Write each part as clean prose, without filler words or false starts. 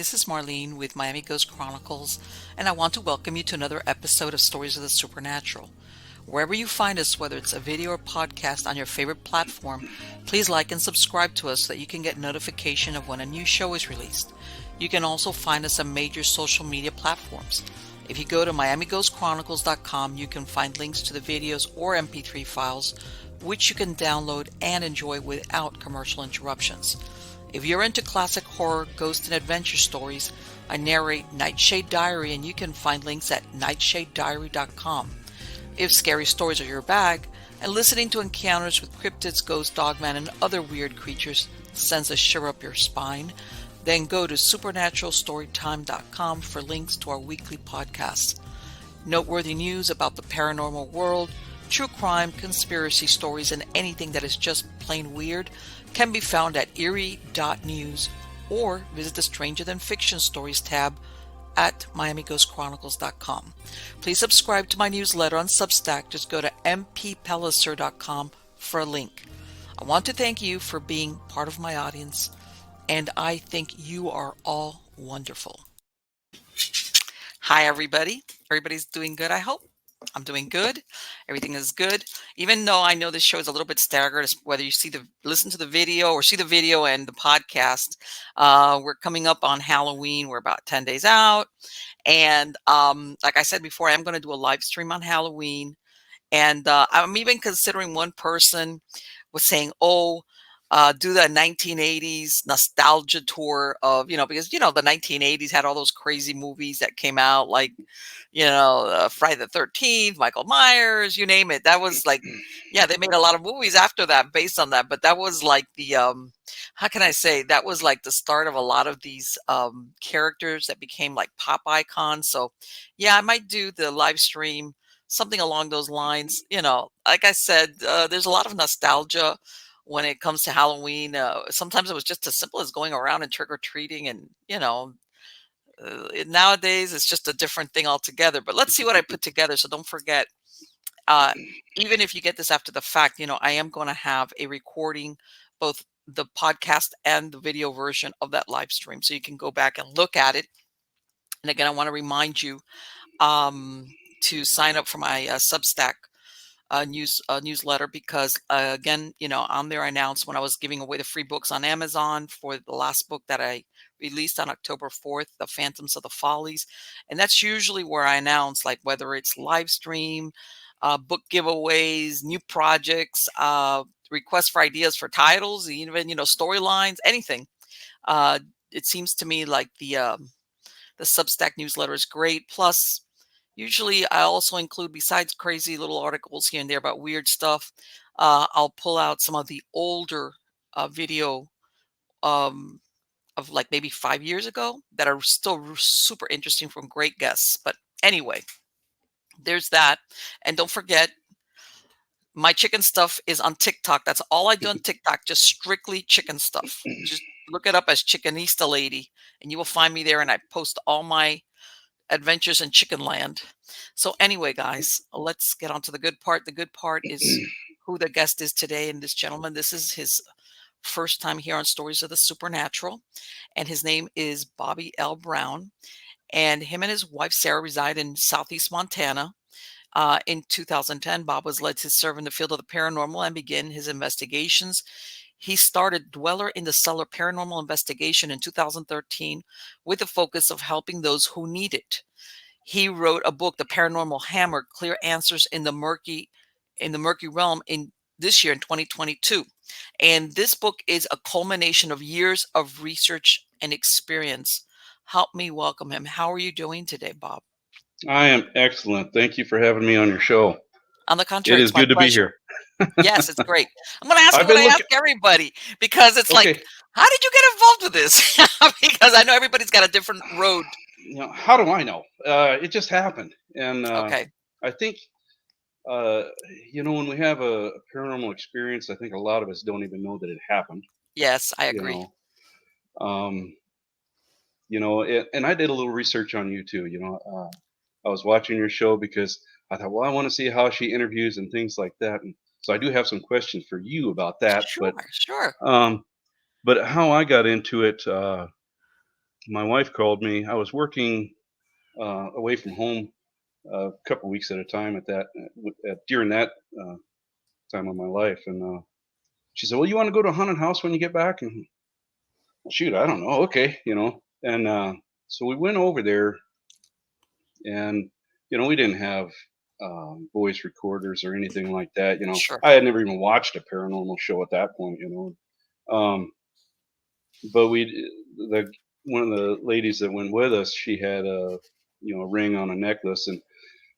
this is Marlene with Miami Ghost Chronicles, and I want to welcome you to another episode of Stories of the Supernatural. Wherever you find us, whether it's a video or podcast on your favorite platform, please like and subscribe to us so that you can get notification of when a new show is released. You can also find us on major social media platforms. If you go to MiamiGhostChronicles.com, you can find links to the videos or MP3 files, which you can download and enjoy without commercial interruptions. If you're into classic horror, ghost, and adventure stories, I narrate Nightshade Diary, and you can find links at nightshadediary.com. If scary stories are your bag, and listening to encounters with cryptids, ghosts, dogmen, and other weird creatures sends a shiver up your spine, then go to supernaturalstorytime.com for links to our weekly podcasts. Noteworthy news about the paranormal world, true crime, conspiracy stories, and anything that is just plain weird can be found at eerie.news or visit the Stranger Than Fiction Stories tab at miamighostchronicles.com. Please subscribe to my newsletter on Substack. Just go to mppellicer.com for a link. I want to thank you for being part of my audience, and I think you are all wonderful. Hi, everybody. Everybody's doing good, I hope. I'm doing good. Everything is good. Even though I know this show is a little bit staggered, whether you listen to the video or see the video and the podcast, we're coming up on Halloween. We're about 10 days out. And like I said before, I'm going to do a live stream on Halloween. And I'm even considering, one person was saying, do the 1980s nostalgia tour of, because, the 1980s had all those crazy movies that came out, like, Friday the 13th, Michael Myers, you name it. That was like, yeah, they made a lot of movies after that based on that. But that was like the, how can I say, that was like the start of a lot of these characters that became like pop icons. So yeah, I might do the live stream, something along those lines. Like I said, there's a lot of nostalgia when it comes to Halloween. Sometimes it was just as simple as going around and trick-or-treating, and nowadays it's just a different thing altogether. But let's see what I put together. So don't forget, even if you get this after the fact, I am going to have a recording, both the podcast and the video version of that live stream, so you can go back and look at it. And again, I want to remind you to sign up for my Substack newsletter, because again, on there I announced when I was giving away the free books on Amazon for the last book that I released on October 4th, The Phantoms of the Follies. And that's usually where I announce, like, whether it's live stream, book giveaways, new projects, requests for ideas for titles, even, storylines, anything. It seems to me like the Substack newsletter is great. Plus, usually I also include, besides crazy little articles here and there about weird stuff, I'll pull out some of the older video of like maybe 5 years ago that are still super interesting, from great guests. But anyway, there's that. And don't forget, my chicken stuff is on TikTok. That's all I do on TikTok, just strictly chicken stuff. Just look it up as Chickenista Lady, and you will find me there. And I post all my adventures in chicken land. So anyway, guys, let's get on to the good part. The good part is who the guest is today. And this gentleman, this is his first time here on Stories of the Supernatural, and his name is Bobbie L. Brown. And him and his wife Sara reside in Southeast Montana. In 2010, Bob was led to serve in the field of the paranormal and begin his investigations. He started Dweller in the Cellar Paranormal Investigation in 2013 with the focus of helping those who need it. He wrote a book, The Paranormal Hammer: Clear Answers in the Murky Realm, in this year in 2022. And this book is a culmination of years of research and experience. Help me welcome him. How are you doing today, Bob? I am excellent. Thank you for having me on your show. On the It contrary, is it's my good to be pleasure. here. Yes, it's great. I'm going to ask you I've what been I ask looking. everybody, because it's like, Okay, how did you get involved with this? Because I know everybody's got a different road. how do I know? It just happened, and Okay. I think uh, when we have a paranormal experience, I think a lot of us don't even know that it happened. Yes, I You agree. know, um, and I did a little research on you too. I was watching your show because I thought, well, I want to see how she interviews and things like that, and so I do have some questions for you about that. Sure, sure. Um, but how I got into it. my wife called me. I was working away from home a couple weeks at a time during that uh, time of my life, and she said, "Well, you want to go to a haunted house when you get back?" And well, shoot, I don't know. Okay, and so we went over there, and we didn't have voice recorders or anything like that. Sure. I had never even watched a paranormal show at that point. But the one of the ladies that went with us, she had a ring on a necklace,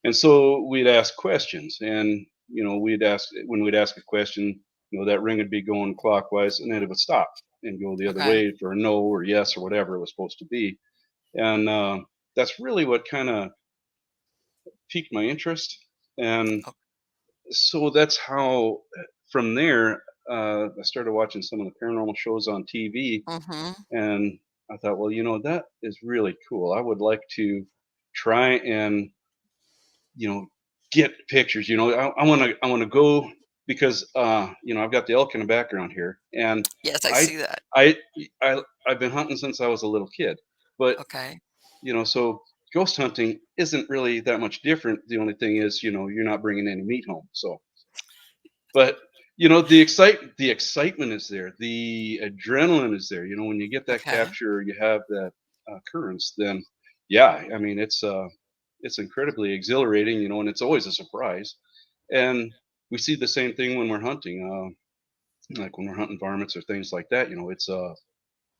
and so we'd ask questions, and we'd ask when we'd ask a question, that ring would be going clockwise, and then it would stop and go the other Okay. way for a no or yes or whatever it was supposed to be, and that's really what kind of piqued my interest, and so that's how from there I started watching some of the paranormal shows on TV, Mm-hmm. and I thought, well, that is really cool. I would like to try and you know get pictures. I want to go because I've got the elk in the background here, and Yes, I I see that. I I've been hunting since I was a little kid, but Okay. so ghost hunting isn't really that much different. The only thing is, you're not bringing any meat home. So, but the excitement is there, the adrenaline is there. When you get that Okay. capture, you have that occurrence, then yeah, I mean it's incredibly exhilarating, and it's always a surprise. And we see the same thing when we're hunting, like when we're hunting varmints or things like that. It's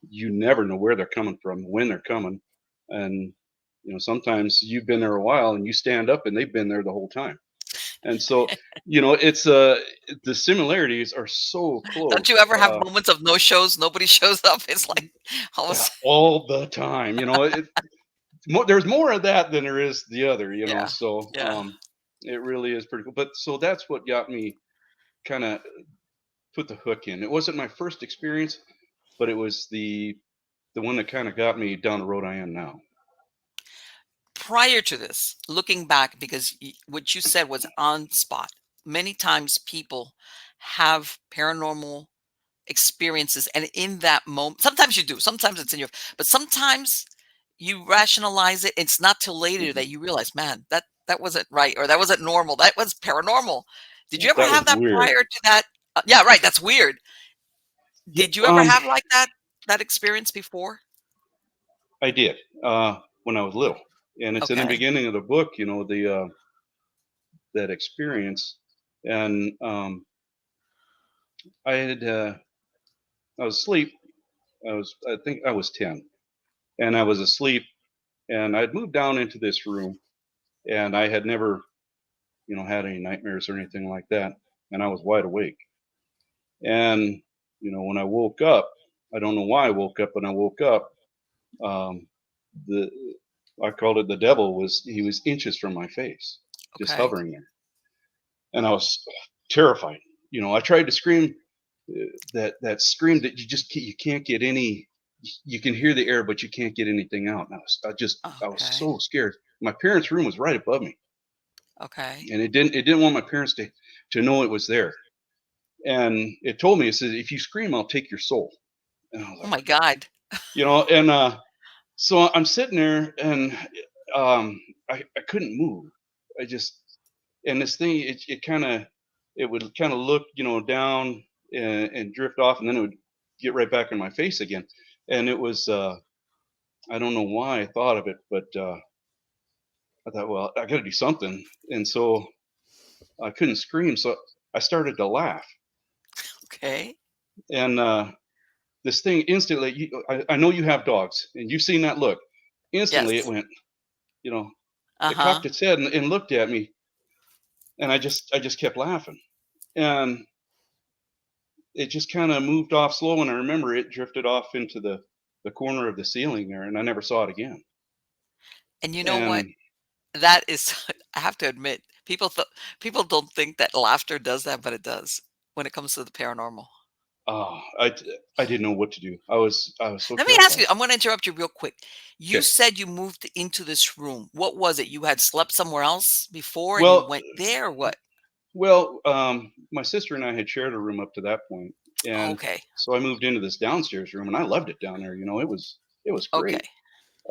you never know where they're coming from, when they're coming, and sometimes you've been there a while and you stand up and they've been there the whole time. And so it's the similarities are so Don't close. you ever have moments of no shows, nobody shows up? It's like Yeah, almost all the time. There's more of that than there is the other. yeah. So Yeah. it really is pretty cool. But so that's what got me kind of put the hook in. It wasn't my first experience, but it was the one that kind of got me down the road I am now. Prior to this, looking back, because what you said was on spot. Many times people have paranormal experiences, and in that moment, sometimes you do, sometimes it's in your, but sometimes you rationalize it. It's not till later Mhm. that you realize, man, that wasn't right, or that wasn't normal. That was paranormal. Did you ever That was have that weird. prior to that? Yeah, right. That's weird. Yeah, Did you ever have like that experience before? I did when I was little, and it's in the Okay. beginning of the book. The that experience, and I had I was asleep. I think I was 10, and I was asleep, and I'd moved down into this room, and I had never had any nightmares or anything like that, and I was wide awake, and when I woke up, I don't know why I woke up, but I woke up. Um, the I called it the devil was he was inches from my face, just Okay. hovering there, and I was terrified. I tried to scream, that scream that you can't get any. You can hear the air, but you can't get anything out. And I was Okay. so scared. My parents' room was right above me, Okay. and it didn't want my parents to know it was there. And it told me, it said, if you scream, I'll take your soul. And I was Oh like, my God. and so I'm sitting there, and I couldn't move. I just and this thing it would kind of look down and drift off, and then it would get right back in my face again. And it was I don't know why I thought of it, but I thought, well, I got to do something, and so I couldn't scream, so I started to laugh, Okay. and this thing instantly. I know you have dogs, and you've seen that look. Instantly, it Yes. went. You know, it Uh-huh. cocked its head and looked at me, and I just kept laughing, and it just kind of moved off slow. And I remember it drifted off into the corner of the ceiling there, and I never saw it again. And you know what? And That is I have to admit, people don't think that laughter does that, but it does when it comes to the paranormal. I didn't know what to do. I was so Let me ask terrified. you, I'm gonna interrupt you real quick. You Okay. said you moved into this room. What was it? You had slept somewhere else before and you Well, went there or what? my sister and I had shared a room up to that point, and Okay. so I moved into this downstairs room, and I loved it down there. It was. It was Okay. great.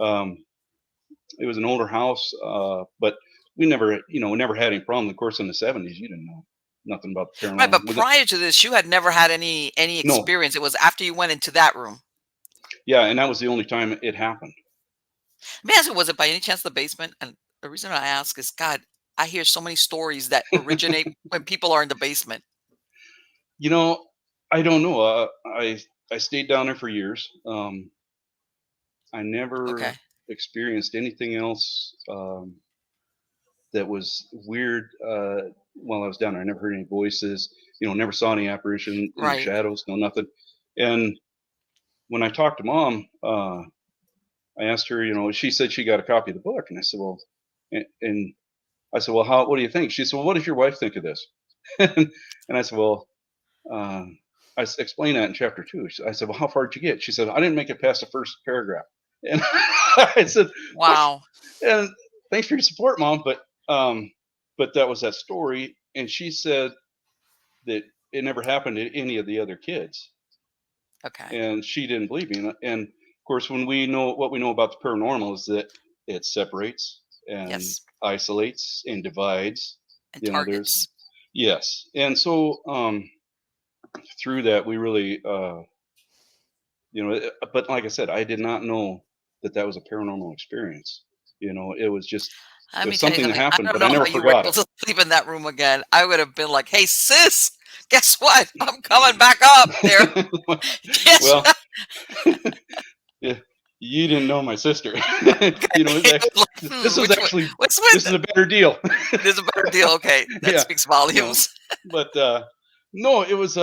Um, it was an older house, but we never, we never had any problem. Of course, in the '70s, you didn't know nothing about the Right, paranormal. but prior to this, you had never had any No, experience. It was after you went into that room. yeah, and that was the only time it happened. May I ask you, was it by any chance the basement? And the reason I ask is, God, I hear so many stories that originate when people are in the basement. You know, I don't know. I stayed down there for years. I Okay. never experienced anything else that was weird while I was down there. I never heard any voices. Never saw any apparition, any Right. shadows, no nothing. And when I talked to Mom, I asked her. She said she got a copy of the book, and I said, well, and I said, well, how? What do you think? She said, well, what does your wife think of this? and I said, well, Um, explained that in chapter 2. I said, "Well, how far did you get?" She said, "I didn't make it past the first paragraph." And I said, "What?" Wow. And thanks for your support, Mom. But that was that story, and she said that it never happened to any of the other kids, Okay. and she didn't believe me. And of course, when we know what we know about the paranormal is that it separates and Yes. isolates and divides. And There's targets. yes, and so through that we really but like I said, I did not know that that was a paranormal experience. It was just Let it me was tell you something that something. I happened, don't but I know never how you were forgot able it. to sleep in that room again. I would have been like, "Hey, sis, guess what? I'm coming back up there." Guess Well, what? yeah, you didn't know my sister. It's It was like, this is which one? actually What's this with is it? a better deal. There's a better deal. Okay, that Yeah, speaks you know, volumes. but no, it was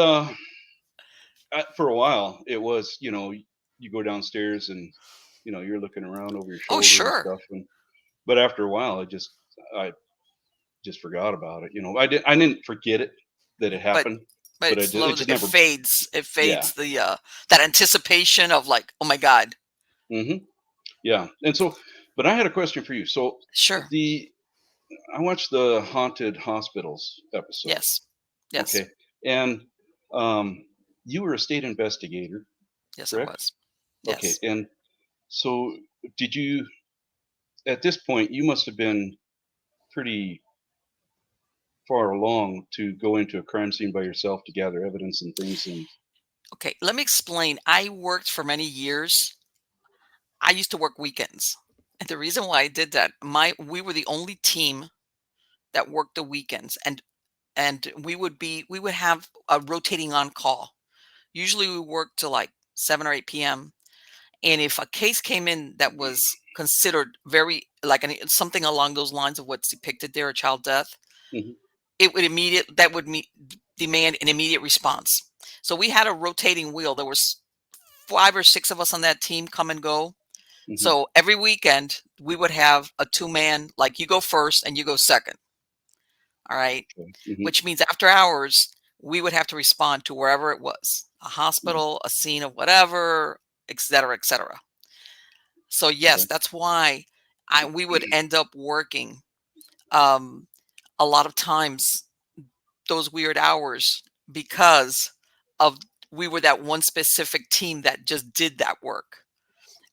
for a while. It was you go downstairs and you're looking around over your Oh, shoulder and sure. stuff, but after a while, I just forgot about it. I didn't forget it that it But happened, but but it it slowly just it never. fades. It Yeah. fades the that anticipation of like, oh my God. Hmm. Yeah. And so, but I had a question for you. So Sure. the I watched the haunted hospitals episode. Yes. Yes. Okay, and um, you were a state investigator, Yes, I correct? was. Okay, Yes. and so did you? At this point, you must have been pretty far along to go into a crime scene by yourself to gather evidence and things. And Okay, let me explain. I worked for many years. I used to work weekends. And the reason why I did that, my we were the only team that worked the weekends, and we would have a rotating on call. Usually we worked till like 7 or 8 p.m. And if a case came in that was considered very like something along those lines of what's depicted there, a child death, mhm, it would demand an immediate response. So we had a rotating wheel. There was 5 or 6 of us on that team come and go. mhm, So every weekend we would have a two-man, like you go first and you go second. All right. okay, mhm, Which means after hours, we would have to respond to wherever it was, a mhm, hospital, a scene of whatever, et cetera, et cetera. So yes, okay, that's why we would end up working um, a lot of times those weird hours because of we were that one specific team that just did that work,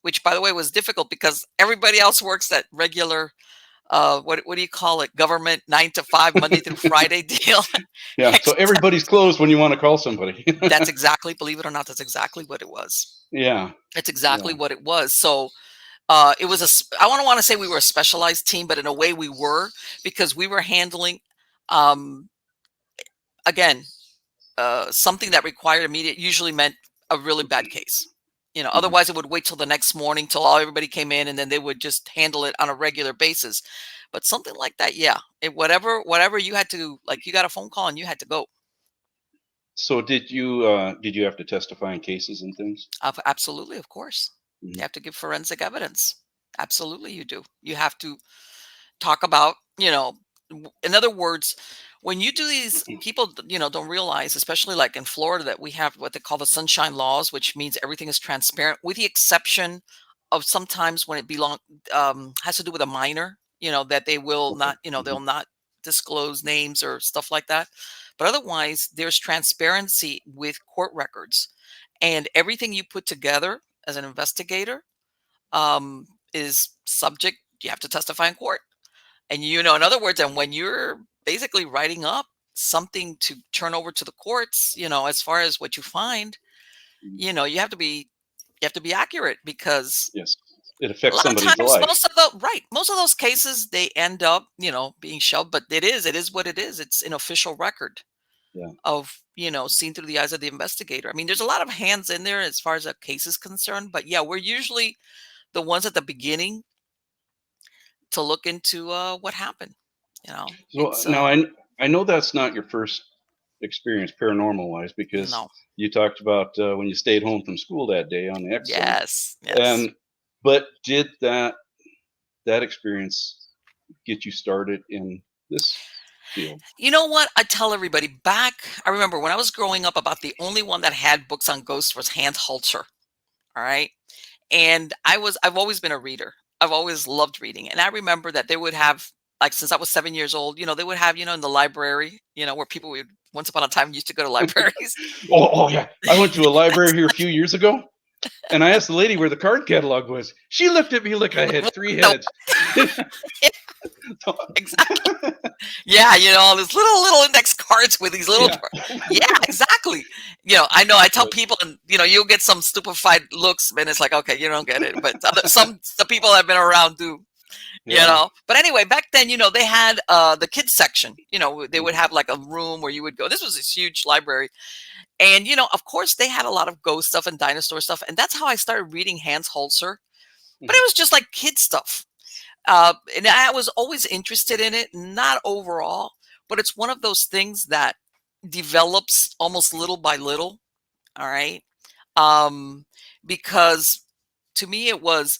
which by the way was difficult because everybody else works that regular what do you call it, government 9 to 5 Monday through Friday deal. yeah. So everybody's closed when you want to call somebody. That's exactly, believe it or not, that's exactly what it was. Yeah, It's yeah. exactly what it was. So it was I don't want to say we were a specialized team, but in a way we were, because we were handling um, again something that required immediate, usually meant a really bad case. Hmm. Otherwise it would wait till the next morning till everybody came in, and then they would just handle it on a regular basis. But something like that, yeah, whatever you had to, like, you got a phone call and you had to go. So did you have to testify in cases and things? Absolutely, of course. You Hmm. have to give forensic evidence. Absolutely, you do. You have to talk about, in other words, when you do these, people, don't realize, especially like in Florida, that we have what they call the sunshine laws, which means everything is transparent, with the exception of sometimes when it has to do with a minor, that they will Okay. not, Hmm. they'll not disclose names or stuff like that. But otherwise, there's transparency with court records, and everything you put together as an investigator. is subject. You have to testify in court. And, in other words, and when you're basically writing up something to turn over to the courts, as far as what you find, Mhm. you have to be accurate, because Yes. It a affects lot of somebody's times life. most of those cases, they end up, being shelved, but it is what it is. It's an official record Yeah. of, seen through the eyes of the investigator. I mean, there's a lot of hands in there as far as a case is concerned, but yeah, we're usually the ones at the beginning to look into what happened. So It's now I know that's not your first experience paranormal wise, because no. you talked about when you stayed home from school that day on the X zone. Yes, yes. And but did that experience get you started in this field? You know what? I tell everybody back. I remember when I was growing up, about the only one that had books on ghosts was Hans Holzer. All right. And I've always been a reader. I've always loved reading. And I remember that they would have, like, since I was 7 years old, they would have, in the library, where people would once upon a time used to go to libraries. Oh yeah. I went to a library here a few years ago, and I asked the lady where the card catalog was. She looked at me like I had three The- heads. exactly. Yeah, all these little index cards with these little. Yeah. Yeah, exactly. I know. I tell But people, and you'll get some stupefied looks, and it's like, okay, you don't get it, but some the people that have been around do. yeah. But anyway, back then, they had the kids section. They would Mhm. have like a room where you would go. This was this huge library, and of course, they had a lot of ghost stuff and dinosaur stuff, and that's how I started reading Hans Holzer. But Mhm. it was just like kid stuff. And I was always interested in it, not overall, but it's one of those things that develops almost little by little. All right. Um, because to me it was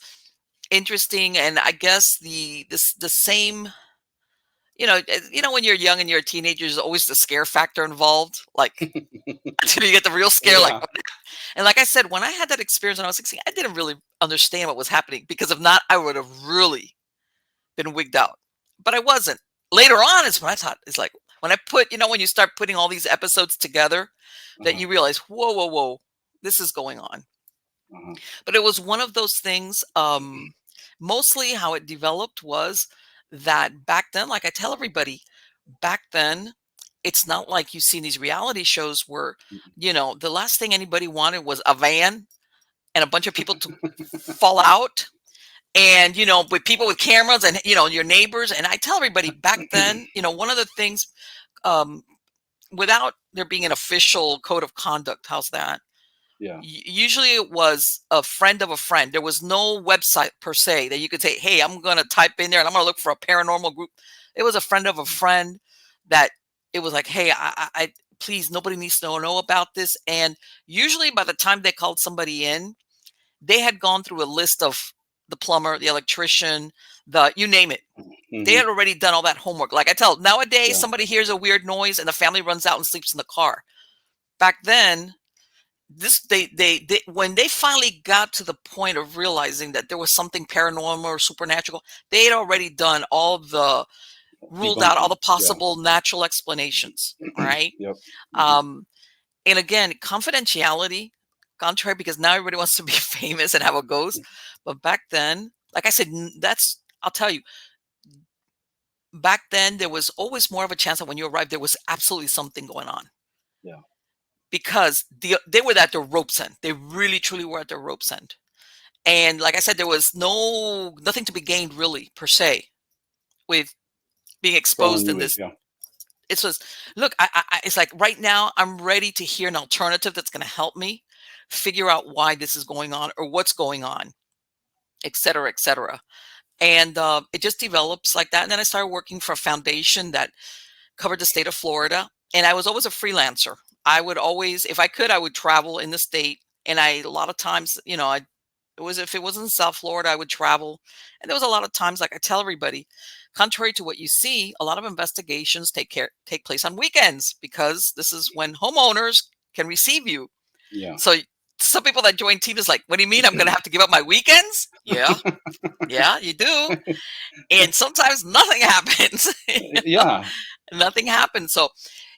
interesting, and I guess the same. When you're young and you're a teenager, there's always the scare factor involved. Like, until you get the real Oh scare, like, yeah. and like I said, when I had that experience when I was 16, I didn't really understand what was happening, because if not, I would have really been wigged out. But I wasn't. Later on is when I thought, it's like when I put, when you start putting all these episodes together, that Uh-huh. you realize, whoa, whoa, whoa, this is going on. Uh-huh. But it was one of those things. Mostly how it developed was that back then, like I tell everybody, back then, it's not like you see these reality shows where, Mhm. the last thing anybody wanted was a van and a bunch of people to fall out, and with people with cameras, and your neighbors. And I tell everybody back then, one of the things, um without there being an official code of conduct, how's that, Yeah. usually it was a friend of a friend. There was no website per se that you could say, hey, I'm going to type in there and I'm going to look for a paranormal group. It was a friend of a friend that it was like, hey, I please, nobody needs to know about this. And usually by the time they called somebody in, they had gone through a list of the plumber, the electrician, you name it. They Hmm. had already done all that homework. Like I tell, nowadays Yeah. somebody hears a weird noise and the family runs out and sleeps in the car. Back then, this they when they finally got to the point of realizing that there was something paranormal or supernatural, they had already done all the ruled out all Debunking. the Yeah. possible natural explanations. All right. Yep. Hmm. Um, and again, confidentiality, contrary, because now everybody wants to be famous and have a ghost. But back then, like I said, I'll tell you, back then there was always more of a chance that when you arrived, there was absolutely something going on, Yeah. because they were at their rope's end. They really, truly were at their rope's end. And like I said, there was nothing to be gained really per se with being Drawing exposed in you in. this. Yeah. It's just, look, it's like right now I'm ready to hear an alternative that's going to help me figure out why this is going on or what's going on, et cetera, et cetera. And it just develops like that. And then I started working for a foundation that covered the state of Florida. And I was always a freelancer. I would always, if I could, I would travel in the state. And a lot of times, if it was in South Florida, I would travel. And there was a lot of times, like I tell everybody, contrary to what you see, a lot of investigations take place on weekends, because this is when homeowners can receive you. Yeah. So some people that join team is like, what do you mean I'm going to have to give up my weekends? Yeah, yeah, you do. And sometimes nothing happens. Yeah. Nothing happens. So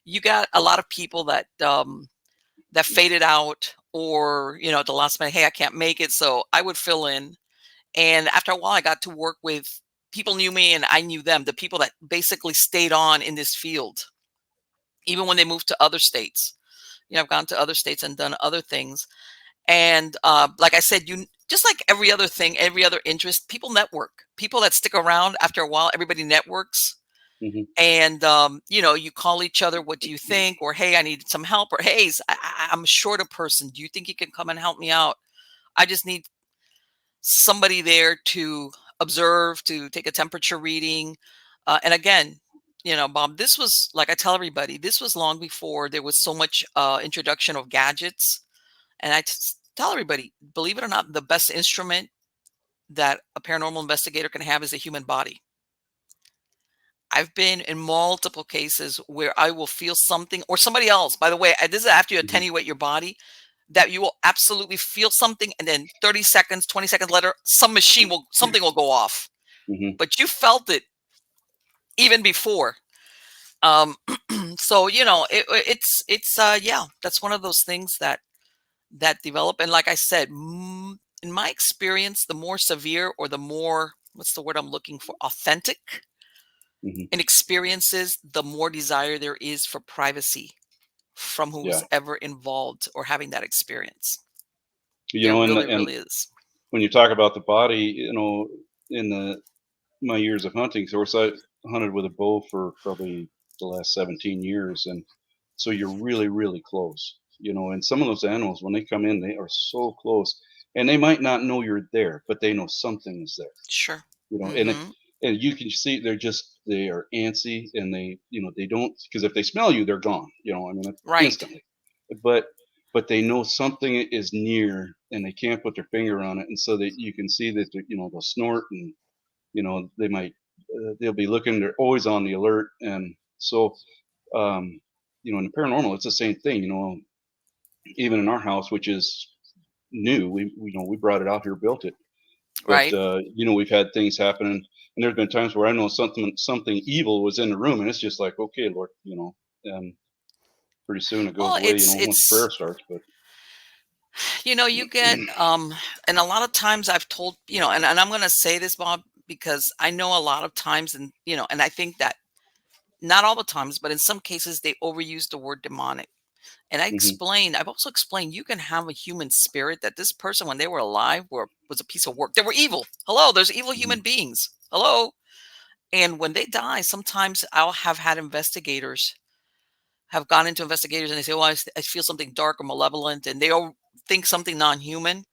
you got a lot of people that faded out, or at the last minute, hey, I can't make it, so I would fill in. And after a while, I got to work with people knew me and I knew them, the people that basically stayed on in this field, even when they moved to other states. I've gone to other states and done other things. And like I said, you just like every other thing, every other interest, people network. People that stick around after a while, everybody networks. Hmm. And you call each other. What do you think? Or hey, I need some help. Or hey, I'm short a person. Do you think you can come and help me out? I just need somebody there to observe, to take a temperature reading. And again, Bob, this was like I tell everybody, this was long before there was so much introduction of gadgets. And tell everybody, believe it or not, the best instrument that a paranormal investigator can have is a human body. I've been in multiple cases where I will feel something or somebody else. By the way, this is after you Hmm. attenuate your body, that you will absolutely feel something, and then 30 seconds, 20 seconds later, something will go off. Hmm. But you felt it even before. Um, so yeah, that's one of those things that develop. And like I said, in my experience, the more severe or the more, what's the word I'm looking for, authentic Hmm. in experiences, the more desire there is for privacy from who's Yeah. ever involved or having that experience. You There know, really, and really is. when you talk about the body, in my years of hunting, so I hunted with a bow for probably the last 17 years, and so you're really, really close. And some of those animals, when they come in, they are so close, and they might not know you're there, but they know something is there. Sure. And Hmm. and you can see they are antsy, and they don't, because if they smell you, they're gone. I mean, Right. instantly. But they know something is near, and they can't put their finger on it, and so that you can see that they'll snort, and they might they'll be looking. They're always on the alert, and so um, in the paranormal, it's the same thing. Even in our house, which is new, we brought it out here, built it, but Right. we've had things happen, and there's been times where I know something evil was in the room, and it's just like, okay, Lord, and pretty soon it goes Well, away, once prayer starts. But you get, and a lot of times I've told, and I'm going to say this, Bob, because I know a lot of times, and, and I think that not all the times, but in some cases they overuse the word demonic. And hmm. I've also explained you can have a human spirit, that this person, when they were alive, was a piece of work. They were evil. Hello, there's evil Hmm. human beings. Hello. And when they die, sometimes I'll have had investigators have gone into investigators and they say, "Oh, I feel something dark or malevolent," and they all think something non-human.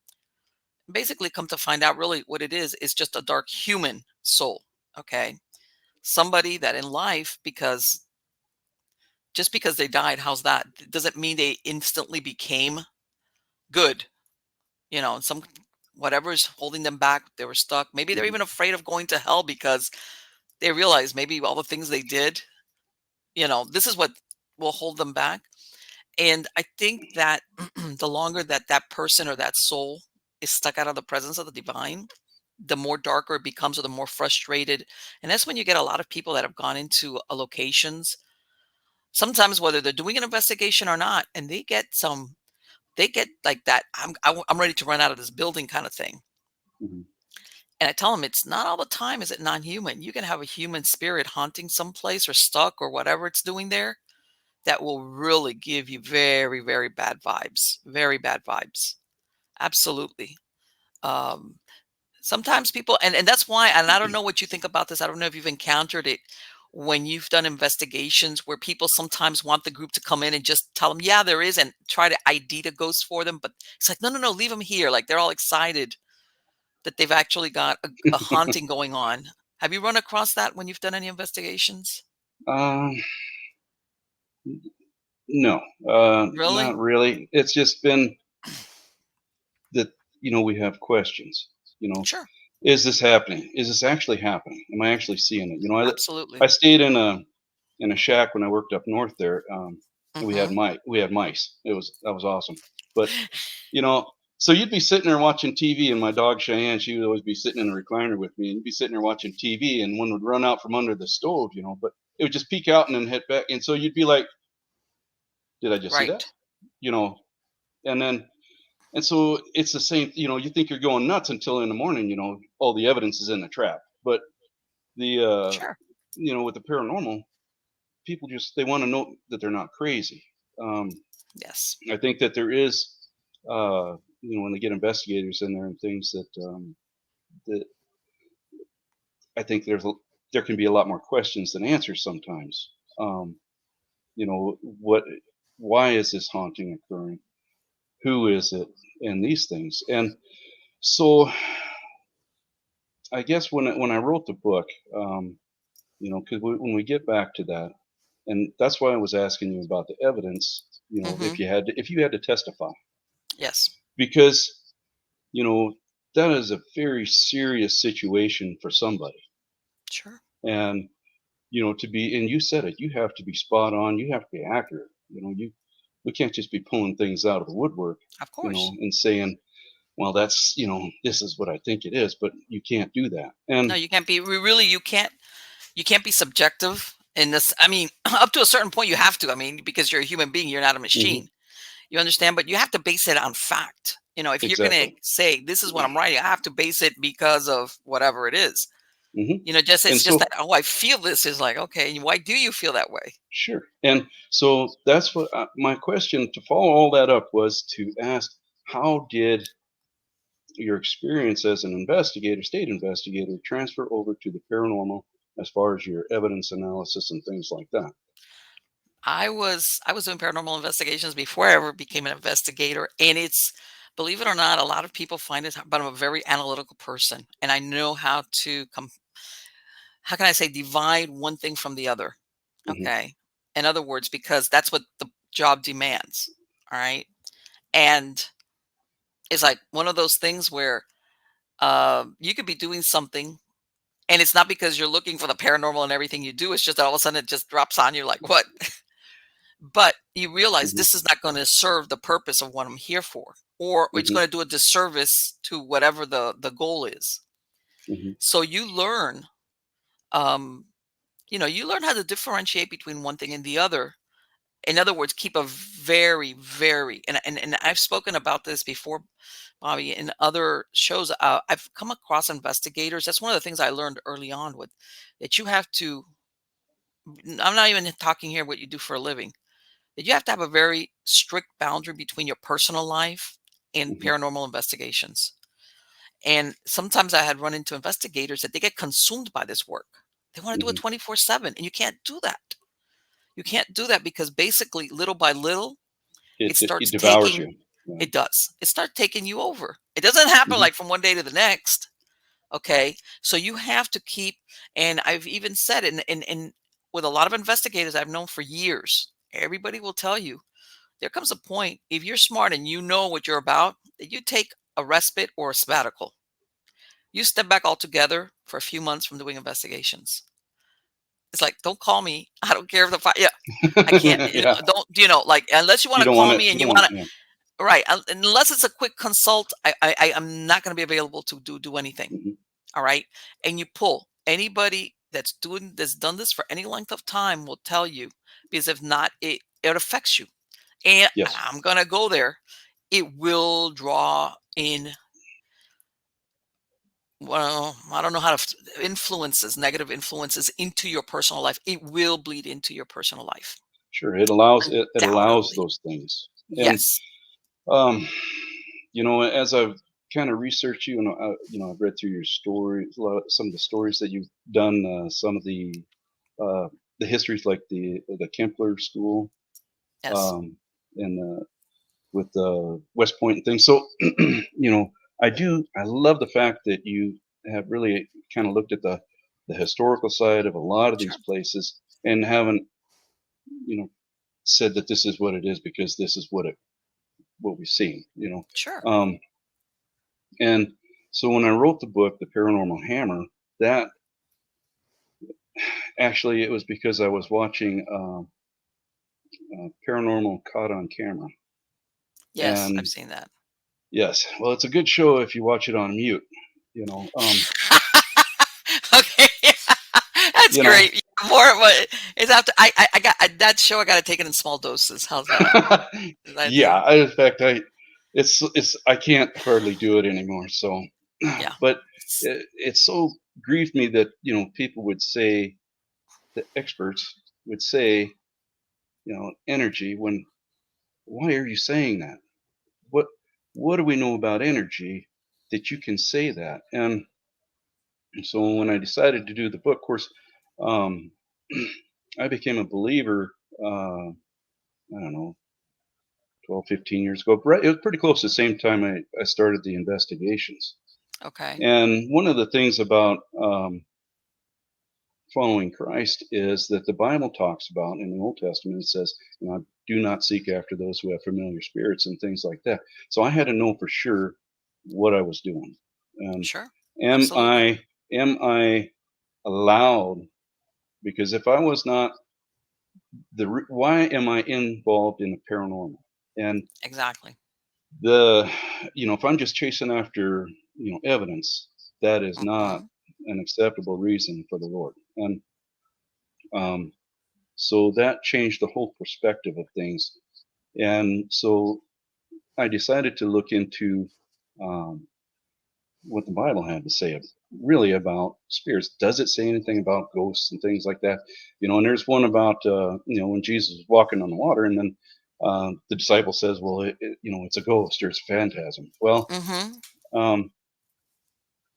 Basically, come to find out, really what it is just a dark human soul. Okay, somebody that in life, because just because they died, how's that? Doesn't mean they instantly became good. Some whatever is holding them back, they were stuck. Maybe they're Hmm. even afraid of going to hell because they realize maybe all the things they did, this is what will hold them back. And I think that the longer that that person or that soul is stuck out of the presence of the divine, the more darker it becomes, or the more frustrated. And that's when you get a lot of people that have gone into locations, sometimes whether they're doing an investigation or not, and they get like that, I'm ready to run out of this building kind of thing. Hmm. And I tell them, it's not all the time is it non-human. You can have a human spirit haunting someplace or stuck or whatever it's doing there, that will really give you very, very bad vibes. Very bad vibes. Absolutely. Um, Sometimes people, and that's why, and I don't know what you think about this. I don't know if you've encountered it when you've done investigations where people sometimes want the group to come in and just tell them, yeah, there is, and try to ID the ghost for them. But it's like, no, no, no, leave them here. Like they're all excited that they've actually got a haunting going on. Have you run across that when you've done any investigations? um, no, not Really? really. It's just been that we have questions. You know, Sure. is this happening? Is this actually happening? Am I actually seeing it? I Absolutely. stayed in a shack when I worked up north there. Hmm. We had mice. That was awesome. But you know, so you'd be sitting there watching TV, and my dog Cheyenne, she would always be sitting in a recliner with me, and you'd be sitting there watching TV, and one would run out from under the stove, but it would just peek out and then head back, and so you'd be like, "Did I just see that?" Right. You know, and then and so it's the same. You think you're going nuts until in the morning. all the evidence is in the trap. But the Sure. with the paranormal, people just they want to know that they're not crazy. Um, Yes. I think that there is, when they get investigators in there and things that I think there can be a lot more questions than answers sometimes. Um, what, why is this haunting occurring? Who is it? And these things. And so I guess when I wrote the book, because when we get back to that, and that's why I was asking you about the evidence. Hmm. If you had to testify, Yes. because you know that is a very serious situation for somebody, Sure. and to be, and you said it, you have to be spot on, you have to be accurate. We can't just be pulling things out of the woodwork, Of course. and saying, well, that's, this is what I think it is, but you can't do that. No, And you can't be. Really, you can't be subjective in this. I mean, up to a certain point, you have to. I mean, because you're a human being, you're not a hmm machine. You understand? But you have to base it on fact. If you're going to exactly. say this is what I'm writing, I have to base it because of whatever it is. hmm Just and it's just so that, oh, I feel this is like, okay, why do you feel that way? Sure. And so that's what my question to follow all that up was to ask, how did your experience as an investigator, state investigator, transfer over to the paranormal as far as your evidence analysis and things like that? I was doing paranormal investigations before I ever became an investigator, and it's, believe it or not, a lot of people find it, but I'm a very analytical person, and I know how to how can I say, divide one thing from the other. hmm Okay. In other words, because that's what the job demands. All right. And it's like one of those things where you could be doing something, and it's not because you're looking for the paranormal and everything you do. It's just that all of a sudden it just drops on you like, what? But you realize hmm this is not going to serve the purpose of what I'm here for, or it's hmm going to do a disservice to whatever the goal is. hmm So you learn, um, you learn how to differentiate between one thing and the other. In other words, keep a very, very, and I've spoken about this before, Bobbie, in other shows. I've come across investigators. That's one of the things I learned early on, with that you have to. I'm not even talking here what you do for a living. That you have to have a very strict boundary between your personal life and hmm paranormal investigations. And sometimes I had run into investigators that they get consumed by this work. They want to do it hmm 24/7, and you can't do that. You can't do that because basically, little by little, it it starts devours taking. you. Yeah. It does. It starts taking you over. It doesn't happen hmm like from one day to the next. Okay, so you have to keep. And I've even said it, in with a lot of investigators I've known for years. Everybody will tell you there comes a point, if you're smart and you know what you're about, that you take a respite or a sabbatical. You step back altogether for a few months from doing investigations. It's like, don't call me. I don't care if the fire. Yeah, I can't. yeah. Don't. Like, unless you want You to don't want call to. me You and you don't want want. to. Yeah. Right. Unless it's a quick consult, I'm not going to be available to do anything. hmm All right. And you pull anybody that's done this for any length of time will tell you, because if not, it affects you. And Yes. I'm going to go there. It will draw in, well, I don't know how to influences, negative influences into your personal life. It will bleed into your personal life. Sure. It allows Undoubtedly. those things. And Yes. um, as I've kind of researched you, and I've read through your stories, some of the stories that you've done, some of uh, the histories, like the Kempler School, Yes. um, and with West Point and things. So, I love the fact that you have really kind of looked at the historical side of a lot of these Sure. places, and haven't, you know, said that this is what it is because this is what we've seen. Sure. And so when I wrote the book, The Paranormal Hammer, that actually it was because I was watching Paranormal Caught on Camera. Yes. I've And seen that. yes, well, it's a good show if you watch it on mute. You know, Okay. That's you know, great. Yeah, more, but it's after I got that show. I got to take it in small doses. How's that? 'Cause I yeah. do. In fact, I can't hardly do it anymore. So, Yeah. But it so grieved me that people would say, the experts would say, energy, when why are you saying that? What what do we know about energy that you can say that? And so when I decided to do the book, of course, um, I became a believer. I don't know, 12, 15 years ago. Right, it was pretty close to the same time I started the investigations. Okay. And one of the things about following Christ is that the Bible talks about in the Old Testament, it says, do not seek after those who have familiar spirits and things like that. So I had to know for sure what I was doing. And Sure. am Absolutely. I allowed? Because if I was not, why am I involved in the paranormal? And Exactly. the if I'm just chasing after evidence, that is not Hmm. an acceptable reason for the Lord. And um, so that changed the whole perspective of things. And so I decided to look into um, what the Bible had to say really about spirits. Does it say anything about ghosts and things like that? And there's one about when Jesus was walking on the water, and then the disciple says, "Well, it's a ghost or it's a phantasm." Well, Hmm. um,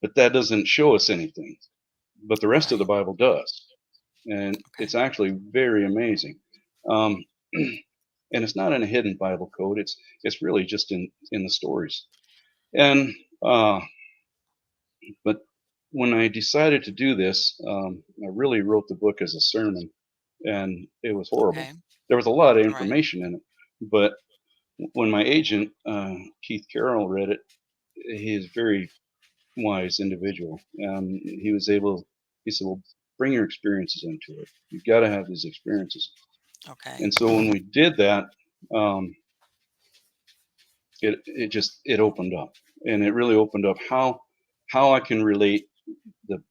but that doesn't show us anything. But the rest of the Right. Bible does, and Okay. it's actually very amazing. Um, and it's not in a hidden Bible code. It's really just in the stories. And uh, but when I decided to do this, I really wrote the book as a sermon, and it was horrible. Okay. There was a lot of Right. information in it, but when my agent Keith Carroll read it, he is a very wise individual. He was able. He said, "Well, bring your experiences into it. You've got to have these experiences." Okay. And so when we did that, um, it opened up, and it really opened up how I can relate the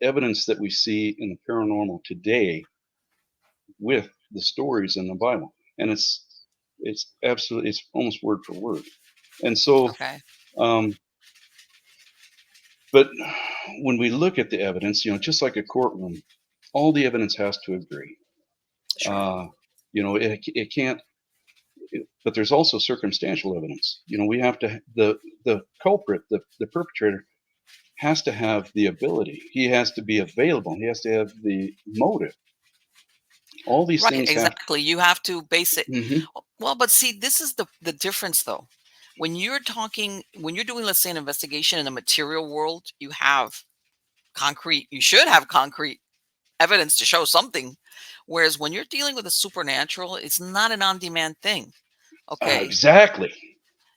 evidence that we see in the paranormal today with the stories in the Bible, and it's absolutely, it's almost word for word. And so, Okay. um, but when we look at the evidence, just like a courtroom, all the evidence has to agree. Sure. Uh, it can't. But there's also circumstantial evidence. We have to the culprit, the perpetrator, has to have the ability. He has to be available. He has to have the motive. All these Right. things have. Exactly. You have to base it. Hmm. Well, but see, this is the difference, though. When you're doing, let's say, an investigation in the material world, you have concrete. You should have concrete evidence to show something. Whereas when you're dealing with the supernatural, it's not an on-demand thing. Okay. Exactly.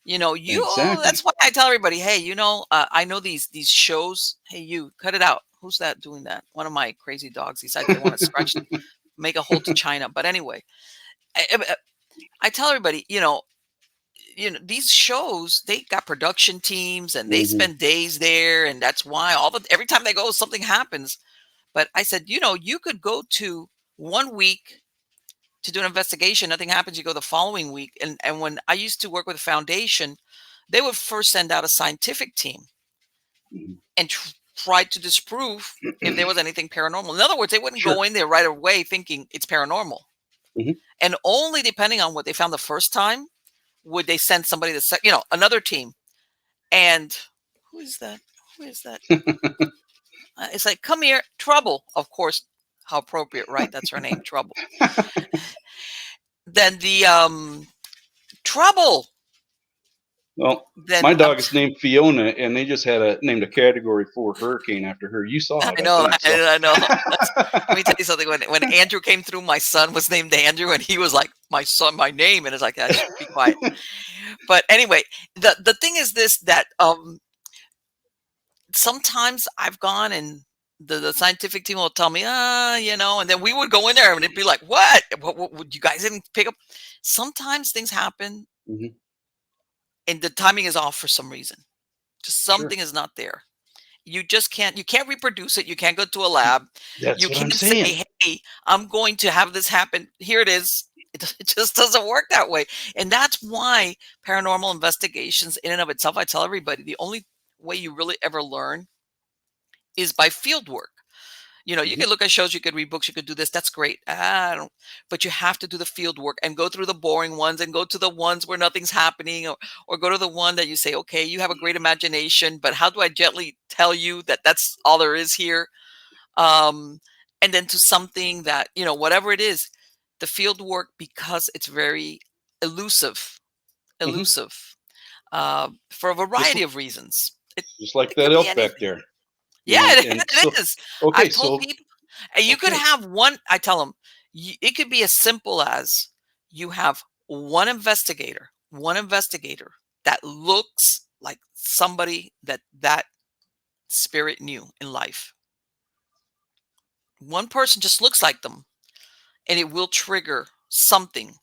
That's Exactly. why I tell everybody, hey, I know these shows. Hey, you cut it out. Who's that doing that? One of my crazy dogs decided they want to scratch, make a hole to China. But anyway, I tell everybody, these shows, they got production teams and they Hmm. spend days there, and that's why every time they go, something happens. But I said, you could go to 1 week to do an investigation, nothing happens. You go the following week, and when I used to work with a foundation, they would first send out a scientific team Hmm. and try to disprove if there was anything paranormal. In other words, they wouldn't Sure. go in there right away thinking it's paranormal, Hmm. and only depending on what they found the first time would they send somebody another team. And who is that? Who is that? It's like, come here, Trouble. Of course, how appropriate, right? That's her name, Trouble. Then the Trouble. Well, Then my dog is named Fiona, and they just had named a Category 4 hurricane after her. You saw it, I I know, think. So. I know. Let me tell you something. When Andrew came through, my son was named Andrew, and he was like, "My son, my name," and it's like, be quiet." But anyway, the thing is this, that sometimes I've gone and the scientific team will tell me, and then we would go in there and it'd be like, what you guys didn't pick up? Sometimes things happen Hmm. and the timing is off for some reason. Just Sure. something is not there. You can't reproduce it. You can't go to a lab. That's You what I'm can't say, saying. hey, I'm going to have this happen. Here it is. It just doesn't work that way. And that's why paranormal investigations in and of itself, I tell everybody, the only way you really ever learn is by field work. You Mhm. could look at shows, you could read books, you could do this. That's great. I don't, but you have to do the field work and go through the boring ones and go to the ones where nothing's happening, or go to the one that you say, okay, you have a great imagination, but how do I gently tell you that that's all there is here? Um, and then to something that, whatever it is, the field work, because it's very elusive, Mhm. elusive, for a Just variety of reasons. It, just like it that could be elk back anything. there, Yeah, and it so is. okay, I've told so people, and you could okay. have one. I tell them, it could be as simple as you have one investigator that looks like somebody that spirit knew in life. One person just looks like them, and it will trigger something.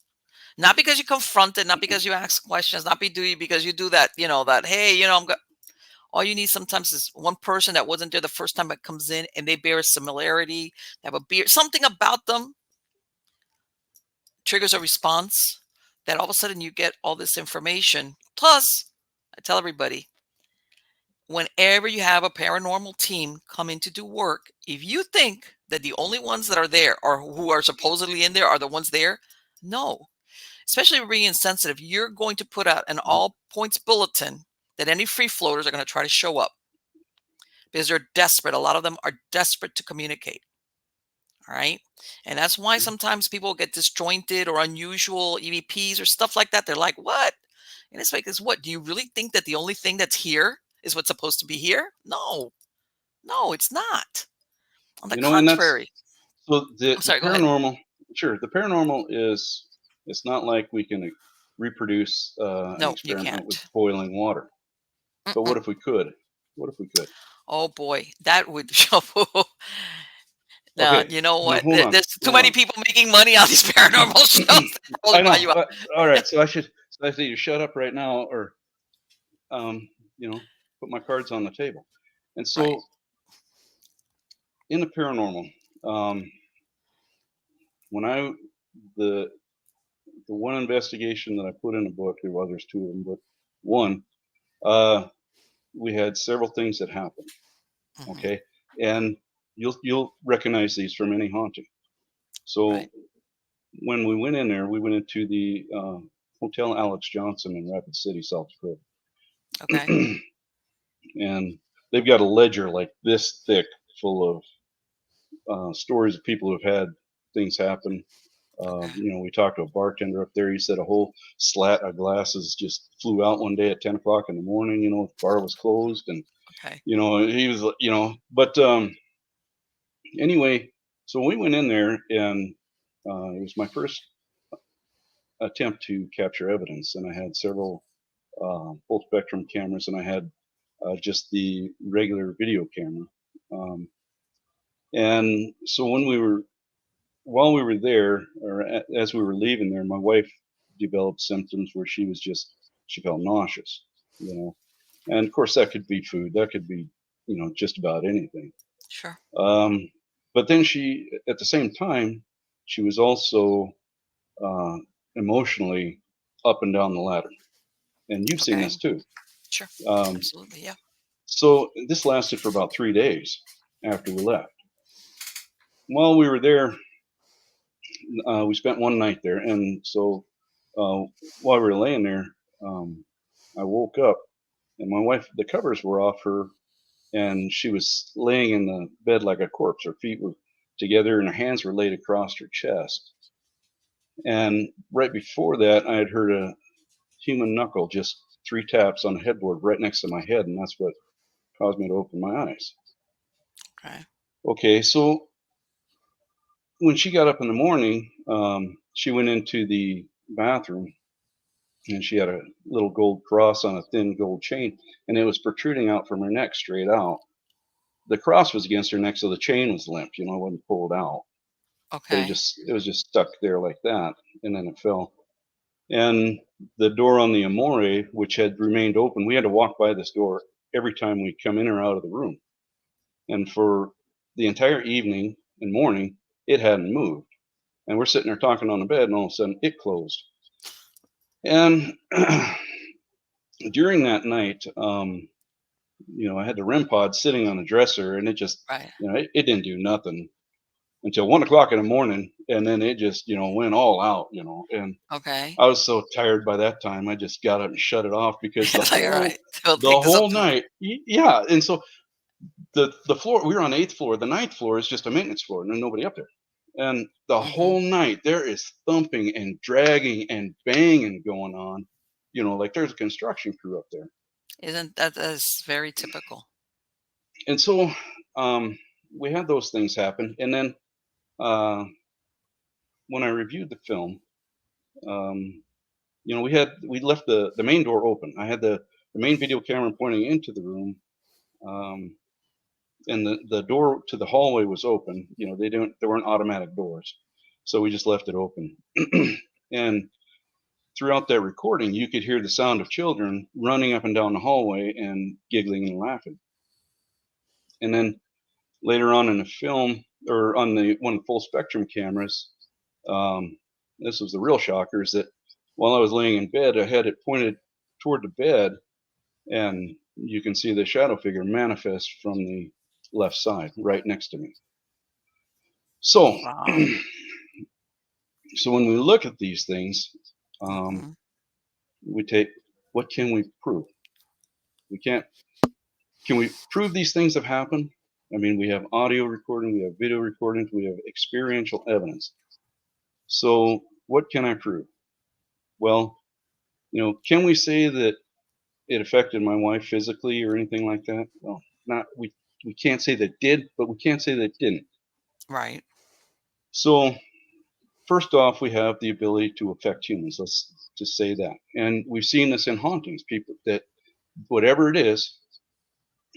Not because you confront it, not because you ask questions, not because you do that. That, hey, all you need sometimes is one person that wasn't there the first time that comes in, and they bear a similarity, they have a beard, something about them triggers a response, that all of a sudden you get all this information. Plus, I tell everybody, whenever you have a paranormal team come in to do work, if you think that the only ones that are there, or who are supposedly in there, are the ones there, no. Especially being insensitive, you're going to put out an Mhm. all points bulletin that any free floaters are going to try to show up, because they're desperate. A lot of them are desperate to communicate. All right. And that's why sometimes people get disjointed or unusual EVPs or stuff like that. They're like, what? And it's like, what? Do you really think that the only thing that's here is what's supposed to be here? No, no, it's not. On the And that's contrary. so the I'm the sorry, go ahead. paranormal. Sure, the paranormal is. It's not like we can reproduce an No, you experiment with can't. boiling water. But Mm-mm. what if we could? What if we could? Oh boy, that would show. Now, Okay, you know now what? hold on, There's too hold many on. people making money on these paranormal shows that will I buy know. you out. All right, so I say you shut up right now, or um, put my cards on the table. And Right. so in the paranormal, um, when I the the one investigation that I put in a book, well, there's two of them, but one, uh, we had several things that happened. Hmm. Okay, and you'll recognize these from any haunting. So Right. when we went in there, we went into the Hotel Alex Johnson in Rapid City, South Dakota, Okay. and they've got a ledger like this thick, full of stories of people who've had things happen. Okay. We talked to a bartender up there. He said a whole slat of glasses just flew out one day at 10 o'clock in the morning. The bar was closed, and Okay. he was, But anyway, so we went in there, and it was my first attempt to capture evidence, and I had several full spectrum cameras, and I had just the regular video camera. Um, and so while we were there, or as we were leaving there, my wife developed symptoms where she felt nauseous, you know, and of course that could be food, that could be, just about anything. Sure. Um, but then at the same time, she was also uh, emotionally up and down the ladder, and you've seen Okay. this too. Sure. Um, Absolutely. Yeah. so this lasted for about 3 days after we left. While we were there, we spent one night there, and so uh, while we were laying there, um, I woke up, and my wife, the covers were off her, and she was laying in the bed like a corpse. Her feet were together, and her hands were laid across her chest. And right before that, I had heard a human knuckle, just three taps on the headboard right next to my head, and that's what caused me to open my eyes. Okay. Okay, so when she got up in the morning, she went into the bathroom, and she had a little gold cross on a thin gold chain, and it was protruding out from her neck straight out. The cross was against her neck, so the chain was limp. It wasn't pulled out, but Okay. it was just stuck there like that, and then it fell. And the door on the Amore, which had remained open, we had to walk by this door every time we come in or out of the room. And for the entire evening and morning, it hadn't moved. And we're sitting there talking on the bed, and all of a sudden, it closed. And during that night, I had the REM pod sitting on the dresser, and it just, Right. it didn't do nothing until 1 o'clock in the morning, and then it just, went all out, and Okay. I was so tired by that time. I just got up and shut it off because It's like, all right, we'll the take this up whole to the night, yeah. And so the floor, we were on the 8th floor. The ninth floor is just a maintenance floor, and there's nobody up there. And the hmm whole night there is thumping and dragging and banging going on, like there's a construction crew up there. Isn't that is very typical? And so we had those things happen. And then uh, when I reviewed the film, um, we left the main door open. I had the main video camera pointing into the room, um, and the door to the hallway was open. There weren't automatic doors, so we just left it open. And throughout that recording, you could hear the sound of children running up and down the hallway and giggling and laughing. And then later on in the film, or on the one of the full spectrum cameras, um, this was the real shocker, is that while I was laying in bed, I had it pointed toward the bed, and you can see the shadow figure manifest from the left side, right next to me. So, Wow. so when we look at these things, um, hmm we take, what can we prove? We can't. Can we prove these things have happened? I mean, we have audio recording, we have video recordings, we have experiential evidence. So, what can I prove? Well, can we say that it affected my wife physically or anything like that? Well, not we can't say that it did, but we can't say that it didn't. Right. So, first off, we have the ability to affect humans. Let's just say that. And we've seen this in hauntings. People that, whatever it is,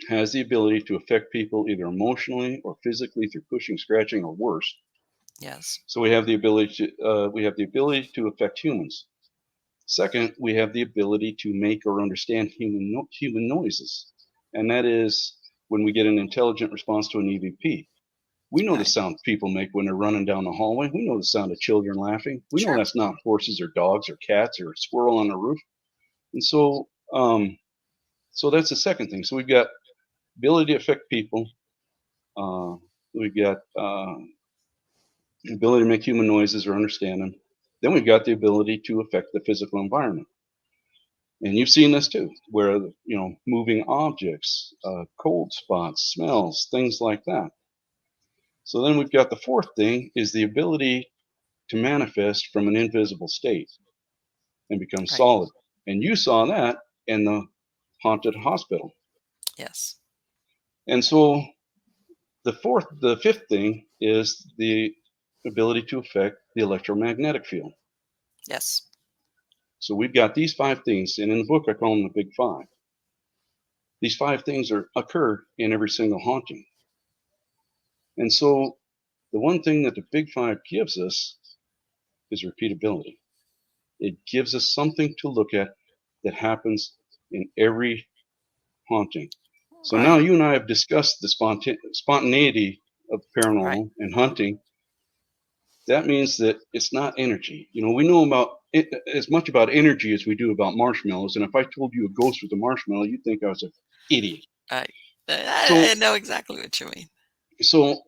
has the ability to affect people either emotionally or physically through pushing, scratching, or worse. Yes. So we have the ability to affect humans. Second, we have the ability to make or understand human noises, and that is when we get an intelligent response to an EVP. We know the Right. sound people make when they're running down the hallway. We know the sound of children laughing. We know Sure. that's not horses or dogs or cats or a squirrel on the roof. And so that's the second thing. So we've got ability to affect people. Uh, we've got ability to make human noises or understand them. Then we've got the ability to affect the physical environment. And you've seen this too, where moving objects, cold spots, smells, things like that. So then we've got the fourth thing is the ability to manifest from an invisible state and become Right. solid. And you saw that in the haunted hospital. Yes. And so the fifth thing is the ability to affect the electromagnetic field. Yes. So we've got these five things, and in the book I call them the big five. These five things occur in every single haunting. And so the one thing that the big five gives us is repeatability. It gives us something to look at that happens in every haunting. So now Right. you and I have discussed the spontaneity of Right. paranormal and hunting. That means that it's not energy. We know about it, as much about energy as we do about marshmallows. And if I told you a ghost was a marshmallow, you'd think I was an idiot. Right. I So, know exactly what you mean. so,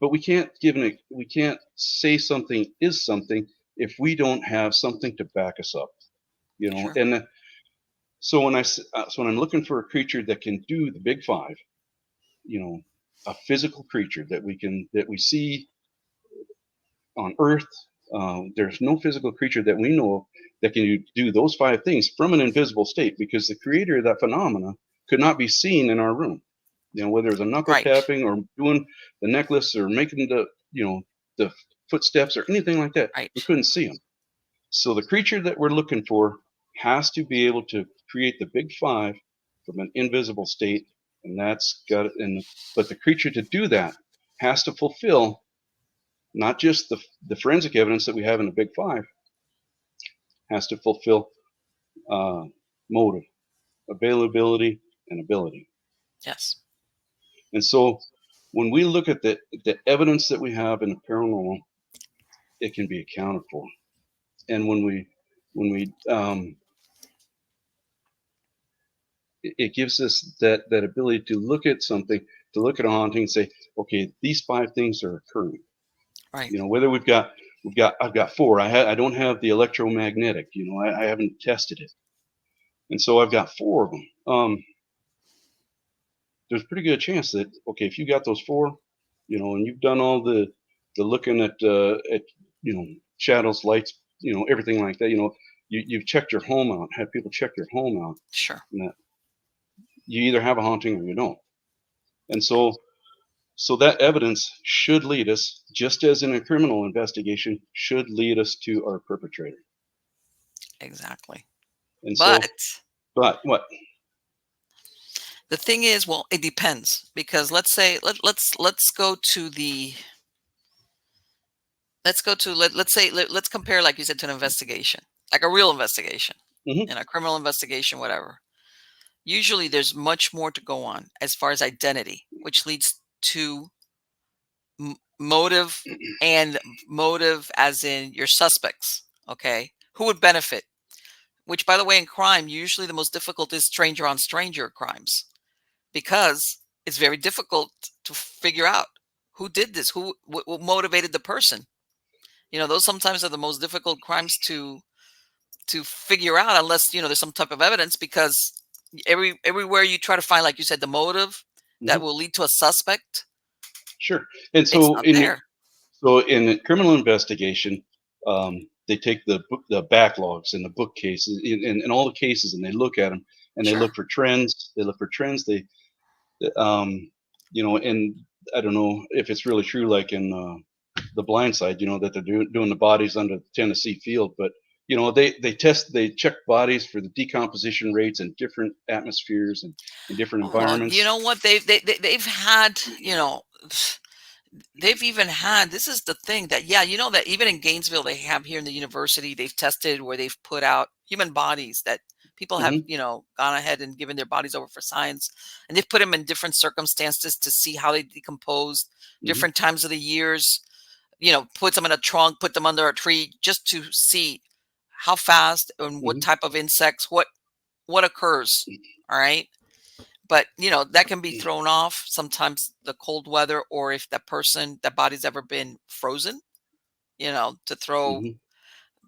but we can't say something is something if we don't have something to back us up. Sure. And so when I'm looking for a creature that can do the big five, you know, a physical creature that we see on Earth. There's no physical creature that we know of that can do those five things from an invisible state, because the creator of that phenomena could not be seen in our room. Whether it's a knuckle Right. tapping or doing the necklace or making the footsteps or anything like that, we Right. couldn't see him. So the creature that we're looking for has to be able to create the big five from an invisible state, and that's got it. But the creature to do that has to fulfill not just the forensic evidence that we have in the big five, has to fulfill uh, motive, availability, and ability. Yes. And so when we look at the evidence that we have in the paranormal, it can be accounted for. And when we it gives us that ability to look at something, to look at a haunting and say, okay, these 5 things are occurring. Right. You know, whether I've got 4. I don't have the electromagnetic. You know, I haven't tested it, and so I've got 4 of them. There's a pretty good chance that, okay, if you got those 4, you know, and you've done all the looking at you know, shadows, lights, you know, everything like that. You know, you've checked your home out, had people check your home out, Sure. and that you either have a haunting or you don't. And so that evidence should lead us, just as in a criminal investigation, should lead us to our perpetrator. Exactly. And so, But but what? the thing is, well, it depends, because let's say let's go to the let's go to let's say let's compare, like you said, to an investigation, like a real investigation, Hmm. in a criminal investigation, whatever. Usually, there's much more to go on as far as identity, which leads to motive, and motive as in your suspects. Okay, who would benefit? Which, by the way, in crime, usually the most difficult is stranger on stranger crimes, because it's very difficult to figure out who did this, what motivated the person. You know, those sometimes are the most difficult crimes to figure out, unless, you know, there's some type of evidence, because everywhere you try to find, like you said, the motive that Hmm. will lead to a suspect, Sure. And it's so not in there. so in a criminal investigation, they take the backlogs and the bookcases and all the cases, and they look at them, and they Sure. look for trends. They look for trends. Um, you know, and I don't know if it's really true, like in the Blind Side, you know, that they're doing the bodies under the Tennessee field, but you know, they check bodies for the decomposition rates in different atmospheres and in different Oh, you environments. know what? They've had, you know, they've even had, this is the thing that, yeah, you know, that even in Gainesville, they have here in the university, they've tested where they've put out human bodies that people have, Hmm. you know, gone ahead and given their bodies over for science. And they've put them in different circumstances to see how they decompose, Hmm. different times of the years, you know, put them in a trunk, put them under a tree, just to see how fast and what Hmm. type of insects, what occurs. All right. But, you know, that can be thrown off sometimes, the cold weather, or if that body's ever been frozen, you know, to throw Hmm.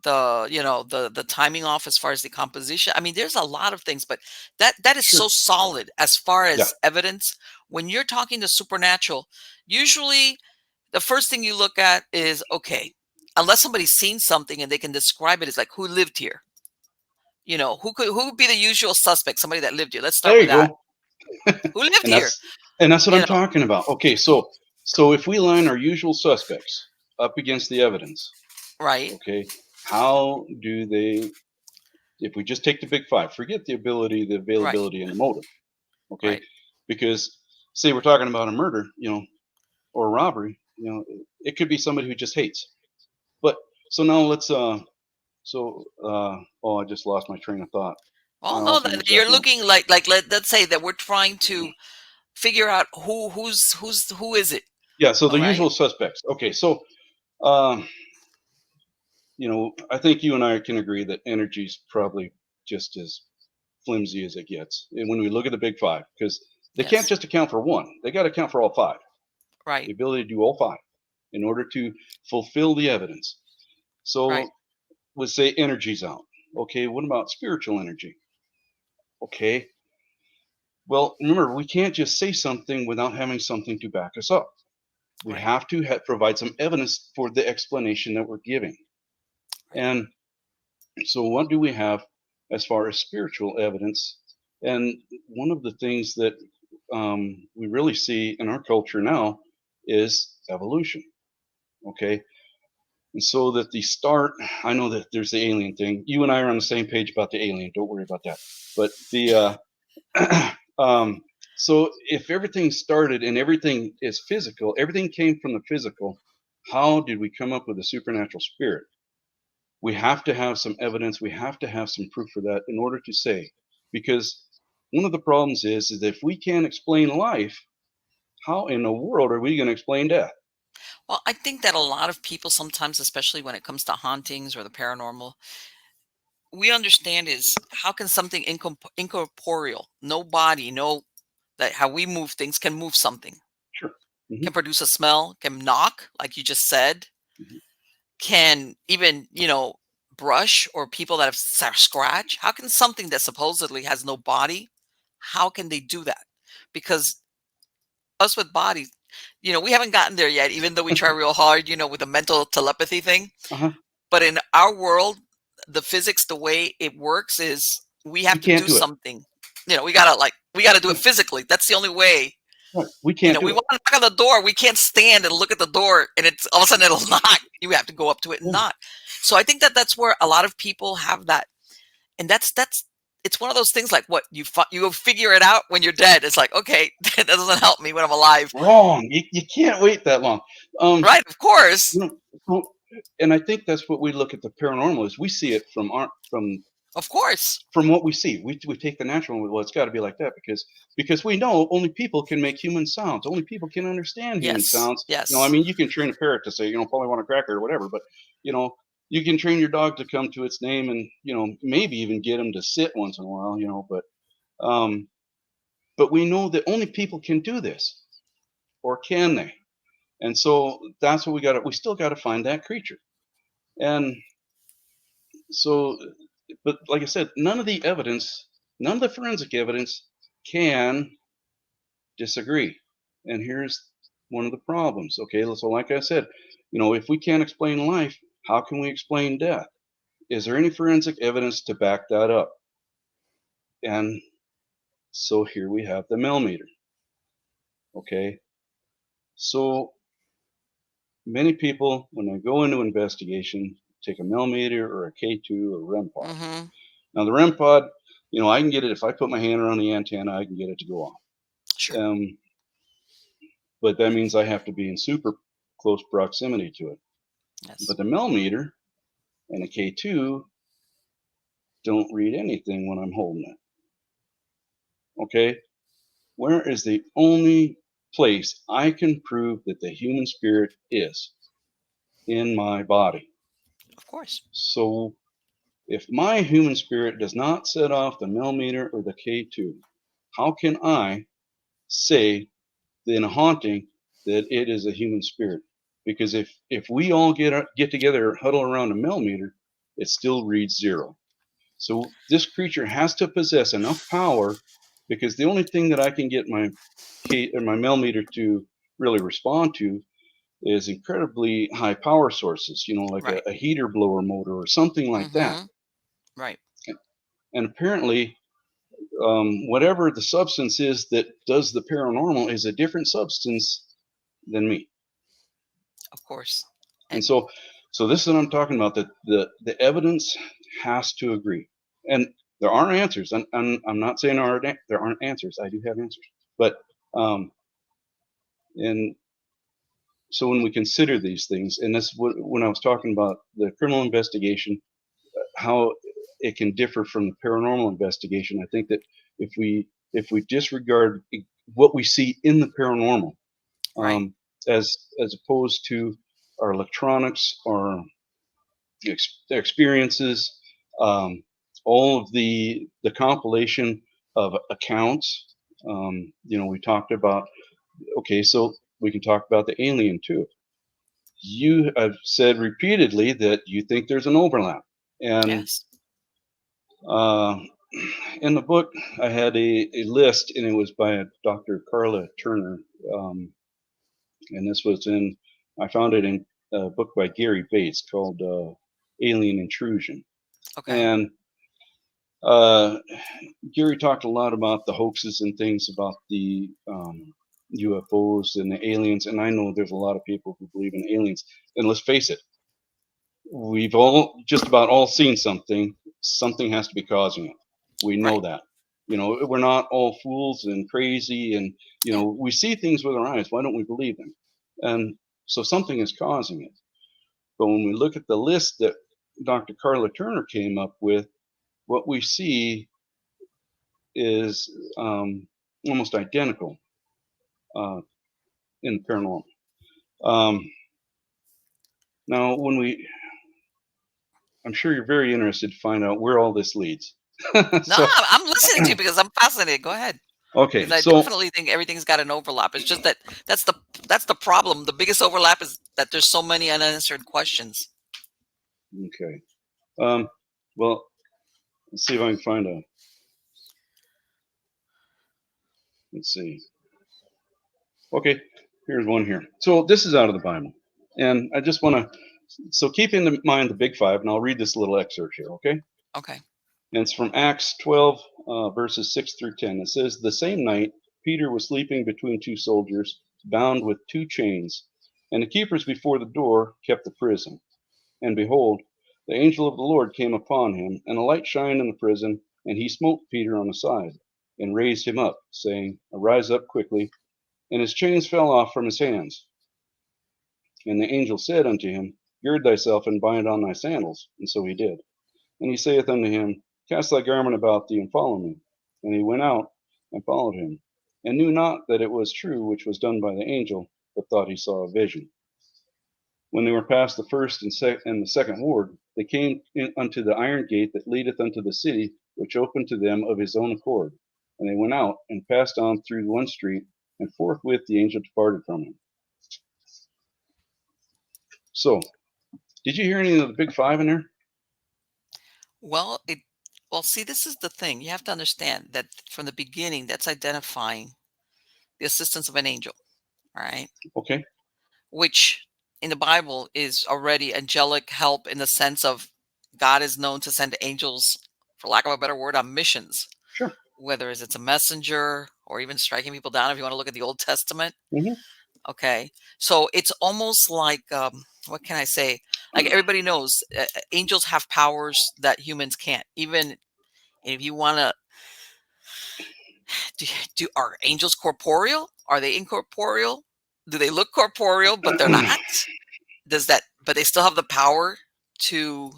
the timing off as far as the composition. I mean, there's a lot of things, but that is Sure. so solid as far Yeah. as evidence. When you're talking to supernatural, usually the first thing you look at is, okay, unless somebody's seen something and they can describe it, it's like, who lived here? You know, who would be the usual suspect? Somebody that lived here. Let's start There with you that. go. Who lived and here? that's and that's what You I'm know, talking about. Okay, so if we line our usual suspects up against the evidence, right, okay, how do they? If we just take the big 5, forget the ability, the right, availability, and the motive, okay, right. because say we're talking about a murder, you know, or a robbery, you know, it could be somebody who just hates. But so now let's oh, I just lost my train of thought. Well, no, I'll bring that it back you're now. looking like let's say that we're trying to figure out who is it. Yeah, so All the right, usual suspects. Okay, so um, you know, I think you and I can agree that energy is probably just as flimsy as it gets. And when we look at the big 5, because they can't yes, just account for one, they got to account for all 5. right, The ability to do all 5 in order to fulfill the evidence. right, So let's say energy's out. Okay, what about spiritual energy? Okay, well, remember, we can't just say something without having something to back us up. We right, have to provide some evidence for the explanation that we're giving. right. And so, what do we have as far as spiritual evidence? And one of the things that we really see in our culture now is evolution. Okay, and so that the start, I know that there's the alien thing. You and I are on the same page about the alien. Don't worry about that. But the um, so if everything started and everything is physical, everything came from the physical. How did we come up with a supernatural spirit? We have to have some evidence. We have to have some proof for that in order to say, because one of the problems is if we can't explain life, how in the world are we going to explain death? Well, I think that a lot of people sometimes, especially when it comes to hauntings or the paranormal, we understand is how can something incorporeal, no body, no that how we move things can move something, Sure. Hmm. can produce a smell, can knock, like you just said, Hmm. can even, brush or people that have scratch. How can something that supposedly has no body, how can they do that? Because us with bodies, we haven't gotten there yet, even though we try real hard, with the mental telepathy thing. Uh-huh. But in our world, the physics, the way it works is we We have to can't do do it. something. We gotta do it Right. physically. That's the only way. Right. We can't We do it. want to knock on the door. We can't stand and look at the door, and it's all of a sudden it'll knock. You have to go up to it and Yeah. knock. So I think that that's where a lot of people have that, and that's it's one of those things like what you figure it out when you're dead. It's like, okay, that doesn't help me when I'm alive, Wrong. You can't wait that long. Um, right? Of course, you know, so, and I think that's what we look at the paranormal is we see it of course. from what we see. We take the natural and well, it's got to be like that because we know only people can make human sounds. Only people can understand human Yes, sounds. I yes, mean, you can train a parrot to say, probably want a cracker or whatever, but you know, you can train your dog to come to its name and maybe even get him to sit once in a while. Um, but we know that only people can do this, or can they? And so that's what we got. We still got to find that creature. And so, but like I said, none of the forensic evidence can disagree. And here's one of the problems. Okay, so like I said, if we can't explain life, how can we explain death? Is there any forensic evidence to back that up? And so here we have the millimeter. Okay, so many people, when they go into investigation, take a millimeter or a K2 or REM pod. mm-hmm, Now the REM pod, I can get it if I put my hand around the antenna, I can get it to go off. sure, But that means I have to be in super close proximity to it. yes, But the millimeter and the K2 don't read anything when I'm holding it. Okay, where is the only place I can prove that the human spirit is? In my body. of course, So if my human spirit does not set off the millimeter or the K2, how can I say in a haunting that it is a human spirit? Because if we all get together, huddle around a millimeter, it still reads zero. So this creature has to possess enough power, because the only thing that I can get my my millimeter to really respond to is incredibly high power sources, like right, a heater blower motor or something like that. mm-hmm, right, And apparently, whatever the substance is that does the paranormal is a different substance than me. of course, And and so this is what I'm talking about. That the evidence has to agree, and there are answers. And I'm not saying there aren't answers. I do have answers, but um, and so when we consider these things, and this when I was talking about the criminal investigation, how it can differ from the paranormal investigation. I think that if we disregard what we see in the paranormal, right, um, as opposed to our electronics, our experiences, um, all of the compilation of accounts. We talked about. Okay, so we can talk about the alien too. You have said repeatedly that you think there's an overlap, and yes, uh, in the book I had a list, and it was by a Dr. Carla Turner, um, and this was in I found it in a book by Gary Bates called Alien Intrusion. okay, And uh, Gary talked a lot about the hoaxes and things about the UFOs and the aliens, and I know there's a lot of people who believe in aliens. And let's face it, we've all just about all seen something. Something has to be causing it. We know right, that. We're not all fools and crazy, and yeah, we see things with our eyes. Why don't we believe them? And so something is causing it. But when we look at the list that Dr. Carla Turner came up with, what we see is almost identical uh, in the paranormal. Um, now, when we I'm sure you're very interested to find out where all this leads. No, So, I'm listening to you because I'm fascinated. Go ahead. okay, Because I so definitely think everything's got an overlap. It's just that that's the that's the problem. The biggest overlap is that there's so many unanswered questions. okay, well, let's see if I can find a. Let's see. Okay, here's one here. So this is out of the Bible, and I just want to. So keep in mind the big five, and I'll read this little excerpt here. Okay, Okay. and it's from Acts 12, verses 6 through 10. It says, "The same night Peter was sleeping between two soldiers, bound with two chains, and the keepers before the door kept the prison. And behold, the angel of the Lord came upon him, and a light shined in the prison, and he smote Peter on the side, and raised him up, saying, Arise up quickly. And his chains fell off from his hands. And the angel said unto him, Gird thyself and bind on thy sandals. And so he did. And he saith unto him, Cast thy garment about thee, and follow me. And he went out and followed him, and knew not that it was true which was done by the angel, but thought he saw a vision. When they were past the first and the second ward, they came in unto the iron gate that leadeth unto the city, which opened to them of his own accord. And they went out and passed on through one street, and forthwith the angel departed from him." So, did you hear any of the big five in there? Well, see, this is the thing. You have to understand that from the beginning, that's identifying the assistance of an angel, all right? Okay, Which in the Bible is already angelic help in the sense of God is known to send angels, for lack of a better word, on missions, sure. whether it's a messenger or even striking people down. If you want to look at the Old Testament, Hmm. okay, so it's almost like what can I say? Like everybody knows, angels have powers that humans can't. Even if you want to, are angels corporeal? Are they incorporeal? Do they look corporeal but they're not? Does that? But they still have the power to,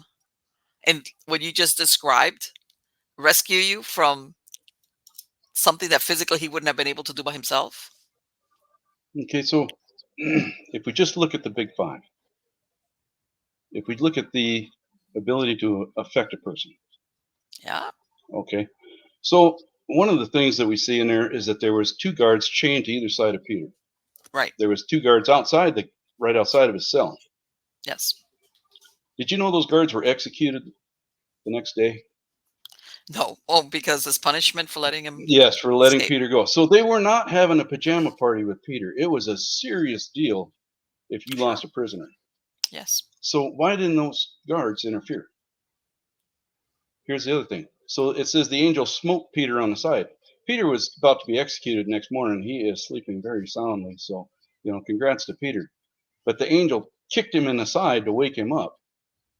and what you just described, rescue you from something that physically he wouldn't have been able to do by himself. Okay, so if we just look at the big five, if we look at the ability to affect a person, Yeah. okay, so one of the things that we see in there is that there was two guards chained to either side of Peter. Right. There was two guards outside right outside of his cell. Yes. Did you know those guards were executed the next day? No. Oh, because his punishment for letting him Yes, for letting escape. Peter go. So they were not having a pajama party with Peter. It was a serious deal if you Sure. lost a prisoner. Yes. So why didn't those guards interfere? Here's the other thing. So it says the angel smote Peter on the side. Peter was about to be executed next morning. He is sleeping very soundly. So, congrats to Peter. But the angel kicked him in the side to wake him up.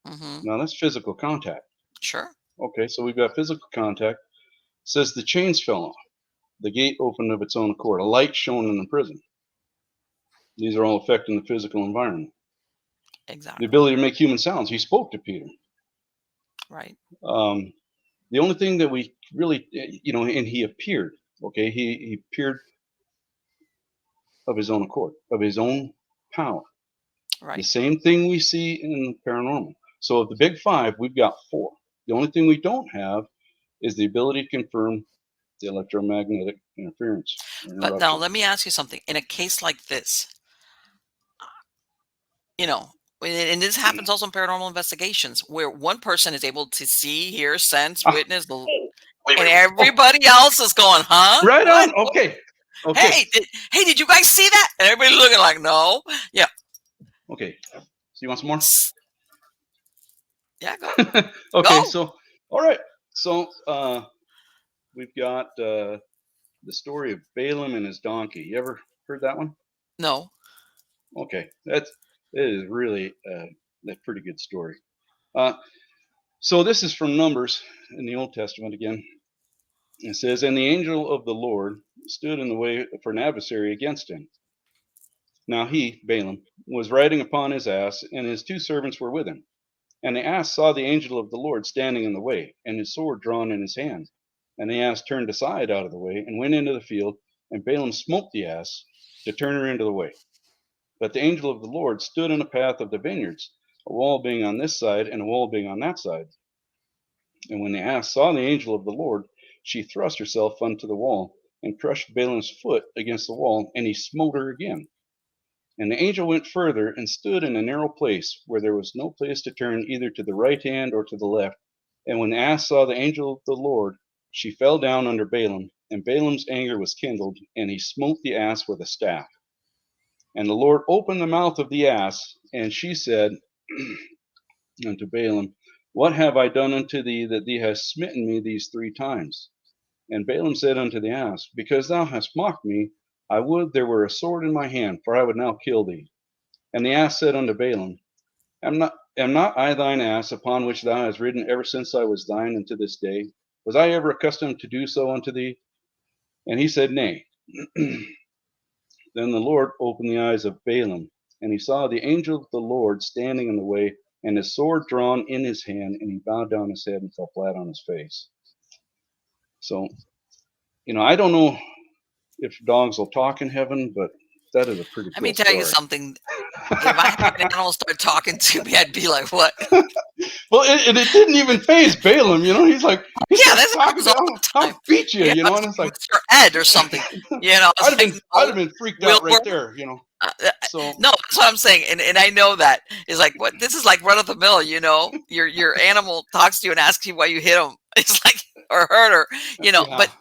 Mm-hmm. Now that's physical contact. Sure. Okay, so we've got physical contact. It says the chains fell off. The gate opened of its own accord. A light shone in the prison. These are all affecting the physical environment. The Exactly. ability to make human sounds. He spoke to Peter. Right. Um, the only thing that we really, and he appeared. Okay, he appeared of his own accord, of his own power. The Right. same thing we see in the paranormal. So of the big five, we've got four. The only thing we don't have is the ability to confirm the electromagnetic interference or But now interruption. let me ask you something. In a case like this, you know, and this happens also in paranormal investigations, where one person is able to see, hear, sense, Ah, witness, wait. and Oh, everybody else is going, "Huh? right What? on. Okay. Okay. Hey, did you guys see that?" And everybody's looking like, "No." Yeah. Okay. So you want some more? Yeah. Go. Okay. Go. So, all right. So, we've got the story of Balaam and his donkey. You ever heard that one? No. Okay. It is really a pretty good story. Uh, so this is from Numbers in the Old Testament again. It says, "And the angel of the Lord stood in the way for an adversary against him. Now he, Balaam, was riding upon his ass, and his two servants were with him. And the ass saw the angel of the Lord standing in the way, and his sword drawn in his hand. And the ass turned aside out of the way, and went into the field, and Balaam smote the ass to turn her into the way. But the angel of the Lord stood in the path of the vineyards, a wall being on this side and a wall being on that side. And when the ass saw the angel of the Lord, she thrust herself unto the wall, and crushed Balaam's foot against the wall, and he smote her again. And the angel went further, and stood in a narrow place, where there was no place to turn either to the right hand or to the left. And when the ass saw the angel of the Lord, she fell down under Balaam, and Balaam's anger was kindled, and he smote the ass with a staff. And the Lord opened the mouth of the ass, and she said unto Balaam, What have I done unto thee, that thee hast smitten me these 3 times? And Balaam said unto the ass, Because thou hast mocked me, I would there were a sword in my hand, for I would now kill thee. And the ass said unto Balaam, Am not I thine ass, upon which thou hast ridden ever since I was thine unto this day? Was I ever accustomed to do so unto thee? And he said, Nay. Then the Lord opened the eyes of Balaam, and he saw the angel of the Lord standing in the way, and his sword drawn in his hand, and he bowed down his head and fell flat on his face. So, I don't know if dogs will talk in heaven, but that is a pretty Let me cool tell you story. something. If I had an animal start talking to me, I'd be like, "What?" Well, it didn't even phase Balaam, he Yeah, starts this talking happens all to him, the time. I'll beat you, You know, and it's like, Mr. Ed or something. I'd It's have like, been, I'd have no, been freaked out right Wilbur. there, Uh, uh, So, no, that's what I'm saying, and I know that it's like what this is like run of the mill. Your animal talks to you and asks you why you hit him. It's like or hurt her. yeah. But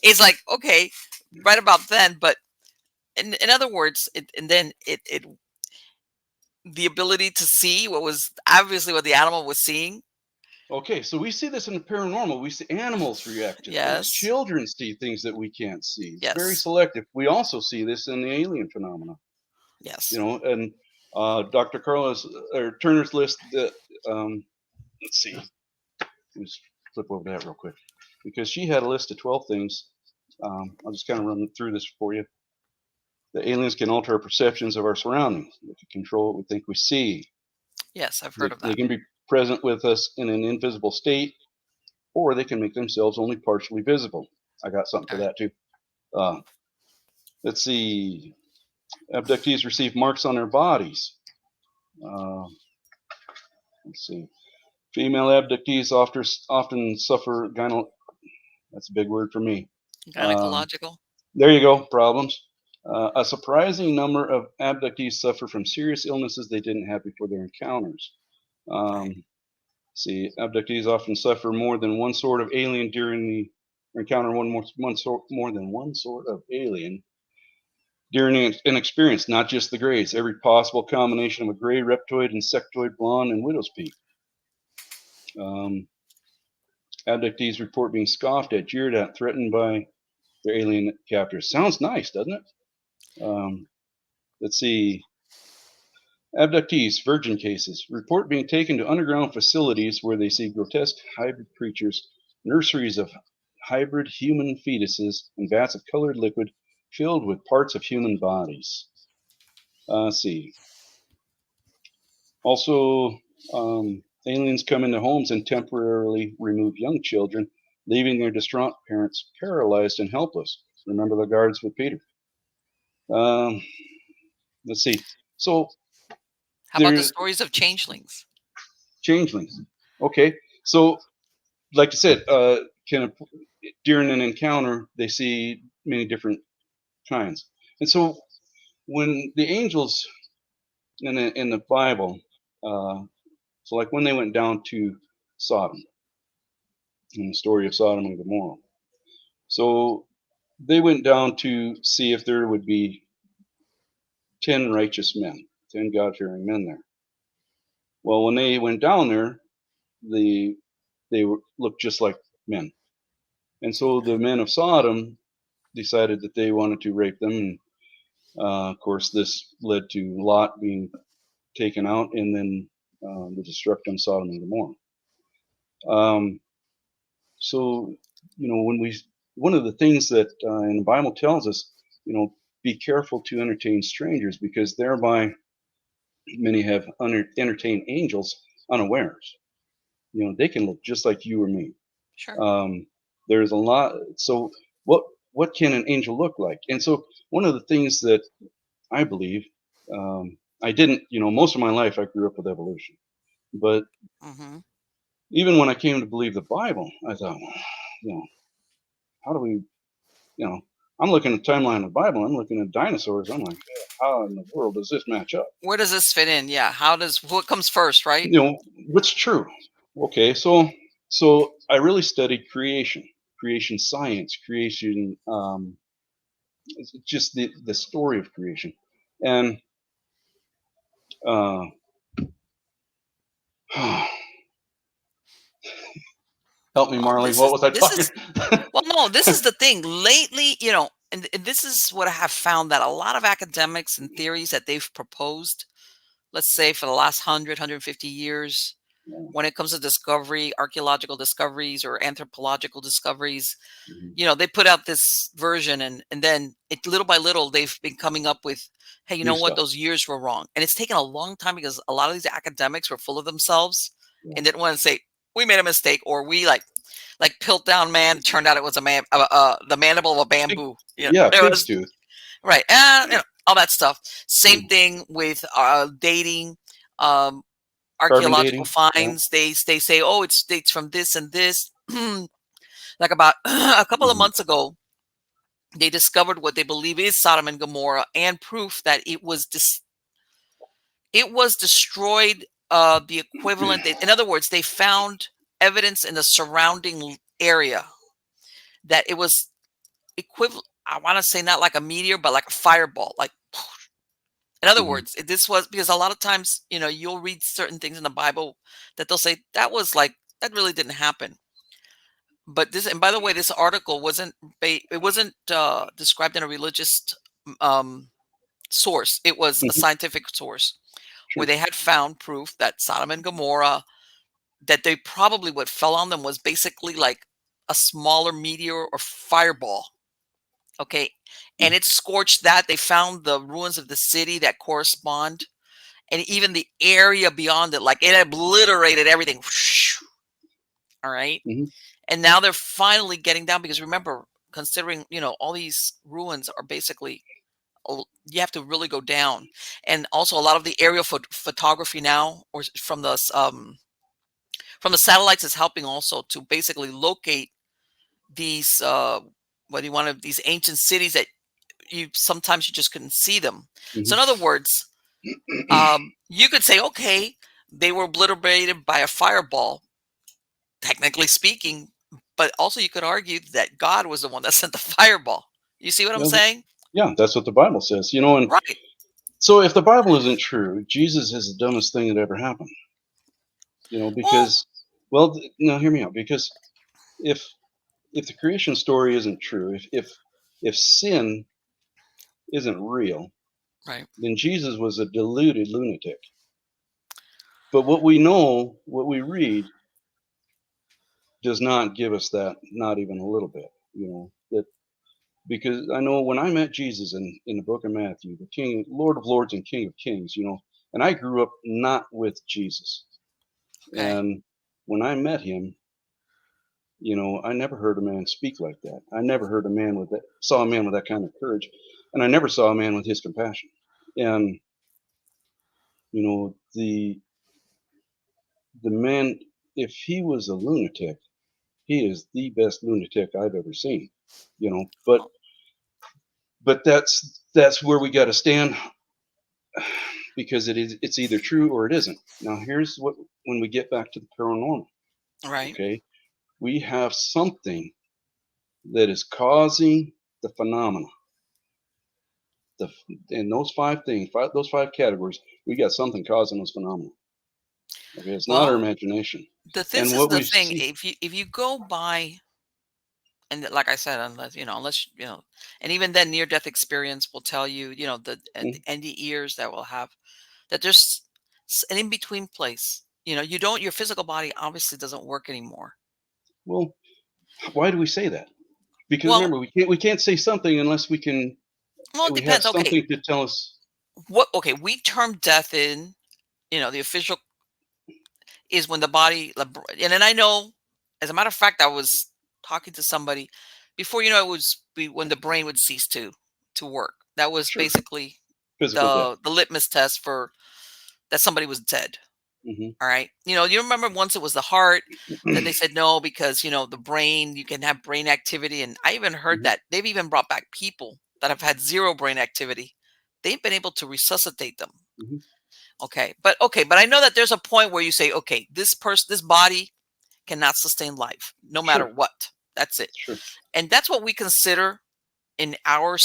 it's like okay, right about then. But in other words, and then it the ability to see what was obviously what the animal was seeing. Okay, so we see this in the paranormal. We see animals react to things. Yes, Children see things that we can't see. It's very yes, selective. We also see this in the alien phenomena. yes. And Dr. Carlos or Turner's list. Let's see. Let's flip over that real quick because she had a list of 12 things. I'll just kind of run through this for you. The aliens can alter our perceptions of our surroundings. They can control what we think we see. Yes, I've heard They, of they that. can be present with us in an invisible state, or they can make themselves only partially visible. I got something for All right. that too. Uh, let's see. Abductees receive marks on their bodies. Uh, let's see. Female abductees often suffer That's a big word for me. Um, Gynecological. there you go. Problems. A surprising number of abductees suffer from serious illnesses they didn't have before their encounters. Right. Um, see, abductees often suffer more than one sort of alien during the or encounter more than one sort of alien during an experience, not just the grays. Every possible combination of a gray, reptoid, insectoid, blonde, and widow's peak. Um, abductees report being scoffed at, jeered at, threatened by their alien captors. Sounds nice, doesn't it? Um, let's see. Abductees, virgin cases, report being taken to underground facilities where they see grotesque hybrid creatures, nurseries of hybrid human fetuses, and vats of colored liquid filled with parts of human bodies. Let's see. Also, aliens come into homes and temporarily remove young children, leaving their distraught parents paralyzed and helpless. Remember the guards with Peter. Um, let's see. So How about the there, stories of changelings? changelings. Okay, so like I said, can during an encounter they see many different kinds, and so when the angels in the Bible, so like when they went down to Sodom, in the story of Sodom and Gomorrah, so they went down to see if there would be 10 righteous men, 10 God-fearing men there. Well, when they went down there, the looked just like men, and so the men of Sodom decided that they wanted to rape them. And of course, this led to Lot being taken out, and then the destruction of Sodom and Gomorrah. Um, so, when one of the things that in the Bible tells us, be careful to entertain strangers because thereby many have entertained angels unawares. They can look just like you or me. Sure. Um, there's a lot. So, what can an angel look like? And so, one of the things that I believe. I didn't, most of my life I grew up with evolution. But Hmm. even when I came to believe the Bible, I thought, you know, how do we, you know, I'm looking at the timeline of the Bible, I'm looking at dinosaurs. I'm like, how in the world does this match up? Where does this fit in? Yeah. What comes first, right? What's true? Okay, so I really studied creation science, creation, just the story of creation, and uh, help me, Well, Marlene. What was I this talking? is well, no, this is the thing. Lately, and this is what I have found, that a lot of academics and theories that they've proposed, let's say for the last 100, 150 years, Yeah, when it comes to discovery, archaeological discoveries or anthropological discoveries, mhm. they put out this version, and then little by little they've been coming up with, hey, you New know what, stuff. those years were wrong. And it's taken a long time because a lot of these academics were full of themselves Yeah. and didn't want to say we made a mistake, or we like Piltdown Man, turned out it was a man, the mandible of a Pig, bamboo. yeah, It pig's was tooth. right. All that stuff. Same Mm. thing with dating, um, Carbon archaeological dating. Yeah. finds. They say, oh, it's dates from this and this. Like about a couple of Hmm. months ago, they discovered what they believe is Sodom and Gomorrah, and proof that it was destroyed. The equivalent. In other words, they found evidence in the surrounding area that it was equivalent. I want to say not like a meteor, but like a fireball. Like, in other Hmm. words, this was because a lot of times, you'll read certain things in the Bible that they'll say that was like that really didn't happen. But this, and by the way, this article it wasn't described in a religious um, source. It was a Hmm. scientific source where Sure. they had found proof that Sodom and Gomorrah, that they probably what fell on them was basically like a smaller meteor or fireball. Okay. And Mm. it scorched that. They found the ruins of the city that correspond, and even the area beyond it, like it obliterated everything. All right. Mhm. And now they're finally getting down because remember, considering, all these ruins are basically, you have to really go down. And also a lot of the aerial photography now, or from the satellites, is helping also to basically locate these, what do you want to, these ancient cities that you just couldn't see them. So Mhm. in other words, you could say, okay, they were obliterated by a fireball, technically speaking, but also you could argue that God was the one that sent the fireball. You see what I'm Yeah, saying? yeah, that's what the Bible says. And Right. so if the Bible isn't true, Jesus is the dumbest thing that ever happened. Well, Because, well, no, hear me out. Because if if the creation story isn't true, if sin isn't real, right. then Jesus was a deluded lunatic. But what we know, what we read, does not give us that, not even a little bit. That because I know when I met Jesus in the book of Matthew, the King, Lord of Lords, and King of Kings, and I grew up not with Jesus. Okay. And when I met him, I never heard a man speak like that. I never heard a man saw a man with that kind of courage, and I never saw a man with his compassion. And the man, if he was a lunatic, he is the best lunatic I've ever seen. But Well, that's where we got to stand, because it's either true or it isn't. Now here's what when we get back to the paranormal, right. okay? We have something that is causing the phenomena. The in those five things, those five categories, we got something causing those phenomena. Okay, it's not our Well, imagination. this And is what the we thing. see, If you go by, and like I said, unless and even then, near death experience will tell you, the mm, ND ears that will have that there's an in between place. You don't, your physical body obviously doesn't work anymore. well, why do we say that? Because Well, remember, we can't say something unless it we have depends. Okay, something to tell us. we term death in, the official is when the body, and then I know, as a matter of fact, I was talking to somebody before, it was when the brain would cease to work. That was Sure. basically. Physical death. the litmus test for that somebody was dead. Hmm. All right. You remember once it was the heart, then they said no because, the brain, you can have brain activity. And I even heard Hmm. that they've even brought back people that have had zero brain activity. They've been able to resuscitate them. Hmm. But I know that there's a point where you say, okay, this body cannot sustain life no matter Sure. what. That's it. Sure. And that's what we consider in our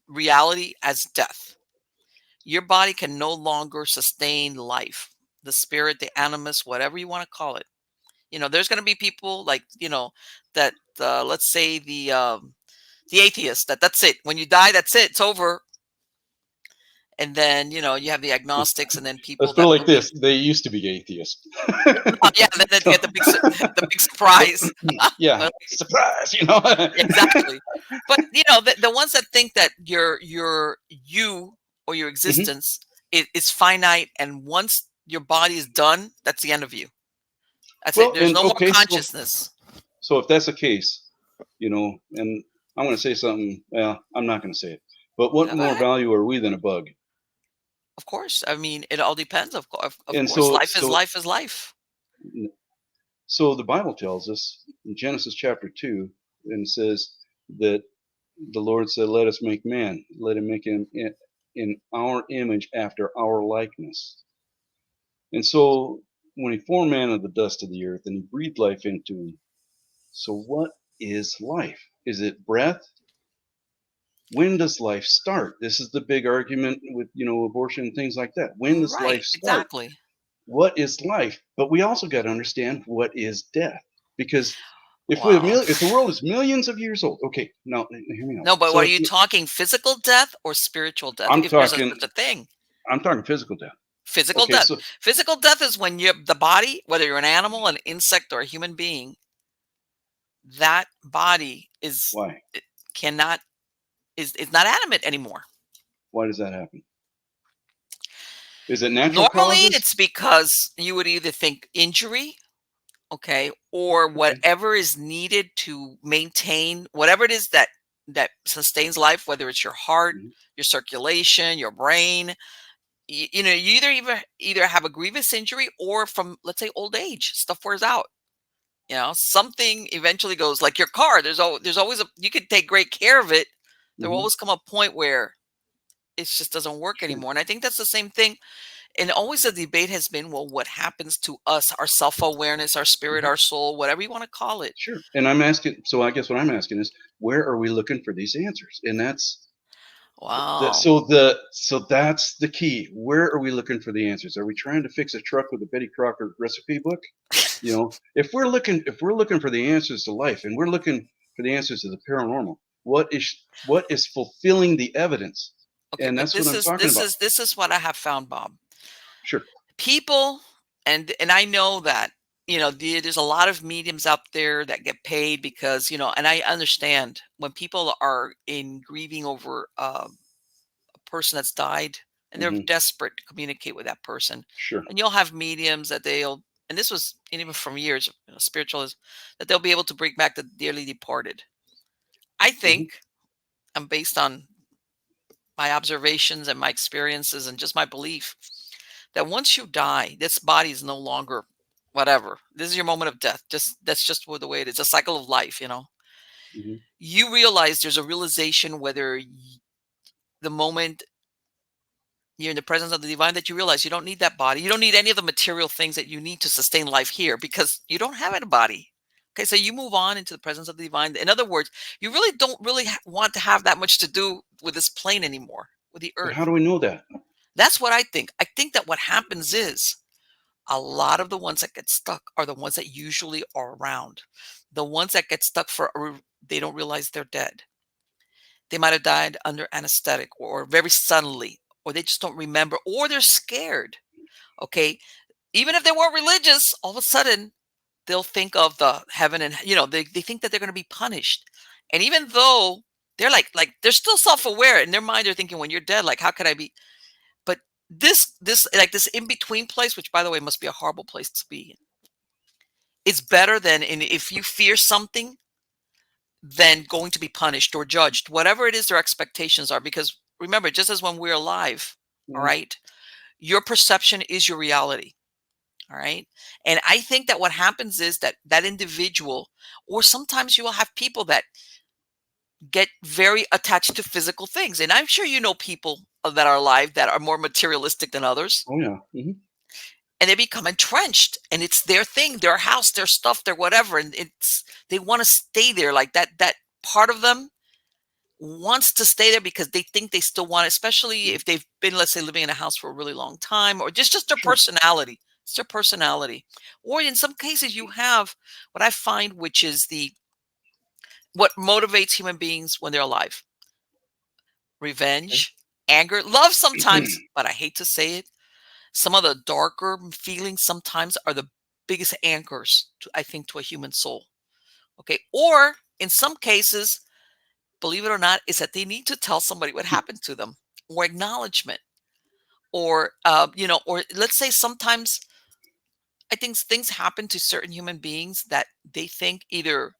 reality as death. Your body can no longer sustain life. The spirit, the animus, whatever you want to call it. There's going to be people like, that, let's say the atheist, that's it. When you die, that's it. It's over. And then, you have the agnostics and then Let's people put it that like believe. this: they used to be atheists. Yeah, then they So, get the big surprise. yeah, Well, surprise, exactly. But the ones that think that your you or your Hmm. existence is finite, and once your body is done, that's the end of you. That's it. Well, There's and no more okay, consciousness. so if that's the case, and I'm going to say something. Well, I'm not going to say it. But what Yeah, go more ahead. value are we than a bug? Of course. I mean, it all depends. Of And course, so, life is so, life is life. so the Bible tells us in Genesis chapter 2, and it says that the Lord said, "Let us make man. Let him make him in our image, after our likeness." And so, when he formed man of the dust of the earth, and he breathed life into him. So, what is life? Is it breath? When does life start? This is the big argument with abortion and things like that. When does life Right. start? Exactly. What is life? But we also got to understand what is death, because Wow. if the world is millions of years old, okay, now hear me out. No, but So are you talking physical death or spiritual death? I'm If there's talking such a thing, I'm talking physical death. physical Okay, death. so Physical death is when the body, whether you're an animal, an insect, or a human being, that body why? cannot is not animate anymore. Why does that happen? Is it natural Normally, causes? it's because you would either think injury, okay, or Okay. whatever is needed to maintain whatever it is that sustains life, whether it's your heart, Mhm. your circulation, your brain. You either have a grievous injury, or from, let's say, old age, stuff wears out. Something eventually goes, like your car. There's always you could take great care of it. There will Mhm. always come a point where it just doesn't work Sure. anymore. And I think that's the same thing. And always the debate has been, well, what happens to us, our self-awareness, our spirit, Mhm. our soul, whatever you want to call it. Sure. And I'm asking, so I guess what I'm asking is, where are we looking for these answers? And Wow. so that's the key. Where are we looking for the answers? Are we trying to fix a truck with a Betty Crocker recipe book? If we're looking for the answers to life, and we're looking for the answers to the paranormal, what is fulfilling the evidence? Okay, And but that's what this I'm is talking this about. is this is what I have found, Bob. Sure. People, and I know that, there's a lot of mediums out there that get paid because, and I understand when people are in grieving over a person that's died, and they're Hmm. desperate to communicate with that person. Sure. And you'll have mediums that and this was even from years, spiritualism, that they'll be able to bring back the dearly departed. I Hmm. think, I'm based on my observations and my experiences and just my belief, that once you die, this body is no longer whatever. This is your moment of death. That's just the way it is. A cycle of life. Hmm. You realize there's a realization, whether the moment you're in the presence of the divine, that you realize you don't need that body. You don't need any of the material things that you need to sustain life here, because you don't have a body. Okay, so you move on into the presence of the divine. In other words, you really don't really want to have that much to do with this plane anymore, with the But how earth. do we know that? That's what I think. I think that what happens is a lot of the ones that get stuck are the ones that usually are around. The ones that get stuck they don't realize they're dead. They might have died under anesthetic, or very suddenly, or they just don't remember, or they're scared. Okay. Even if they weren't religious, all of a sudden they'll think of the heaven, and they think that they're going to be punished. And even though they're like they're still self-aware in their mind, they're thinking, when you're dead, like, how could I be? But this like this in between place, which by the way must be a horrible place to be in, is better than, if you fear something, than going to be punished or judged, whatever it is their expectations are. Because remember, just as when we're alive, All Mhm. right. Your perception is your reality. All right. And I think that what happens is that that individual, or sometimes you will have people that get very attached to physical things. And I'm sure you know people that are alive that are more materialistic than others, Oh yeah. Hmm. and they become entrenched, and it's their thing, their house, their stuff, their whatever. And they want to stay there, like that part of them wants to stay there because they think they still want it, especially if they've been, let's say, living in a house for a really long time, or just their Sure. personality. It's their personality. Or in some cases, you have what I find, which is the what motivates human beings when they're alive: Okay. revenge, anger, love sometimes, but I hate to say it. Some of the darker feelings sometimes are the biggest anchors, I think, to a human soul. Okay. Or in some cases, believe it or not, is that they need to tell somebody what happened to them, or acknowledgement, or or let's say sometimes I think things happen to certain human beings that they think either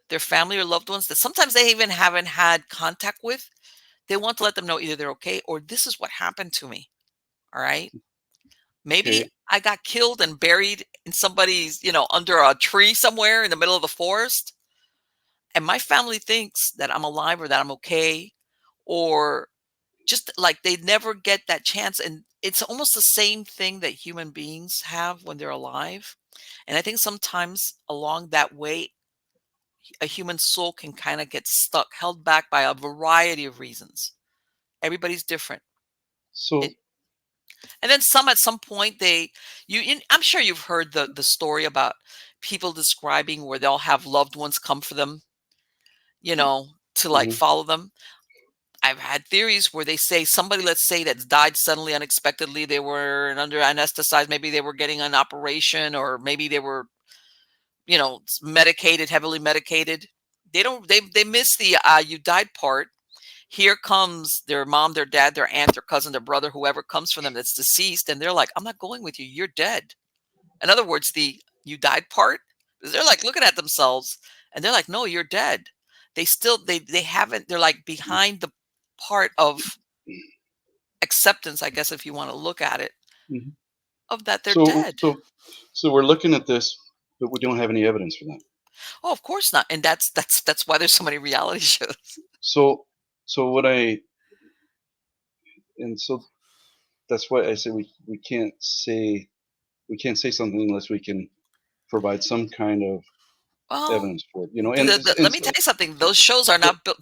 their family or loved ones that sometimes they even haven't had contact with. They want to let them know either they're okay, or this is what happened to me. All right. Maybe Okay. I got killed and buried in somebody's, under a tree somewhere in the middle of the forest. And my family thinks that I'm alive, or that I'm okay, or just like they never get that chance. And it's almost the same thing that human beings have when they're alive. And I think sometimes along that way, a human soul can kind of get stuck, held back by a variety of reasons. Everybody's different. It, So and then some, at some point, I'm sure you've heard the story about people describing where they'll have loved ones come for them, to like mhm. follow them. I've had theories where they say somebody, let's say, that's died suddenly, unexpectedly. They were under anesthetized. Maybe they were getting an operation, or maybe they were, medicated, heavily medicated. They don't. They miss the "you died" part. Here comes their mom, their dad, their aunt, their cousin, their brother, whoever comes for them that's deceased, and they're like, "I'm not going with you. You're dead." In other words, the "you died" part, they're like looking at themselves, and they're like, "No, you're dead." They still they haven't. They're like behind the part of acceptance, I guess, if you want to look at it, Mhm. of that they're so dead. so so we're looking at this, but we don't have any evidence for that. Oh, of course not. And that's why there's so many reality shows. So so what I and so that's why I say we can't say something unless we can provide some kind of Well, evidence for it. And let me tell you something. Those shows are so not built.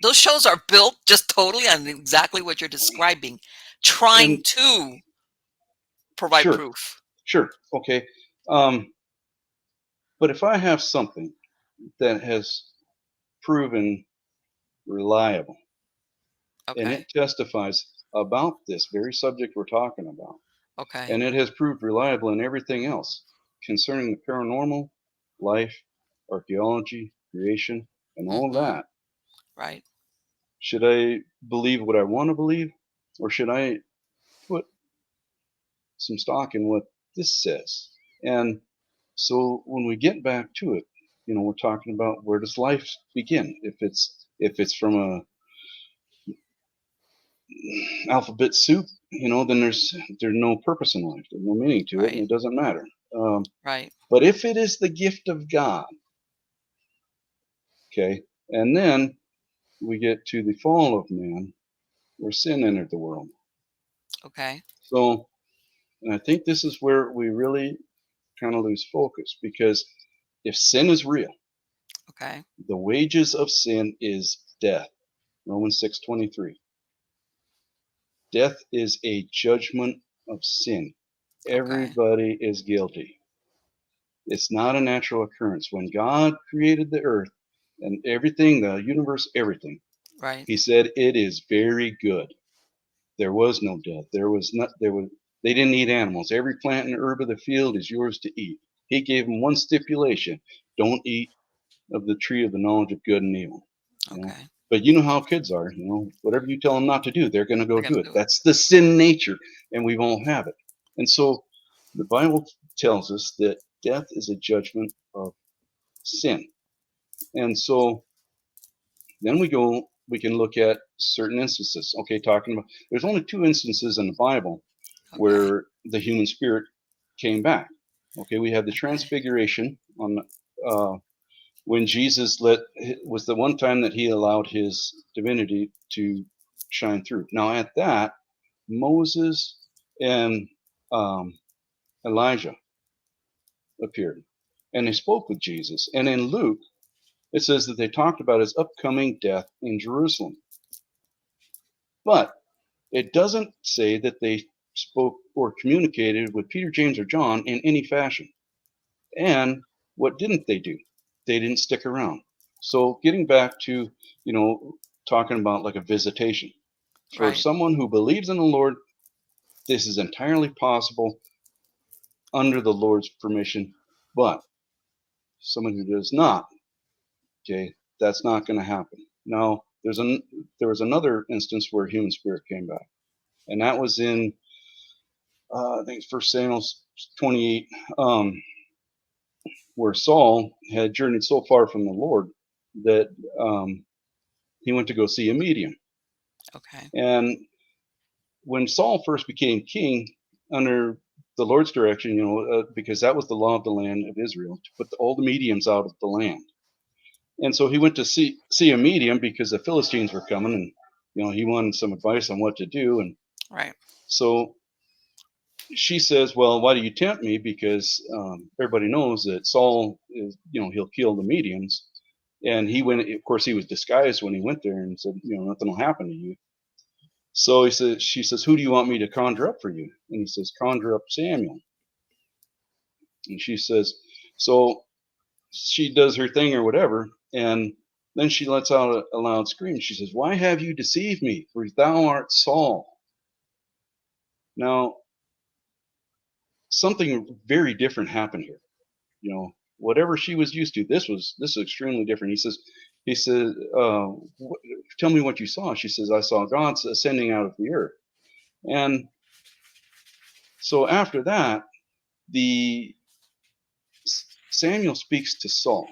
Those shows are built just totally on exactly what you're describing, trying and to provide sure, proof. sure, okay. Um, but if I have something that has proven reliable and Okay. it testifies about this very subject we're talking about, Okay. and it has proved reliable in everything else concerning the paranormal, life, archaeology, creation, and all Mm-hmm. that, Right. should I believe what I want to believe, or should I put some stock in what this says? And so when we get back to it, we're talking about where does life begin? If it's from a alphabet soup, then there's no purpose in life. There's no meaning to it, and Right. it doesn't matter. Um, Right. but if it is the gift of God, okay, and then we get to the fall of man, where sin entered the world. Okay. So, and I think this is where we really kind of lose focus, because if sin is real, Okay. the wages of sin is death. Romans 6:23. Death is a judgment of sin. Okay. Everybody is guilty. It's not a natural occurrence. When God created the earth and everything, the universe, everything, Right. he said it is very good. There was no death. They didn't eat animals. Every plant and herb of the field is yours to eat. He gave them one stipulation: don't eat of the tree of the knowledge of good and evil. You know, Okay. but you know how kids are. Whatever you tell them not to do, they're going to go They're gonna do it. do it. That's the sin nature, and we all have it. And so, the Bible tells us that death is a judgment of sin. And so, then we can look at certain instances. Okay, talking about there's only 2 instances in the Bible Okay. where the human spirit came back. Okay, we have the Okay. transfiguration on when Jesus was the one time that he allowed his divinity to shine through. Now at that, Moses and um, Elijah appeared, and they spoke with Jesus. And in Luke, it says that they talked about his upcoming death in Jerusalem. But it doesn't say that they spoke or communicated with Peter, James, or John in any fashion. And what didn't they do? They didn't stick around. So getting back to, talking about like a visitation. For Right. someone who believes in the Lord, this is entirely possible under the Lord's permission. But someone who does not, okay, that's not going to happen. Now, there was another instance where human spirit came back, and that was in I think it's First Samuel 28, where Saul had journeyed so far from the Lord that he went to go see a medium. Okay. And when Saul first became king under the Lord's direction, because that was the law of the land of Israel, to put all the mediums out of the land. And so he went to see a medium because the Philistines were coming, and he wanted some advice on what to do. And Right. so she says, "Well, why do you tempt me? Because everybody knows that Saul is, he'll kill the mediums." And he went. Of course, he was disguised when he went there and said, "Nothing will happen to you." So she says, "Who do you want me to conjure up for you?" And he says, "Conjure up Samuel." And she says, so she does her thing or whatever, and then she lets out a loud scream. She says, "Why have you deceived me? For thou art Saul." Now, something very different happened here. Whatever she was used to, this is extremely different. He said, "Tell me what you saw." She says, "I saw God ascending out of the earth." And so after that, the Samuel speaks to Saul,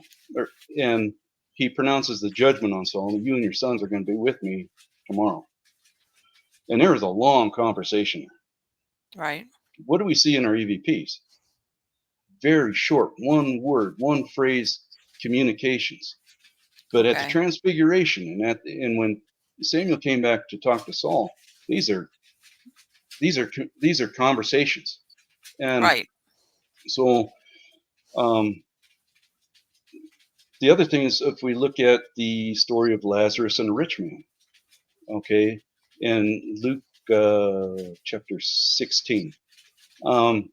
and he pronounces the judgment on Saul. "You and your sons are going to be with me tomorrow." And there was a long conversation. Right. What do we see in our EVPs? Very short, one word, one phrase communications. But at the Okay. transfiguration and when Samuel came back to talk to Saul, these are these are these are conversations. And Right. so um, the other thing is, if we look at the story of Lazarus and the rich man, okay, in Luke chapter 16. Um,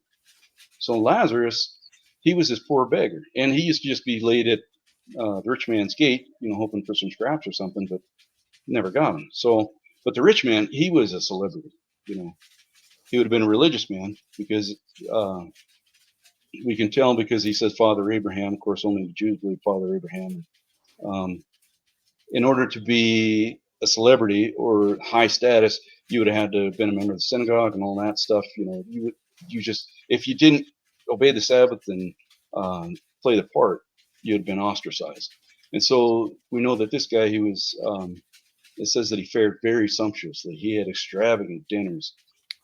so Lazarus, he was this poor beggar, and he used to just be laid at the rich man's gate, hoping for some scraps or something, but never got them. So, but the rich man, he was a celebrity. He would have been a religious man because uh, we can tell because he says Father Abraham. Of course, only the Jews believe Father Abraham. Um, in order to be a celebrity or high status, you would have had to have been a member of the synagogue and all that stuff. You just if you didn't obey the Sabbath and play the part, you'd have been ostracized. And so we know that this guy, he was. It says that he fared very sumptuously. He had extravagant dinners,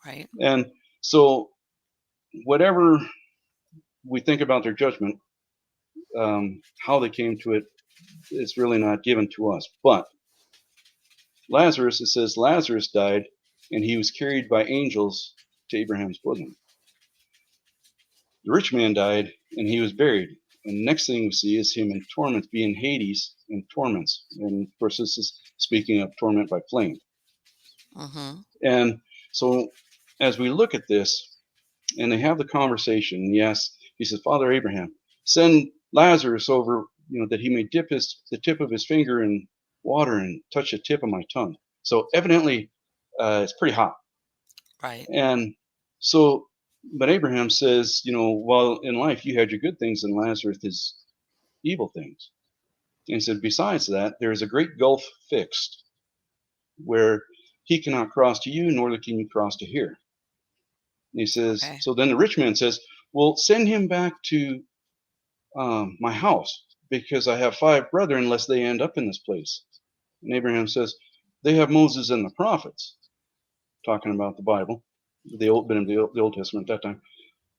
Right. and so whatever we think about their judgment, how they came to it, it's really not given to us. But Lazarus, it says Lazarus died, and he was carried by angels to Abraham's bosom. The rich man died, and he was buried. And the next thing we see is him in torments, being Hades in torments. And of course, this is speaking of torment by flame. Mm-hmm. And so, as we look at this, and they have the conversation, yes, he says, "Father Abraham, send Lazarus over, that he may dip the tip of his finger in water and touch the tip of my tongue." So evidently, it's pretty hot. Right. And so, but Abraham says, "Well, in life you had your good things, and Lazarus his evil things." And he said, "Besides that, there is a great gulf fixed, where he cannot cross to you, nor can you cross to here." And he says, Okay. so then the rich man says, "Well, send him back to my house, because I have 5 brethren, lest they end up in this place." And Abraham says, they have Moses and the prophets, talking about the Bible, the Old Testament at that time.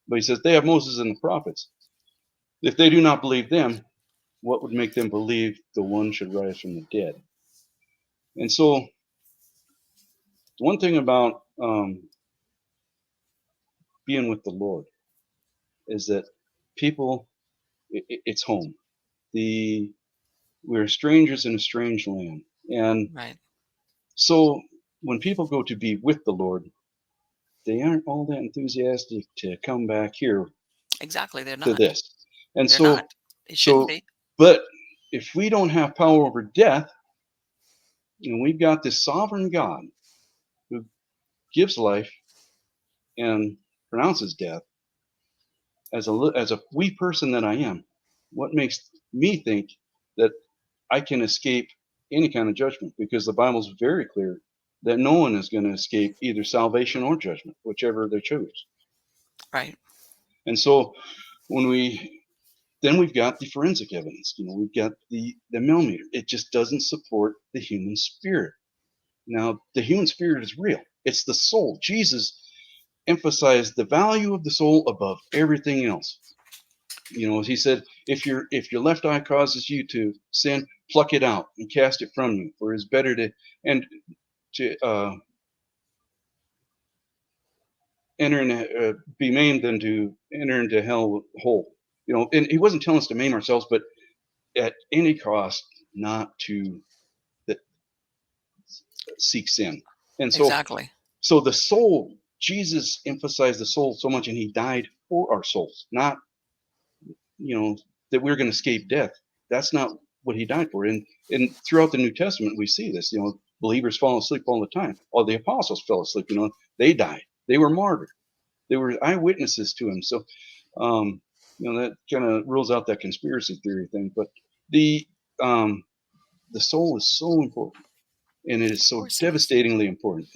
But he says they have Moses and the prophets. If they do not believe them, what would make them believe the one should rise from the dead? And so, one thing about being with the Lord is that people, it's home. We're strangers in a strange land, and Right. so when people go to be with the Lord, they aren't all that enthusiastic to come back here Exactly. They're to not. this. And They're not. so, It shouldn't so, be. but if we don't have power over death, and we've got this sovereign God who gives life and pronounces death, as a wee person that I am, what makes me think that I can escape any kind of judgment? Because the Bible's very clear that no one is going to escape either salvation or judgment, whichever they choose. Right. And so when we've got the forensic evidence, we've got the millimeter. It just doesn't support the human spirit. Now, the human spirit is real. It's the soul. Jesus emphasized the value of the soul above everything else. As he said, if your left eye causes you to sin, pluck it out and cast it from you. For it's better to enter in, be maimed than to enter into hell whole. And he wasn't telling us to maim ourselves, but at any cost not to seek sin. And Exactly. so the soul, Jesus emphasized the soul so much, and he died for our souls, not you know that we're going to escape death. That's not what he died for. And throughout the New Testament, we see this. Believers fall asleep all the time. All the apostles fell asleep. They died. They were martyred. They were eyewitnesses to him. So, that kind of rules out that conspiracy theory thing. But the um, the soul is so important, and it is Of so course it is. devastatingly important.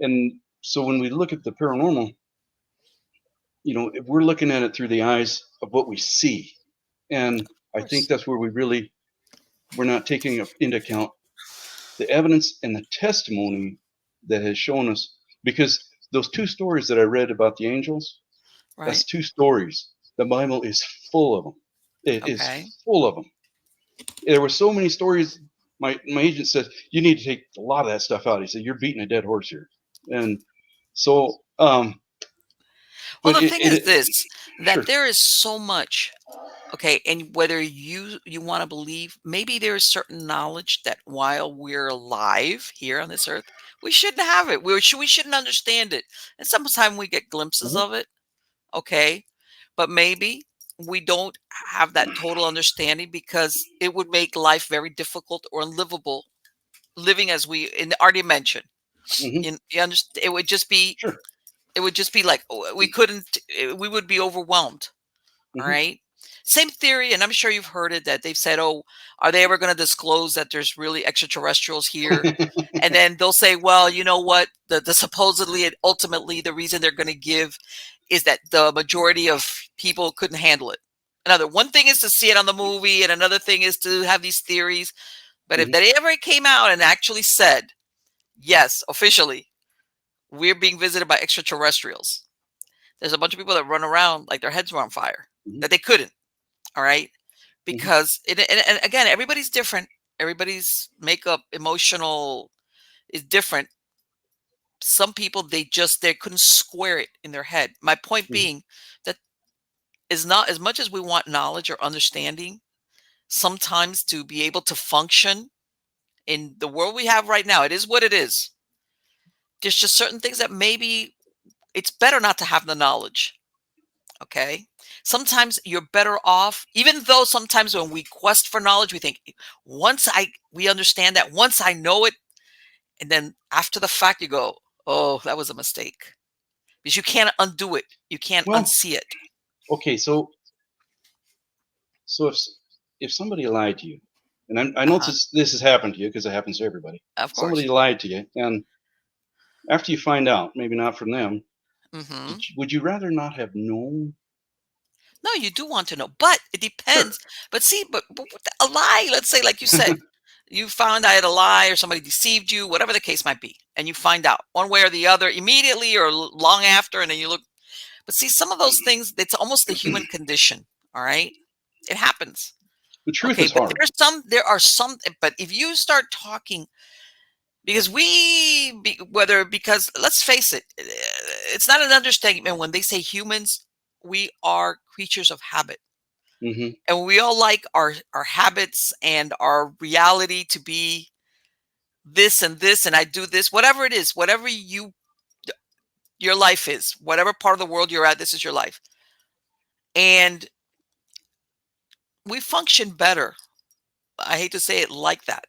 And so when we look at the paranormal, if we're looking at it through the eyes of what we see, and Of I think course. that's where we're not taking into account the evidence and the testimony that has shown us, because those two stories that I read about the angels, that's Right. two stories. The Bible is full of them. It is Okay. full of them. There were so many stories. My agent said you need to take a lot of that stuff out. He said you're beating a dead horse here, and so Well, but the thing is this, that sure. there is so much. Okay, and whether you want to believe, maybe there is certain knowledge that while we're alive here on this earth, we shouldn't have it. We shouldn't understand it. And sometimes we get glimpses Mhm. of it. Okay, but maybe we don't have that total understanding because it would make life very difficult or unlivable living as we in our dimension. Mhm. You understand? Sure. It would just be like we couldn't. We would be overwhelmed. All Mhm. right. Same theory, and I'm sure you've heard it that they've said, "Oh, are they ever going to disclose that there's really extraterrestrials here?" And then they'll say, "Well, you know what? The supposedly and ultimately the reason they're going to give is that the majority of people couldn't handle it." One thing is to see it on the movie, and another thing is to have these theories. But if Mhm. they ever came out and actually said, "Yes, officially, we're being visited by extraterrestrials," there's a bunch of people that run around like their heads were on fire Mhm. that they couldn't. All right. Mhm. Because and again, everybody's different. Everybody's makeup, emotional is different. Some people they couldn't square it in their head. My point Mhm. being that is not as much as we want knowledge or understanding, sometimes to be able to function in the world we have right now, it is what it is. There's just certain things that maybe it's better not to have the knowledge. Okay. Sometimes you're better off, even though sometimes when we quest for knowledge, we think we understand that once I know it, and then after the fact, you go, oh, that was a mistake because you can't undo it. You can't Well, unsee it. okay. So if somebody lied to you, and I know Uh-huh. this has happened to you because it happens to everybody. Of Somebody course. lied to you, and after you find out, maybe not from them, Hmm. would you rather not have known? No, you do want to know, but it Sure. depends. But see, but with a lie, let's say, like you said, You found out a lie or somebody deceived you, whatever the case might be, and you find out one way or the other immediately or long after, and then you look. But see, some of those things, it's almost the human condition. All right, it happens. The truth Okay, is but hard. there are some, but if you start talking, because because let's face it, it's not an understatement when they say humans, we are creatures of habit. Hmm. And we all like our habits and our reality to be this, and I do this, whatever it is, whatever your life is, whatever part of the world you're at, this is your life. And we function better. I hate to say it like that.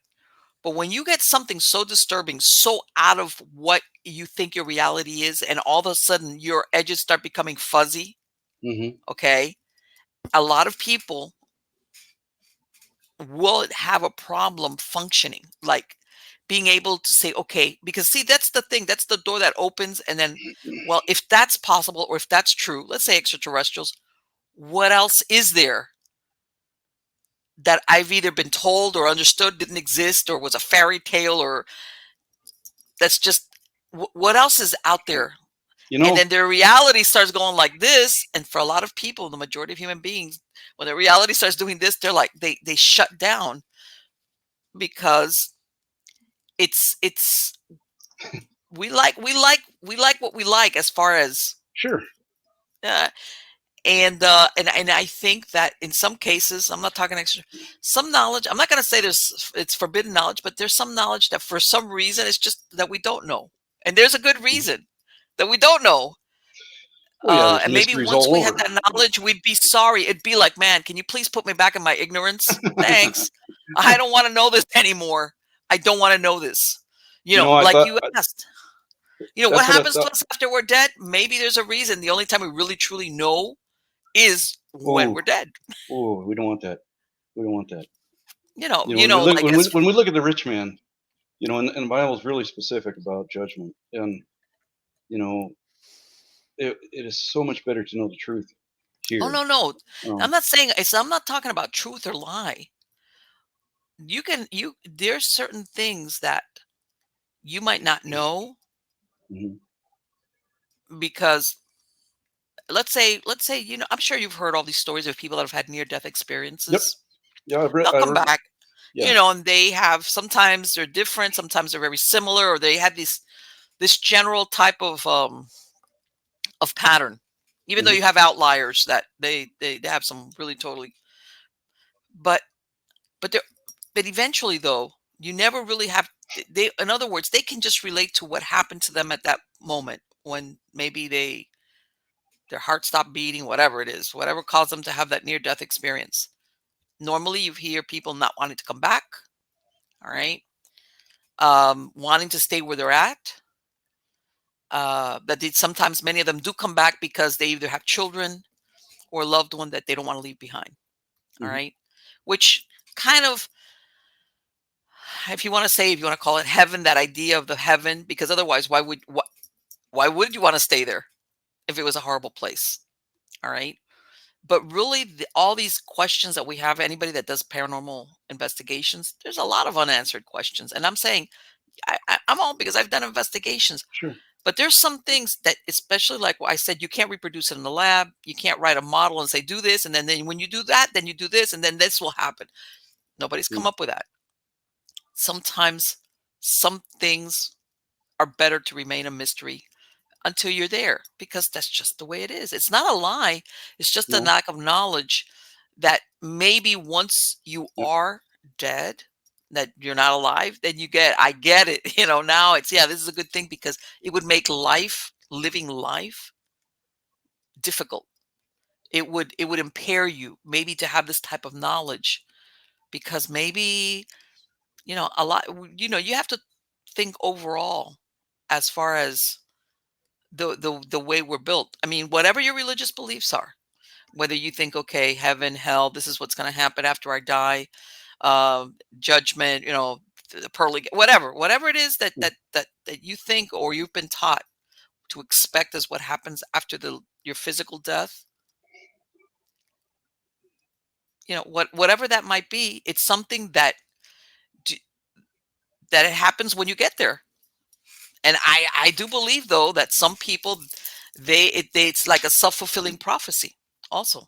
But when you get something so disturbing, so out of what you think your reality is, and all of a sudden your edges start becoming fuzzy, Hmm. okay? A lot of people will have a problem functioning, like being able to say, okay, because see, that's the thing, that's the door that opens. And then, well, if that's possible, or if that's true, let's say extraterrestrials, what else is there that I've either been told or understood didn't exist, or was a fairy tale, or that's just what else is out there? You And know, then their reality starts going like this. And for a lot of people, the majority of human beings, when their reality starts doing this, they're like they shut down, because it's we like what we like, as far as sure. uh, and I think that in some cases, I'm not talking extra, some knowledge, I'm not going to say it's forbidden knowledge, but there's some knowledge that for some reason it's just that we don't know, and there's a good reason that we don't know. Oh yeah, there's And maybe mysteries once all we had over. that knowledge, we'd be sorry. It'd be like, man, can you please put me back in my ignorance? Thanks. I don't want to know this anymore. I don't want to know this. You know, I Like thought you asked, what that's what I happens to thought. us after we're dead? Maybe there's a reason. The only time we really truly know is when Oh, we're dead. oh, we don't want that. We don't want that. Like as When we look at the rich man, and the Bible is really specific about judgment, and you know, it is so much better to know the truth oh here. no, no. I'm Um, not saying I'm not talking about truth or lie. There's certain things that you might not know, mhm. because let's say, I'm sure you've heard all these stories of people that have had near death Yep. experiences. Yeah, They'll I come heard. back, Yeah. and they have, sometimes they're different, sometimes they're very similar, or they have this general type of pattern. Even though Hmm. you have outliers that they have some really totally, but but they're but eventually, though, you never really have, they, in other words, they can just relate to what happened to them at that moment, when maybe their heart stopped beating, whatever it is, whatever caused them to have that near death experience. Normally, you hear people not wanting to come back, all right, wanting to stay where they're at. That did Sometimes many of them do come back because they either have children or a loved one that they don't want to leave behind. All Hmm. right, which kind of, if you want to call it heaven, that idea of the heaven, because otherwise, why would you want to stay there if it was a horrible place? All right. But really, all these questions that we have, anybody that does paranormal investigations, there's a lot of unanswered questions. And I'm saying, I'm all, because I've done investigations. Sure. But there's some things that, especially like what I said, you can't reproduce it in the lab. You can't write a model and say, do this. And then when you do that, then you do this. And then this will happen. Nobody's Yeah. come up with that. Sometimes some things are better to remain a mystery until you're there, because that's just the way it is. It's not a lie. It's just a No. lack of knowledge that maybe once you Yep. are dead, that you're not alive, then I get it. Now it's, yeah, this is a good thing, because it would make living life difficult. It would impair you, maybe, to have this type of knowledge, because maybe, a lot, you have to think overall, as far as the way we're built. I mean, whatever your religious beliefs are, whether you think, okay, heaven, hell, this is what's going to happen after I die, judgment, the pearly, whatever it is that Yeah. that you think, or you've been taught to expect as what happens after your physical death, whatever that might be, it's something that that it happens when you get there. And I do believe though that some people it's like a self-fulfilling prophecy. Also,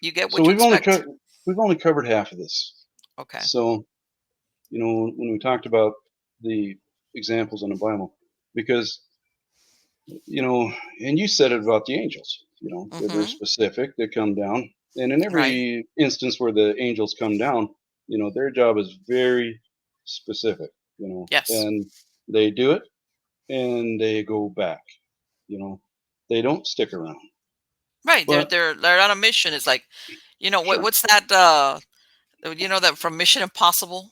you get So what you expect. we've only covered half of this. Okay. So when we talked about the examples in the Bible, because and you said it about the angels. They're very Mm-hmm. specific. They come down, and in Right. every instance where the angels come down, their job is very specific. Yes. And they do it, and they go back. You know, they don't stick around. Right. They're But they're they're on a mission. It's like, sure, what's that? That from Mission Impossible,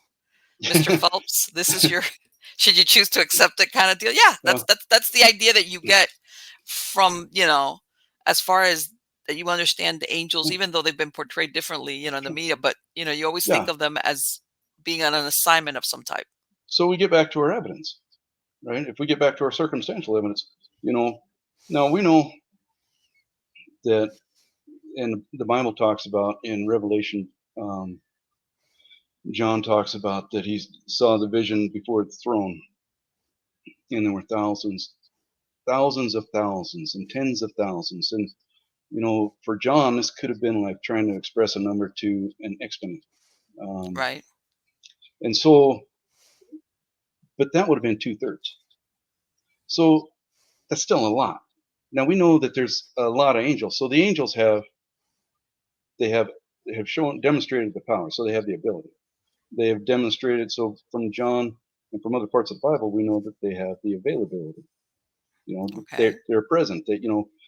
Mr. Phelps. This is your. Should you choose to accept it, kind of deal. Yeah, that's well, that's that's the idea that you get from as far as that you understand the angels, even though they've been portrayed differently, in the sure, media. But you always think yeah. of them as being on an assignment of some type. So we get back to our evidence, right? If we get back to our circumstantial evidence, you know, now we know that, and the Bible talks about in Revelation, John talks about that he saw the vision before the throne, and there were thousands of thousands, and tens of thousands. And, for John, this could have been like trying to express a number to an exponent. Um, Right. and so, but that would have been 2/3. So that's still a lot. Now we know that there's a lot of angels. So the angels they have they have shown demonstrated the power. So they have the ability. They have demonstrated. So from John and from other parts of the Bible, we know that they have the availability. Okay. They're present. That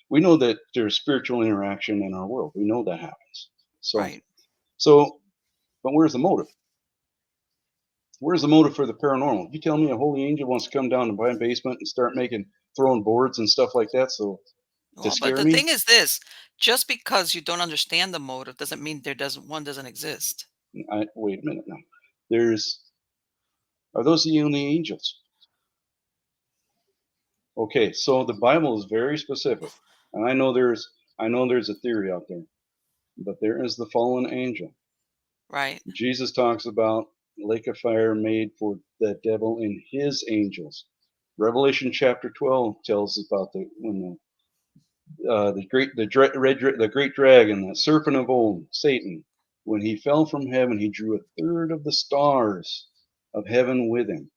we know that there's spiritual interaction in our world. We know that happens. So Right. so, but where's the motive? Where's the motive for the paranormal? You tell me a holy angel wants to come down to my basement and start throwing boards and stuff like that, so to Well, but scare the thing me? is this: just because you don't understand the motive doesn't mean doesn't exist. Wait a minute now. There's Are those the only angels? Okay, so the Bible is very specific, and I know there's a theory out there, but there is the fallen angel. Right. Jesus talks about a lake of fire made for the devil and his angels. Revelation chapter 12 tells us about the great dragon, the serpent of old, Satan. When he fell from heaven, he drew a third of the stars of heaven with him,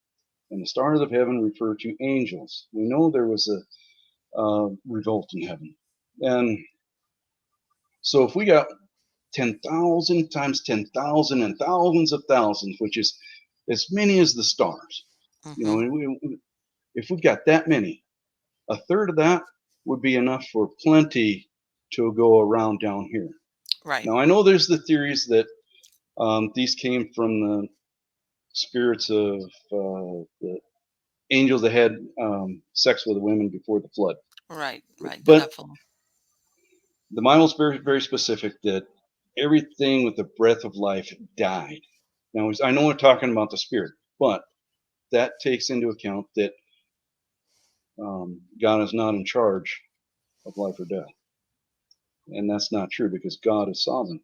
and the stars of heaven refer to angels. We know there was a revolt in heaven, and so if we got 10,000 times 10,000 and thousands of thousands, which is as many as the stars, Mm-hmm. if we've got that many, a third of that would be enough for plenty to go around down here. Right. Now, I know there's the theories that these came from the spirits of the angels that had sex with the women before the flood. Right. Right. The But Nephilim. the Bible's very, very specific that everything with the breath of life died. Now, I know we're talking about the spirit, but that takes into account that God is not in charge of life or death. And that's not true because God is sovereign.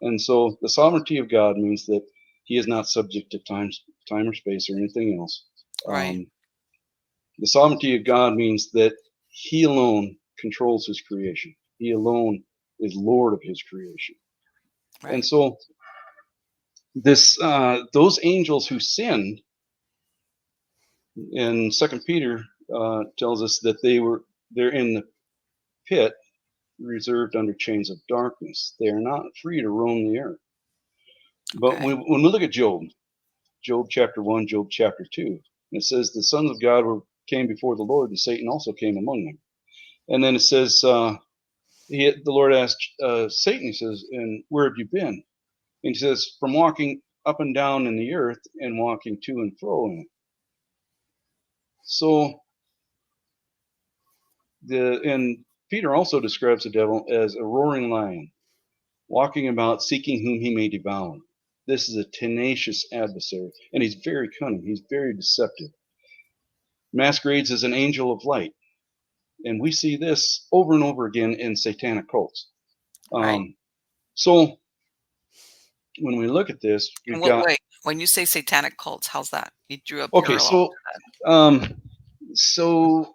And so the sovereignty of God means that he is not subject to time or space or anything else. Right. Um, the sovereignty of God means that he alone controls his creation. He alone is Lord of his creation. And Right. so those angels who sinned in Second Peter tells us that they're in the pit reserved under chains of darkness. They are not free to roam the earth. But Okay. when we look at Job chapter 1, Job chapter 2. It says the sons of God came before the Lord, and Satan also came among them. And then it says, the Lord asked Satan, he says, and where have you been? And he says, from walking up and down in the earth and walking to and fro in it. So and Peter also describes the devil as a roaring lion, walking about seeking whom he may devour. This is a tenacious adversary, and he's very cunning. He's very deceptive. Masquerades as an angel of light. And we see this over and over again in satanic cults. Right. So when we look at this, In we've what got way? When you say satanic cults, how's that? You drew a Okay, parallel. um, so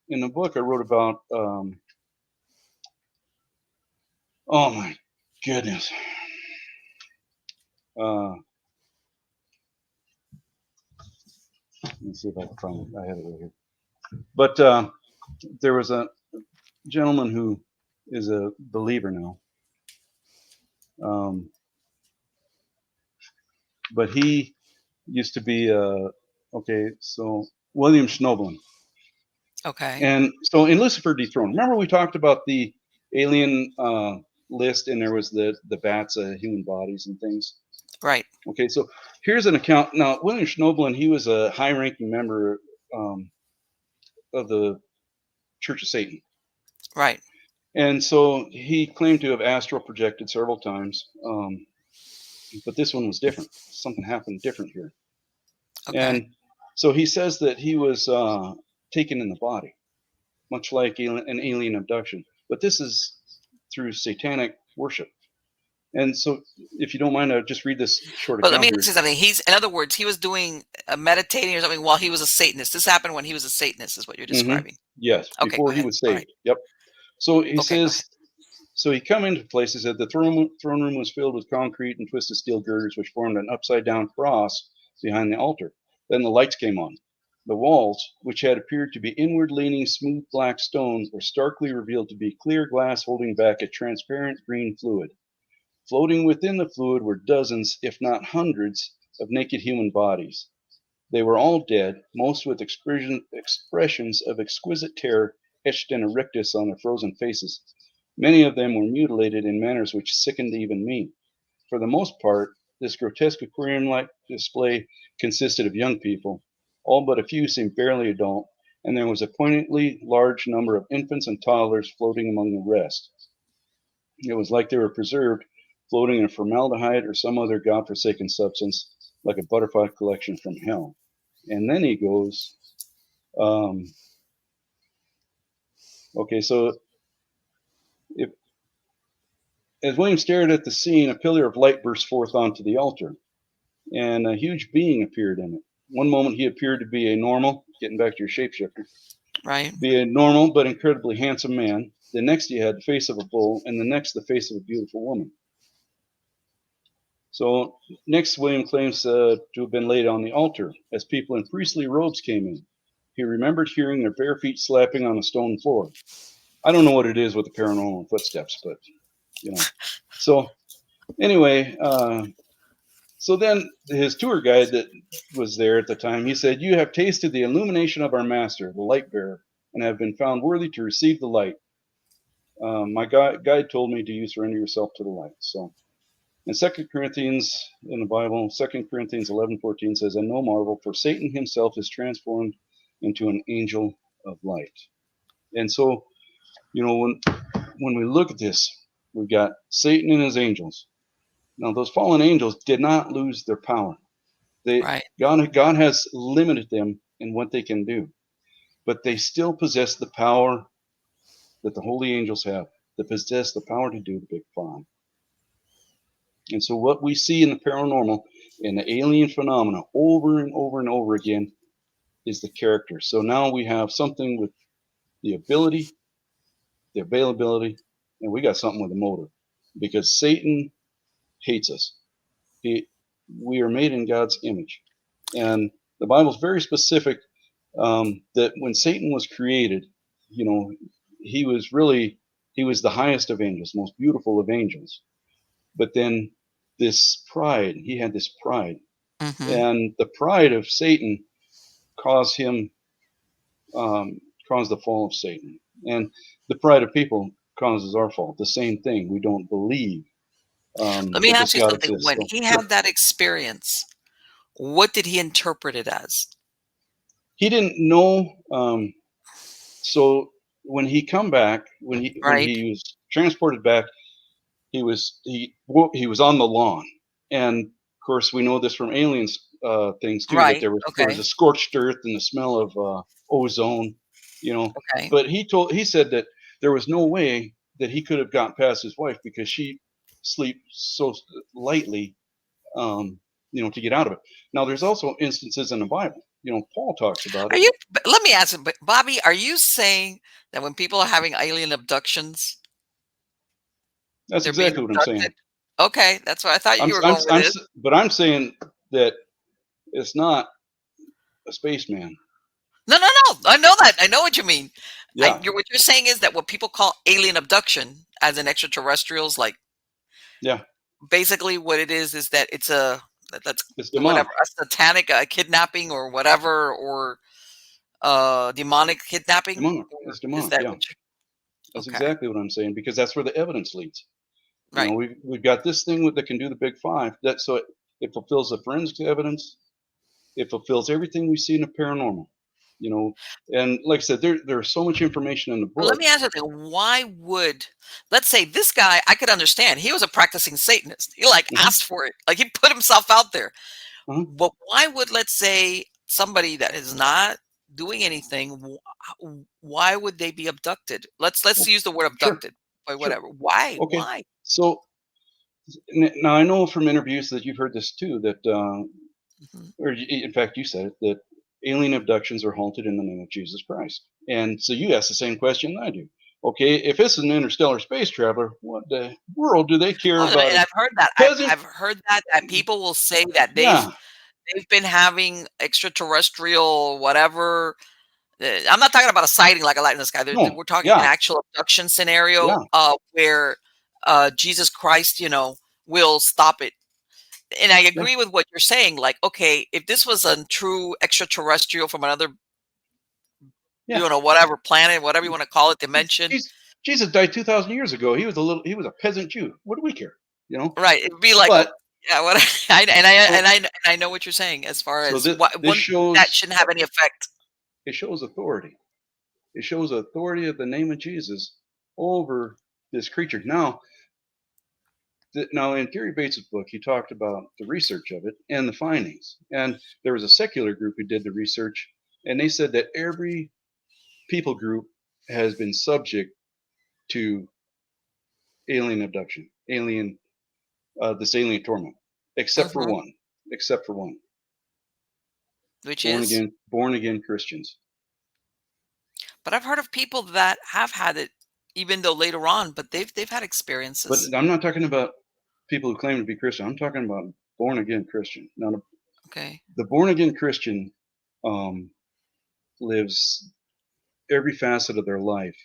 in the book I wrote about, oh my goodness, uh, let me see if I can find it. I have it right here. But there was a gentleman who is a believer now, but he used to be okay. So William Schnoblin, Okay. and so in Lucifer Dethroned, remember we talked about the alien list, and there was the bats, human bodies and things. Right. Okay, so here's an account. Now, William Schnoblin, he was a high-ranking member um, of the Church of Satan, Right. and so he claimed to have astral projected several times. But this one was different. Something happened different here, Okay. and so he says that he was taken in the body, much like an alien abduction. But this is through satanic worship. And so, if you don't mind, I'll just read this short But let account me here. ask you something. In other words, he was doing meditating or something while he was a Satanist. This happened when he was a Satanist, is what you're Hmm. describing. Yes, Okay, before go he ahead. was All right. saved. Yep. So he Okay, go ahead. says, so he come into places that the throne room was filled with concrete and twisted steel girders, which formed an upside down cross behind the altar. Then the lights came on. The walls, which had appeared to be inward leaning smooth black stone, were starkly revealed to be clear glass holding back a transparent green fluid. Floating within the fluid were dozens, if not hundreds, of naked human bodies. They were all dead, most with expressions of exquisite terror etched in a rictus on their frozen faces. Many of them were mutilated in manners which sickened even me. For the most part, this grotesque aquarium like display consisted of young people. All but a few seemed barely adult, and there was a poignantly large number of infants and toddlers floating among the rest. It was like they were preserved, floating in formaldehyde or some other godforsaken substance, like a butterfly collection from hell. And then he goes, um, okay, so if, as William stared at the scene, a pillar of light burst forth onto the altar, and a huge being appeared in it. One moment he appeared to be a normal, getting back to your shapeshifter, Right. be a normal but incredibly handsome man. The next he had the face of a bull, and the next the face of a beautiful woman. So next, William claims to have been laid on the altar as people in priestly robes came in. He remembered hearing their bare feet slapping on the stone floor. I don't know what it is with the paranormal footsteps, but you know. So anyway, so then his tour guide that was there at the time, he said, "You have tasted the illumination of our master, the light bearer, and have been found worthy to receive the light. My guide told me to you surrender yourself to the light." So in 2 Corinthians in the Bible, 2 Corinthians 11:14 says, "And no marvel, for Satan himself is transformed into an angel of light." And so, when we look at this, we've got Satan and his angels. Now, those fallen angels did not lose their power. Right. God has limited them in what they can do, but they still possess the power that the holy angels have. They possess the power to do the big five. And so, what we see in the paranormal and the alien phenomena over and over and over again is the character. So now we have something with the ability, the availability, and we got something with the motive. Because Satan hates us. He, we are made in God's image, and the Bible's very specific that when Satan was created, you know, he was really he was the highest of angels, most beautiful of angels. But then this pride, he had this pride, Mm-hmm. and the pride of Satan caused him caused the fall of Satan, and the pride of people causes our fall. The same thing. We don't believe Let me that this ask you God something. exists. When So he sure, had that experience, what did he interpret it as? he didn't know. So when he come back, when Right. he was transported back, he was on the lawn, and of course we know this from aliens things too, that Right. there was Okay. a scorched earth and the smell of ozone, you know. Okay. But he said that there was no way that he could have gotten past his wife because she sleeps so lightly. to get out of it. Now, there's also instances in the Bible. Paul talks about Are it. you? Let me ask you, Bobbie. Are you saying that when people are having alien abductions, That's they're being exactly what I'm abducted? saying. Okay, that's what I thought I'm, you were I'm, going with I'm, this. but I'm saying that it's not a spaceman. No, no, no. I know that. I know what you mean. Yeah, What you're saying is that what people call alien abduction, as in extraterrestrials, like yeah, basically what it is that it's that's it's whatever demonic. a satanic kidnapping or whatever, or demonic kidnapping, Demonic. or It's is demonic. that Yeah, what you? that's Okay, exactly what I'm saying because that's where the evidence leads. right. We've got this thing that can do the big five. That so it fulfills the forensic evidence. It fulfills everything we see in the paranormal. You know, and like I said, there's so much information in the But let book. me ask you something. Why would, let's say this guy, I could understand. He was a practicing Satanist. He like Hmm. asked for it. Like he put himself out there. Uh-huh. But why would, let's say, somebody that is not doing anything, why would they be abducted? Let's Well, use the word sure, abducted, or sure. whatever. Why? Okay. Why? So now I know from interviews that you've heard this too, that Mhm. in fact you said it, that alien abductions are halted in the name of Jesus Christ. And so you ask the same question I do. Okay, if it's an interstellar space traveler, what the world do they care Oh, about and a I've heard that. peasant? I've heard that people will say that Yeah, they've been having extraterrestrial whatever. I'm not talking about a sighting like a light in the sky. no, We're talking an yeah, actual abduction scenario yeah, where Jesus Christ, will stop it. And I yeah, agree with what you're saying. Like, okay, if this was a true extraterrestrial from another, yeah. whatever planet, whatever you want to call it, dimension, Jesus, Jesus died 2,000 years ago. He was a peasant Jew. What do we care? You know. right? It'd be like, But yeah, what? so And I know what you're saying as far so as this what this one that shows shouldn't have any effect. it shows authority. It shows authority of the name of Jesus over this creature. Now in Gary Bates's book, he talked about the research of it and the findings. And there was a secular group who did the research, and they said that every people group has been subject to alien abduction, this alien torment, except for Hmm. one, except for one, Which is, born again Christians. but I've heard of people that have had it, even though later on, but they've had But experiences. I'm not talking about people who claim to be Christian. I'm talking about born again Christian. Now, Okay. the born again Christian um, lives every facet of their life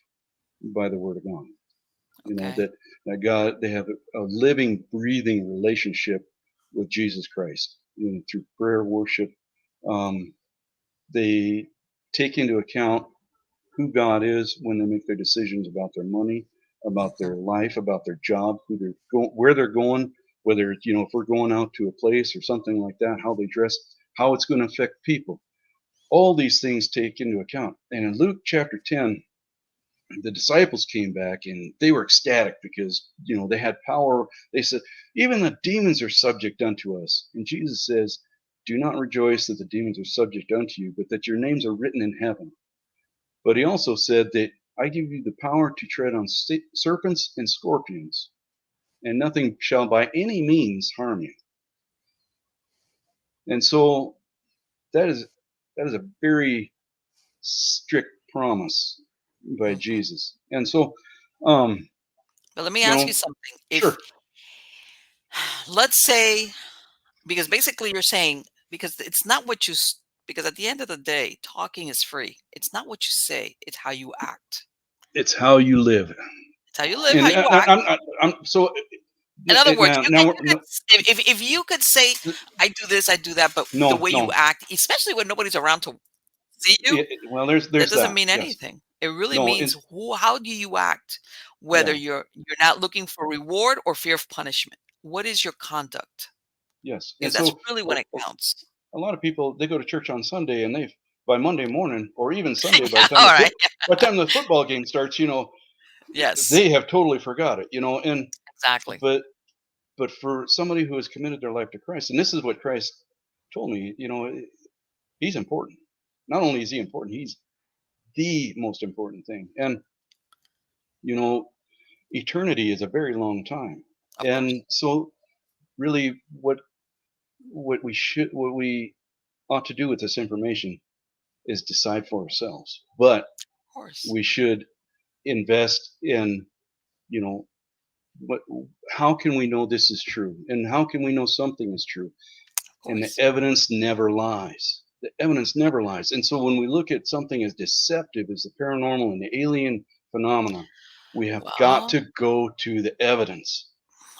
by the Word of God. Okay. That God, they have a living, breathing relationship with Jesus Christ. Through prayer, worship, um, they take into account who God is when they make their decisions about their money, about Hmm. their life, about their job, who they're going, where they're going, whether it's, if we're going out to a place or something like that, how they dress, how it's going to affect people. All these things take into account. And in Luke chapter 10, the disciples came back and they were ecstatic because they had power. They said, even the demons are subject unto us. And Jesus says, do not rejoice that the demons are subject unto you, but that your names are written in heaven. But he also said that I give you the power to tread on serpents and scorpions, and nothing shall by any means harm you. And so that is a very strict promise by Hmm. Jesus. And so, um, But let me you ask you know, something. If, sure, let's say, because basically you're saying, because it's not what because at the end of the day, talking is free. It's not what you say, it's how you act. it's how you live. It's how you live, how And you act. I'm so In other words, now you could if you could say, I do this, I do that, but the no, way you no. act, especially when nobody's around to see you, Well, that there's doesn't that. mean Yes. anything. It really No. means how do you act, whether Yeah. you're not looking for reward or fear of punishment. What is your conduct? Yes. And Because that's so really when it counts. a lot of people, they go to church on Sunday and they by Monday morning or even Sunday by Yeah, the time all right. by the time the football game starts, Yes, they have totally forgot it. And exactly. but for somebody who has committed their life to Christ, and this is what Christ told me, he's important. Not only is he important, he's the most important thing. And you know, eternity is a very long time. Of course. And so really what we ought to do with this information is decide for ourselves. But Of course. we should invest in, you know, what how can we know this is true, and how can we know something is true? Of And the course. evidence never lies. The evidence never lies. And so when we look at something as deceptive as the paranormal and the alien phenomena, we have got Well, to go to the evidence.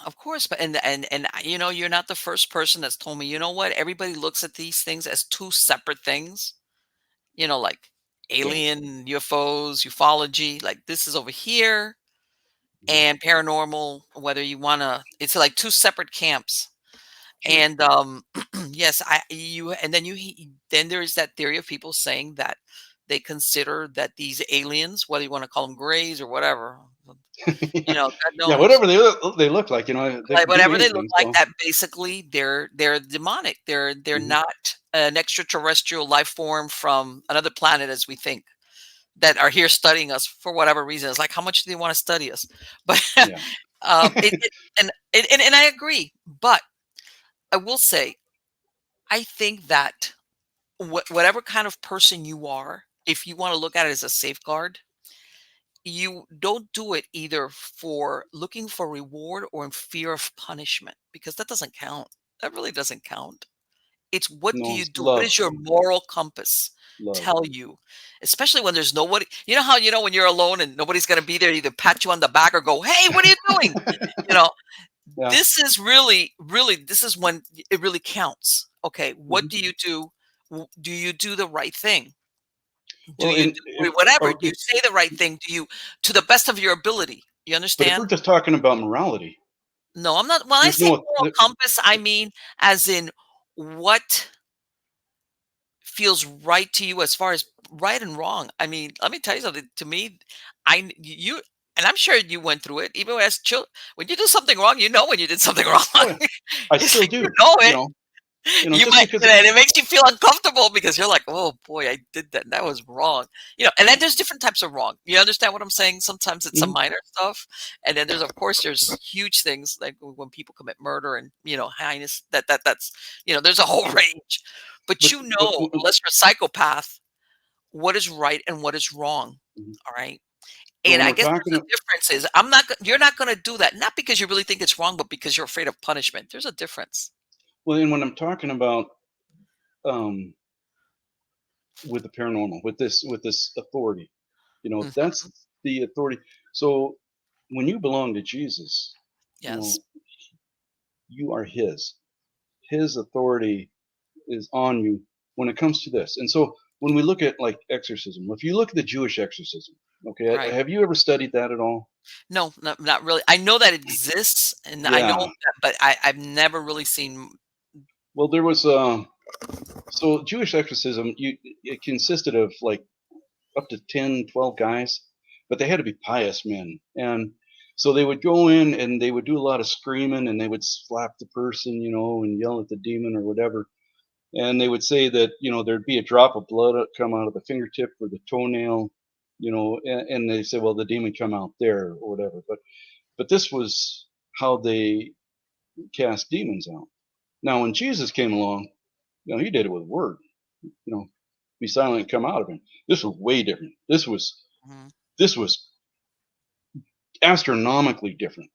of course, but you're not the first person that's told me, you know what? Everybody looks at these things as two separate things, like Yeah. alien, UFOs, ufology, like this is over here, Mhm. and paranormal, whether you want to, it's like two separate camps. Sure. And yes, and then then there is that theory of people saying that they consider that these aliens, whether you want to call them grays or whatever, God Yeah, knows, whatever they look like, they like could be whatever they look anything. like, So that basically they're demonic. They're mhm. not an extraterrestrial life form from another planet as we think, that are here studying us for whatever reason. It's like, how much do they want to study us? But Yeah. it and I agree. But I will say, I think that whatever kind of person you are, if you want to look at it as a safeguard, you don't do it either for looking for reward or in fear of punishment, because that doesn't count. That really doesn't count. It's, what do No, you it's do? What love, is your moral compass love. tell you? Especially when there's nobody. You know how, when you're alone and nobody's going to be there to either pat you on the back or go, "Hey, what are you doing?" You know, Yeah. this is really, really, this is when it really counts. Okay, what Mhm. do you do? Do you do the right thing? Do Well, you and do if whatever? or Do you if say the right thing? Do you, to the best of your ability? You but if we're understand? just talking about morality, No, I'm not. When I there's say no moral compass, I mean as in what feels right to you as far as right and wrong. I mean, let me tell you something. To me, you, and I'm sure you went through it. Even as children, when you do something wrong, you know when you did something wrong. oh yeah, I It's still like, you do. know it. You Just might, because and it makes you feel uncomfortable because you're like, "Oh boy, I did that. That was wrong." And then there's different types of wrong. You understand what I'm saying? Sometimes it's a mhm, minor stuff, and then of course, there's huge things like when people commit murder and heinous. That's there's a whole sure. range. But But unless you're a psychopath, what is right and what is wrong. mhm, All right. but And when I we're guess talking there's a difference. Is you're not going to do that, not because you really think it's wrong, but because you're afraid of punishment. There's a difference. well, and when I'm talking about um, with the paranormal, with this authority, Mhm. that's the authority. So when you belong to Jesus, you Yes. know, you are His. His authority is on you when it comes to this. And so when we look at like exorcism, if you look at the Jewish exorcism, okay, Right. have you ever studied that at all? No, not really. I know that it exists, and I know Yeah. that, but I've never really seen. Well, there was so Jewish exorcism. It consisted of like up to 10, 12 guys, but they had to be pious men. And so they would go in and they would do a lot of screaming and they would slap the person, and yell at the demon or whatever. And they would say that, there'd be a drop of blood come out of the fingertip or the toenail, and they say, well, the demon come out there or whatever. But this was how they cast demons out. Now, when Jesus came along, he did it with a word, you know, be silent and come out of him. This was way different. Mhm. This was astronomically different.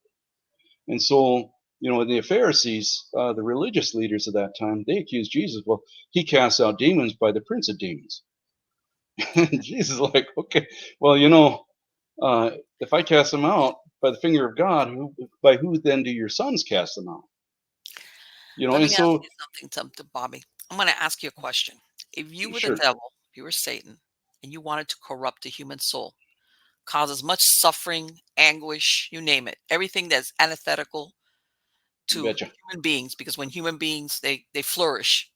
And so, the Pharisees, the religious leaders of that time, they accused Jesus. Well, he casts out demons by the prince of demons. And Jesus is like, okay, well, if I cast them out by the finger of God, by who then do your sons cast them out? Let And me ask so, you something, Bobby. I'm going to ask you a question. If you were the sure, devil, if you were Satan, and you wanted to corrupt the human soul, cause as much suffering, anguish, you name it, everything that's antithetical you to betcha. human beings, because when human beings they flourish,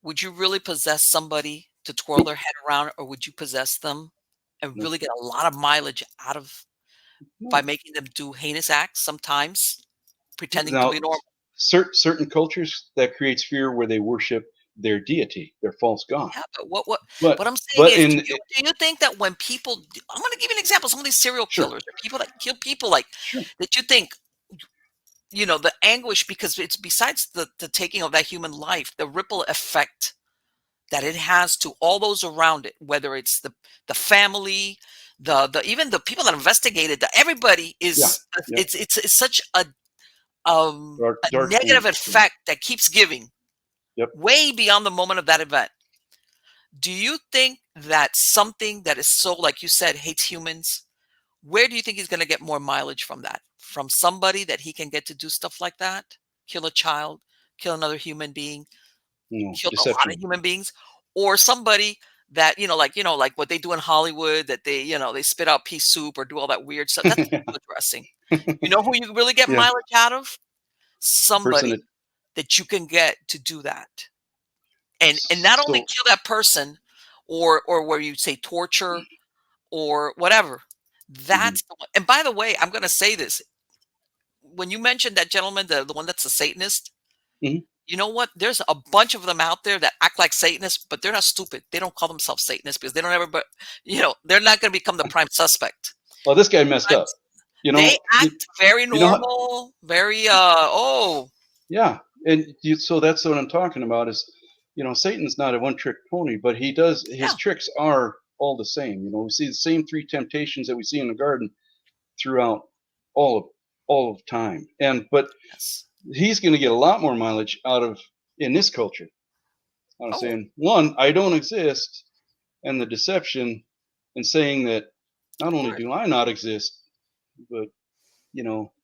would you really possess somebody to twirl Nope, their head around, or would you possess them and nope, really get a lot of mileage out of by no. making them do heinous acts sometimes, pretending to be Now, normal? certain cultures that creates fear where they worship their deity, their false god. Yeah, but what But I'm saying but is, in do you think that when people, I'm gonna give you an example, some of these serial sure, killers, or people that kill people, like, sure, that you think the anguish, because it's besides the taking of that human life, the ripple effect that it has to all those around it, whether it's the family, the even the people that investigated, everybody Yeah, is, yep. it's such a Dark negative thing. Yeah. effect that keeps giving Yep. way beyond the moment of that event. Do you think that something that is so, like you said, hates humans, where do you think he's going to get more mileage from that? From somebody that he can get to do stuff like that? Kill a child, kill another human being, No killed a lot of deception. human beings, or somebody that, like what they do in Hollywood, that they spit out pea soup or do all that weird stuff. That's window dressing. You know who you really get Yeah. mileage out of? The person Somebody that. that you can get to do that. And not only So. kill that person, or where you say torture or whatever. Mhm. That's the one. And by the way, I'm going to say this. When you mentioned that gentleman, the one that's a Satanist, Mhm. you know what? There's a bunch of them out there that act like Satanists, but they're not stupid. They don't call themselves Satanists because they don't ever, but they're not going to become the prime suspect. Well, this guy messed I'm up. You They know. act very You know. normal, very Yeah, so that's what I'm talking about is, Satan's not a one-trick pony, but his yeah, tricks are all the same. We see the same three temptations that we see in the garden throughout all of all of time. But yes. he's going to get a lot more mileage out of in this culture. I'm Oh, saying, one, I don't exist, and the deception, and saying that not of only course. do I not exist, but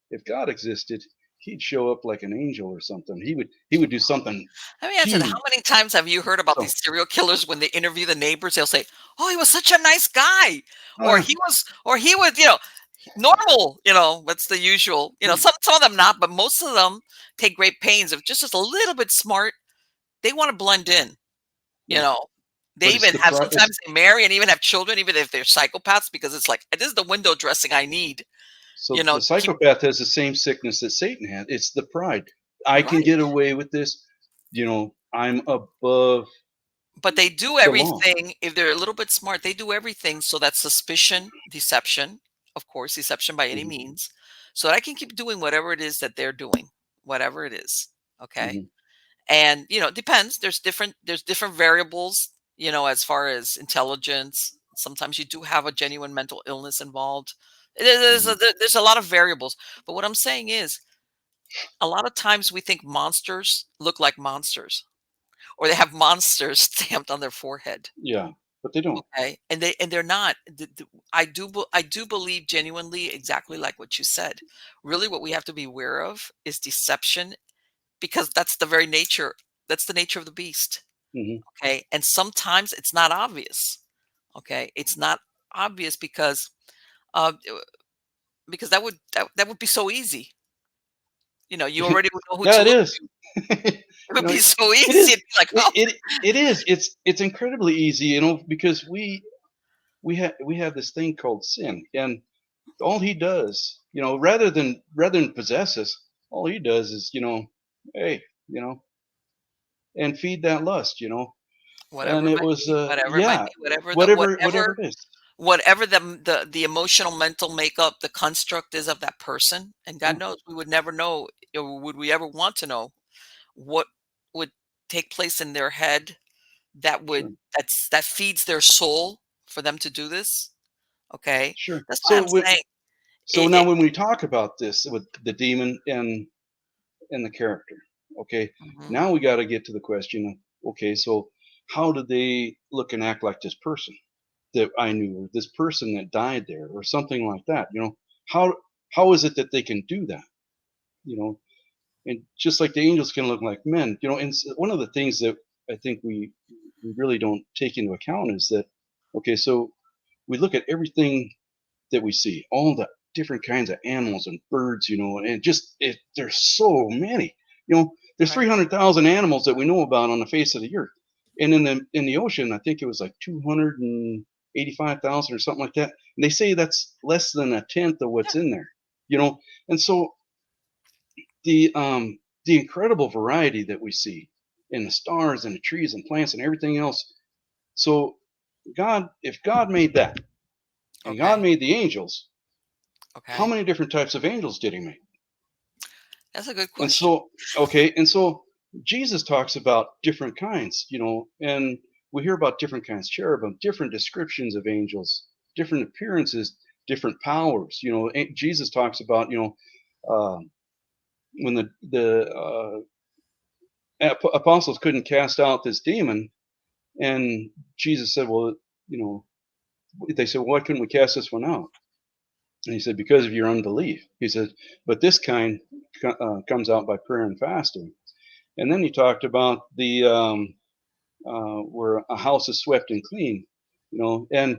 if God existed, he'd show up like an angel or something. He would do something Let me ask you, how huge. many times have you heard about So, these serial killers when they interview the neighbors? They'll say, "Oh, he was such a nice guy," or uh, he was, normal. That's the usual. Some of them not, but most of them take great pains. If just a little bit smart, they want to blend in. You yeah, know, they but it's even the have pride. sometimes they marry and even have children, even if they're psychopaths, because it's like this is the window dressing I need. So the To keep psychopath has the same sickness that Satan had. It's the pride. I can right. get away with this. I'm above But they do the law. everything, if they're a little bit smart, they do everything so that suspicion, deception, of course, deception by any Hmm. means, so that I can keep doing whatever it is that they're doing, whatever it is. Okay. Hmm. And it depends. There's different variables, as far as intelligence. Sometimes you do have a genuine mental illness involved. Hmm. There's a lot of variables. But what I'm saying is, a lot of times we think monsters look like monsters, or they have monsters stamped on their forehead. Yeah, but they don't. Okay, and they're not. I do believe genuinely, exactly like what you said. Really, what we have to be aware of is deception, because that's the very nature. That's the nature of the beast. Hmm. Okay, and sometimes it's not obvious. Okay, it's not obvious uh, that would be so easy. You already would know who Yeah, to it look is. to. It would be it, so it easy. is. It'd be like, oh, It is. It's incredibly easy, because we have this thing called sin, and all he does, rather than possess us, all he does is, hey, you know, and feed that lust, and whatever it it might was, be, whatever it might yeah, be, whatever the whatever it is. whatever the emotional mental makeup, the construct is of that person. And Yeah, God knows we would never know, or would we ever want to know, what would take place in their head sure, that feeds their soul for them to do this. Okay, sure. that's why So I'm saying now it. when we talk about this with the demon and the character, okay, Mhm. now we got to get to the question of, okay, so how do they look and act like this person that I knew, or this person that died there, or something like that? How how is it that they can do that? You know, and just like the angels can look like men, and one of the things that I think we really don't take into account is that, okay, so we look at everything that we see, all the different kinds of animals and birds, and just there's so many. There's Right. 300,000 animals that we know about on the face of the earth, and in the ocean, I think it was like 285,000 or something like that. And they say that's less than a tenth of Yeah. what's in there. And so the incredible variety that we see in the stars and the trees and plants and everything else. So if God made that, and God Okay. made the angels, how Okay. many different types of angels did he make? That's a good And question. so, okay, and so Jesus talks about different kinds, and we hear about different kinds, cherubim, different descriptions of angels, different appearances, different powers. Jesus talks about, um, when the apostles couldn't cast out this demon, and Jesus said, well, you know, they said, why couldn't we cast this one out? And he said, because of your unbelief. He said, but this kind comes out by prayer and fasting. And then he talked about the where a house is swept and clean, and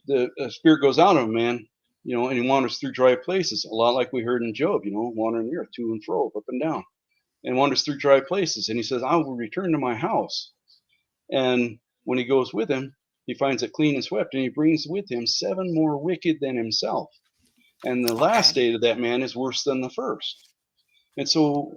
the spirit goes out of a man, and he wanders through dry places, a lot like we heard in Job, wandering the earth to and fro, up and down, and wanders through dry places. And he says, I will return to my house. And when he goes with him, he finds it clean and swept, and he brings with him seven more wicked than himself. And the last Okay. state of that man is worse than the first. And so,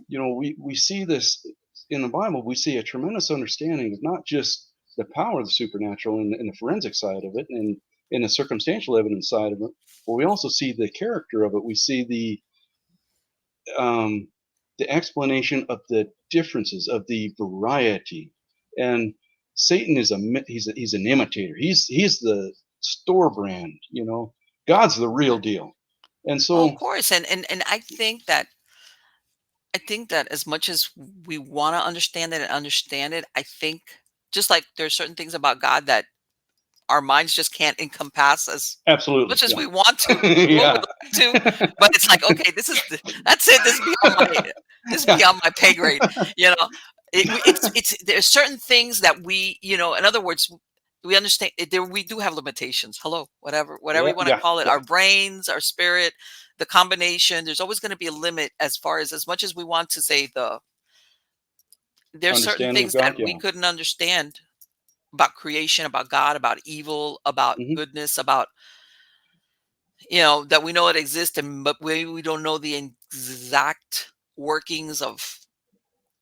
we see this in the Bible. We see a tremendous understanding of not just the power of the supernatural and the forensic side of it, and in the circumstantial evidence side of it, but we also see the character of it. We see um, the explanation of the differences, of the variety. And Satan is he's an imitator. He's the store brand. God's the real deal. And Well, of so, course, and I think that as much as we want to understand it, I think just like there's certain things about God that our minds just can't encompass as absolutely, much as yeah. we want to or would Yeah. like to, but it's like, okay, that's it. This is Yeah. beyond my pay grade. You know, it's there's certain things that we, in other words, we understand there. We do have limitations. Hello, whatever Yeah, you want to yeah, call it, yeah. our brains, our spirit, the combination. There's always going to be a limit as much as we want to say there's certain Understanding of things God, that we yeah. couldn't understand about creation, about God, about evil, about Hmm. goodness, about that we know it exists, and but we don't know the exact workings of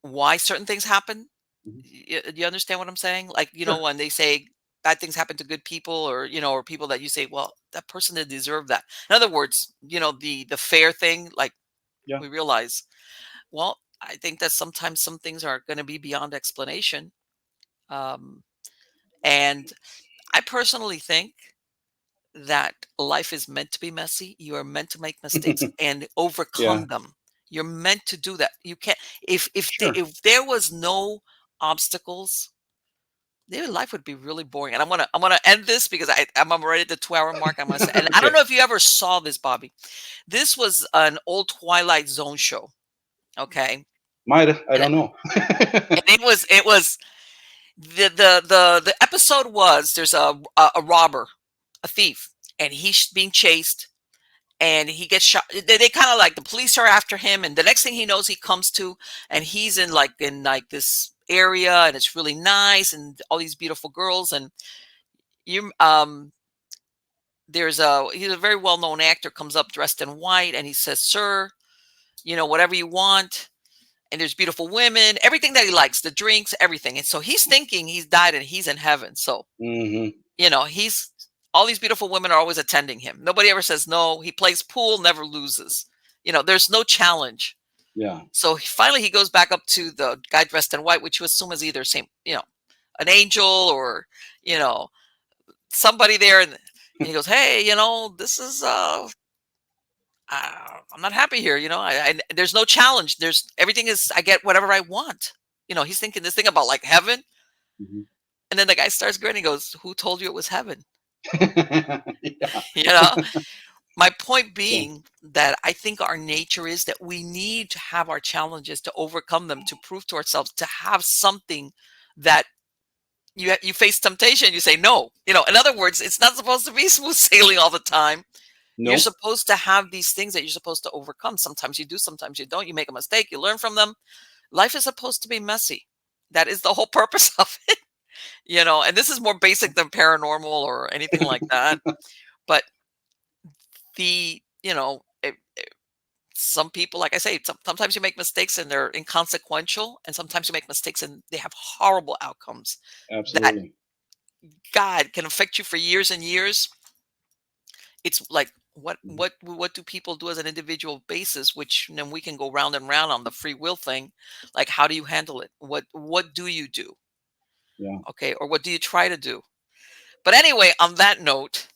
why certain things happen. Hmm. Do you understand what I'm saying? Like, Sure. when they say bad things happen to good people, or or people that you say, well, that person didn't deserve that. In other words, the fair thing, like Yeah. we realize, well, I think that sometimes some things are going to be beyond explanation. Um, and I personally think that life is meant to be messy. You are meant to make mistakes and Yeah. overcome them. You're meant to do that. You can't Sure. if there was no obstacles, their life would be really boring. And I'm gonna end this because I'm already at the 2 hour mark. I'm gonna say, and I don't Okay. know if you ever saw this, Bobbie. This was an old Twilight Zone show. Okay. Might have. I And don't know. it was the episode was there's a robber, a thief, and he's being chased and he gets shot. They kind of like the police are after him, and the next thing he knows, he comes to, and he's in like this area, and it's really nice, and all these beautiful girls, and you he's a very well known actor comes up dressed in white, and he says, "Sir, whatever you want." And there's beautiful women, everything that he likes, the drinks, everything. And so he's thinking he's died and he's in heaven. So Hmm. he's all these beautiful women are always attending him. Nobody ever says no. He plays pool, never loses. There's no challenge. Yeah. So finally, he goes back up to the guy dressed in white, which you assume is either same, an angel or you know somebody there, and he goes, "Hey, this is I'm not happy here. There's no challenge. There's everything is I get whatever I want." He's thinking this thing about like heaven, Hmm. and then the guy starts grinning. He goes, "Who told you it was heaven?" Yeah. You know. My point Yeah. being that I think our nature is that we need to have our challenges to overcome them, to prove to ourselves, to have something that you face temptation, you say no. In other words, it's not supposed to be smooth sailing all the time. You're Nope. supposed to have these things that you're supposed to overcome. Sometimes you do, sometimes you don't. You make a mistake, you learn from them. Life is supposed to be messy. That is the whole purpose of it. And this is more basic than paranormal or anything like that. But the, some people, like I say, sometimes you make mistakes and they're inconsequential, and sometimes you make mistakes and they have horrible outcomes that Absolutely. God can affect you for years and years. It's like Mhm. What do people do as an individual basis, which then we can go round and round on the free will thing. Like, how do you handle it? What do you do? Yeah. Okay, or what do you try to do? But anyway, on that note,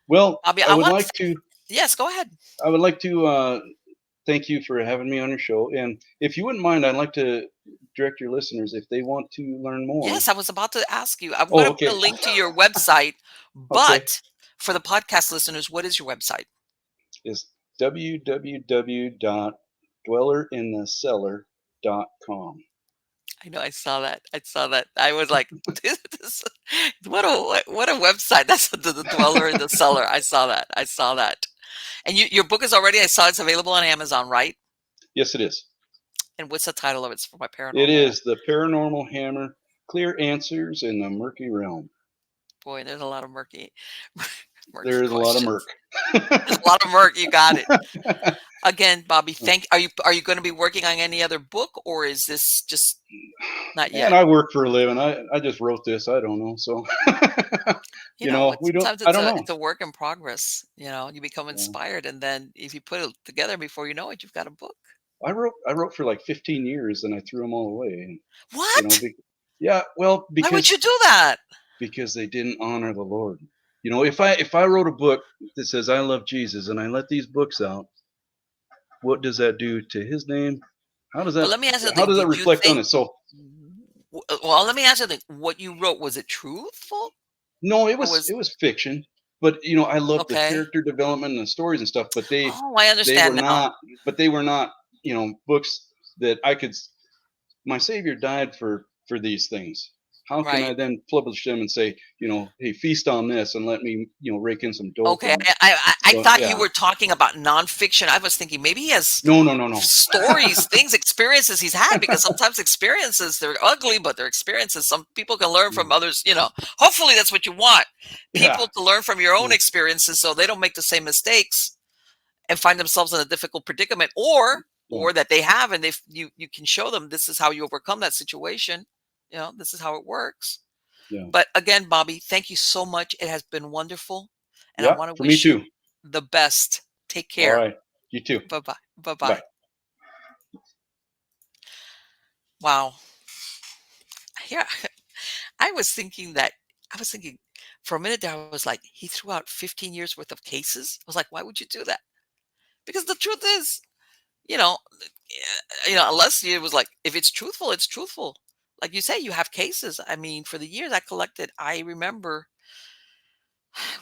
Well, Bobby, I I would want to like to yes, go ahead. I would like to thank you for having me on your show. And if you wouldn't mind, I'd like to direct your listeners if they want to learn more. Yes, I was about to ask you. I'm going Oh, to put okay. a link to your website, Okay. but for the podcast listeners, what is your website? It's www.dwellerinthecellar.com. I know I saw that. I saw that. I was like, this, what a website. That's the dweller in the cellar. I saw that. I saw that. And your book is already. I saw it's available on Amazon, right? Yes, it is. And what's the title of it? It's for my It paranormal. is the Paranormal Hammer: Clear Answers in the Murky Realm. Boy, there's a lot of murky, murky There is a lot of questions. murk. There's a lot of murk. You got it. Again, Bobby. Are you going to be working on any other book, or is this just not And yet? I work for a living. I just wrote this. I don't know. So, You know what? we don't, Sometimes I it's don't a know. it's a work in progress. You become Yeah. inspired, and then if you put it together before you know it, you've got a book. I wrote for like 15 years and I threw them all away. And, you know, What? be, yeah, well, Why would you do that? because they didn't honor the Lord. If I wrote a book that says I love Jesus and I let these books out, what does that do to his name? How does But that let me ask you how something. does that Did you reflect on think? it? So Well, let me ask you something. What you wrote, was it truthful, no, it or was was it was fiction, but I love the okay? character development and the stories and stuff. But Oh, I they were understand now. not. But they were not. Books that I could. My Savior died for these things. How can I Right. then publish them and say, hey, feast on this and let me, rake in some dope Okay. and I so thought you yeah. were talking about nonfiction. I was thinking maybe he has No, no, no, no. stories, things, experiences he's had, because sometimes experiences, they're ugly, but they're experiences. Some people can learn from others. Hopefully that's what you want. Yeah, People to learn from your own yeah, experiences so they don't make the same mistakes and find themselves in a difficult predicament, or yeah, that they have, and if you can show them this is how you overcome that situation. This is how it works. yeah, But again, Bobby, thank you so much. It has been wonderful, and I yeah. want to For me wish you too. the best. Take All care. right. You too. Bye bye. Bye bye. Bye. Wow. Yeah. I was thinking that I was thinking for a minute there, I was like, he threw out 15 years worth of cases. I was like, why would you do that? Because the truth is, you know, unless it was like, if it's truthful, it's truthful. Like you say, you have cases. I mean, for the years I collected, I remember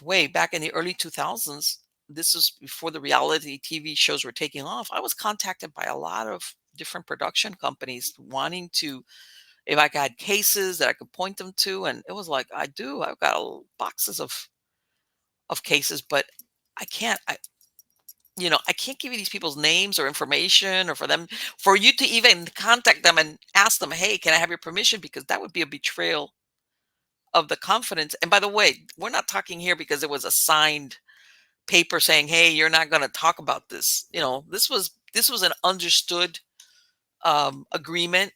way back in the early 2000s, this was before the reality TV shows were taking off. I was contacted by a lot of different production companies wanting to, if I had cases that I could point them to. And it was like, I do, I've got boxes of cases, but I can't, I can't give you these people's names or information, or for you to even contact them and ask them, hey, can I have your permission? Because that would be a betrayal of the confidence. And by the way, we're not talking here because it was a signed paper saying, hey, you're not going to talk about this. This was an understood agreement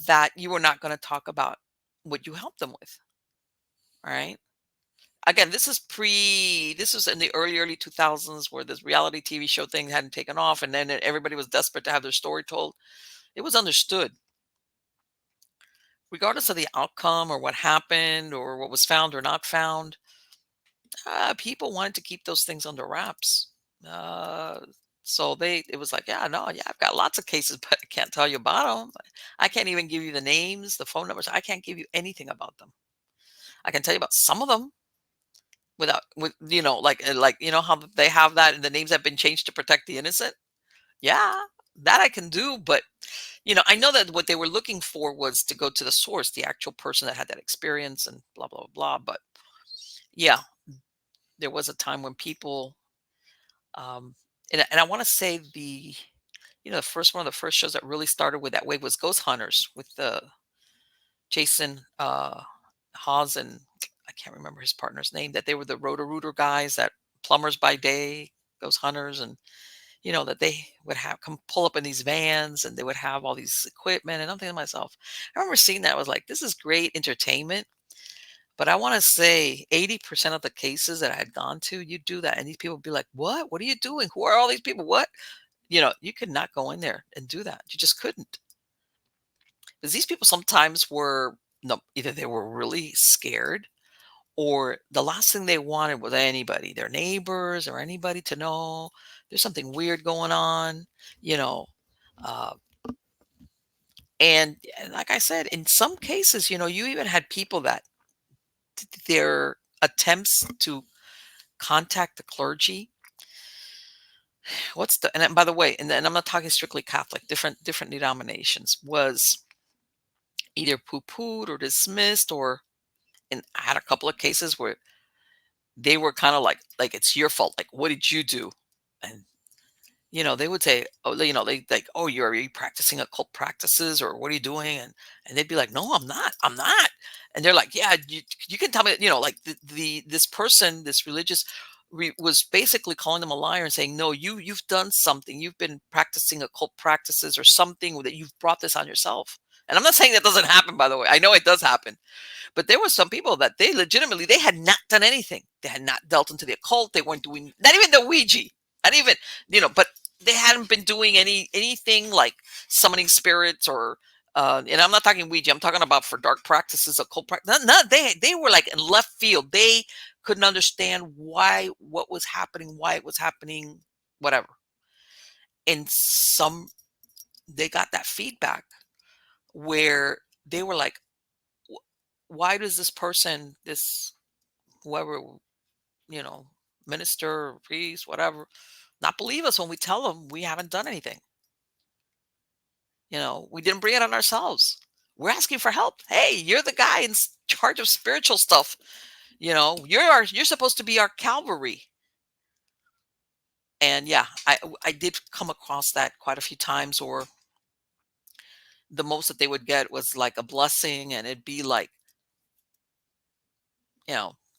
that you were not going to talk about what you helped them with. All right. Again, this was in the early 2000s, where this reality TV show thing hadn't taken off, and then everybody was desperate to have their story told. It was understood, regardless of the outcome or what happened or what was found or not found. People wanted to keep those things under wraps. Uh, so it was like, yeah, no, yeah, I've got lots of cases, but I can't tell you about them. I can't even give you the names, the phone numbers. I can't give you anything about them. I can tell you about some of them like how they have that, and the names have been changed to protect the innocent. Yeah, that I can do, but I know that what they were looking for was to go to the source, the actual person that had that experience, and blah blah blah. But yeah, there was a time when people, um, and I want to say the first one of the first shows that really started with that wave was Ghost Hunters with the Jason Hawes, and I can't remember his partner's name. That they were the Roto-Rooter guys, that plumbers by day, Ghost Hunters, and that they would have come pull up in these vans, and they would have all these equipment. And I'm thinking to myself, I remember seeing that. I was like, this is great entertainment, But I want to say 80% of the cases that I had gone to, you do that. And these people would be like, what? What are you doing? Who are all these people? What? You could not go in there and do that. You just couldn't. Because these people sometimes were, no, either they were really scared or the last thing they wanted was anybody, their neighbors or anybody to know there's something weird going on, you know. Uh, and like I said, in some cases, you even had people that their attempts to contact the clergy. And by the way, and I'm not talking strictly Catholic, different denominations, was either poo-pooed or dismissed, and I had a couple of cases where they were kind of like it's your fault. Like, what did you do? And they would say, oh, they like, oh, are you practicing occult practices or what are you doing? And they'd be like, no, I'm not. And they're like, yeah, you can tell me, like this person, this religious was basically calling them a liar and saying, no, you've done something. You've been practicing occult practices or something that you've brought this on yourself. And I'm not saying that doesn't happen, by the way. I know it does happen. But there were some people that they had not done anything. They had not dealt into the occult. They weren't doing not even the Ouija. Not even, but they hadn't been doing anything like summoning spirits or and I'm not talking Ouija. I'm talking about for dark practices, occult practice. No, they were like in left field. They couldn't understand what was happening, why it was happening, whatever. And they got that feedback where they were like, why does this person, this whoever, you know, minister, priest, whatever, not believe us when we tell them we haven't done anything? We didn't bring it on ourselves. We're asking for help. Hey, you're the guy in charge of spiritual stuff. You're supposed to be our Calvary. And yeah, I did come across that quite a few times, or the most that they would get was like a blessing, and it'd be like,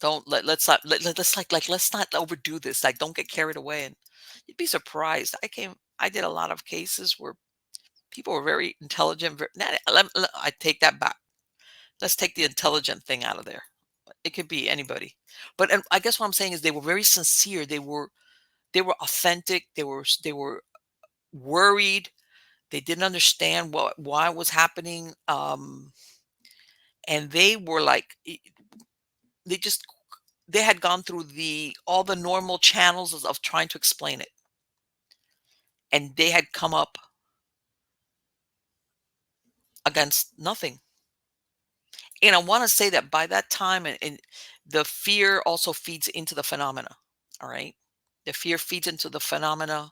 don't let's let's not overdo this. Like, don't get carried away. And you'd be surprised. I did a lot of cases where people were very intelligent. I take that back. Let's take the intelligent thing out of there. It could be anybody. But and I guess what I'm saying is they were very sincere. They were authentic. They were worried. They didn't understand why it was happening. And they were like, they just they had gone through the all the normal channels of trying to explain it, and they had come up against nothing. And I want to say that by that time, and the fear also feeds into the phenomena. All right, the fear feeds into the phenomena.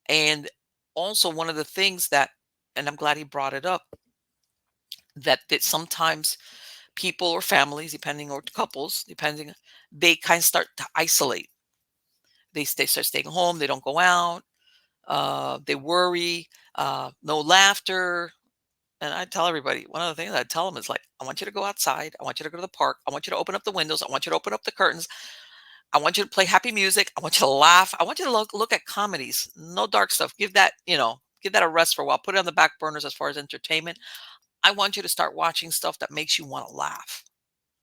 And also one of the things that, and I'm glad he brought it up, that sometimes people or families, depending, or couples, depending, they kind of start to isolate. They start staying home. They don't go out. They worry. No laughter. And I tell everybody, one of the things I tell them is like, I want you to go outside. I want you to go to the park. I want you to open up the windows. I want you to open up the curtains. I want you to play happy music. I want you to laugh. I want you to look at comedies. No dark stuff. Give that a rest for a while. Put it on the back burners as far as entertainment. I want you to start watching stuff that makes you want to laugh.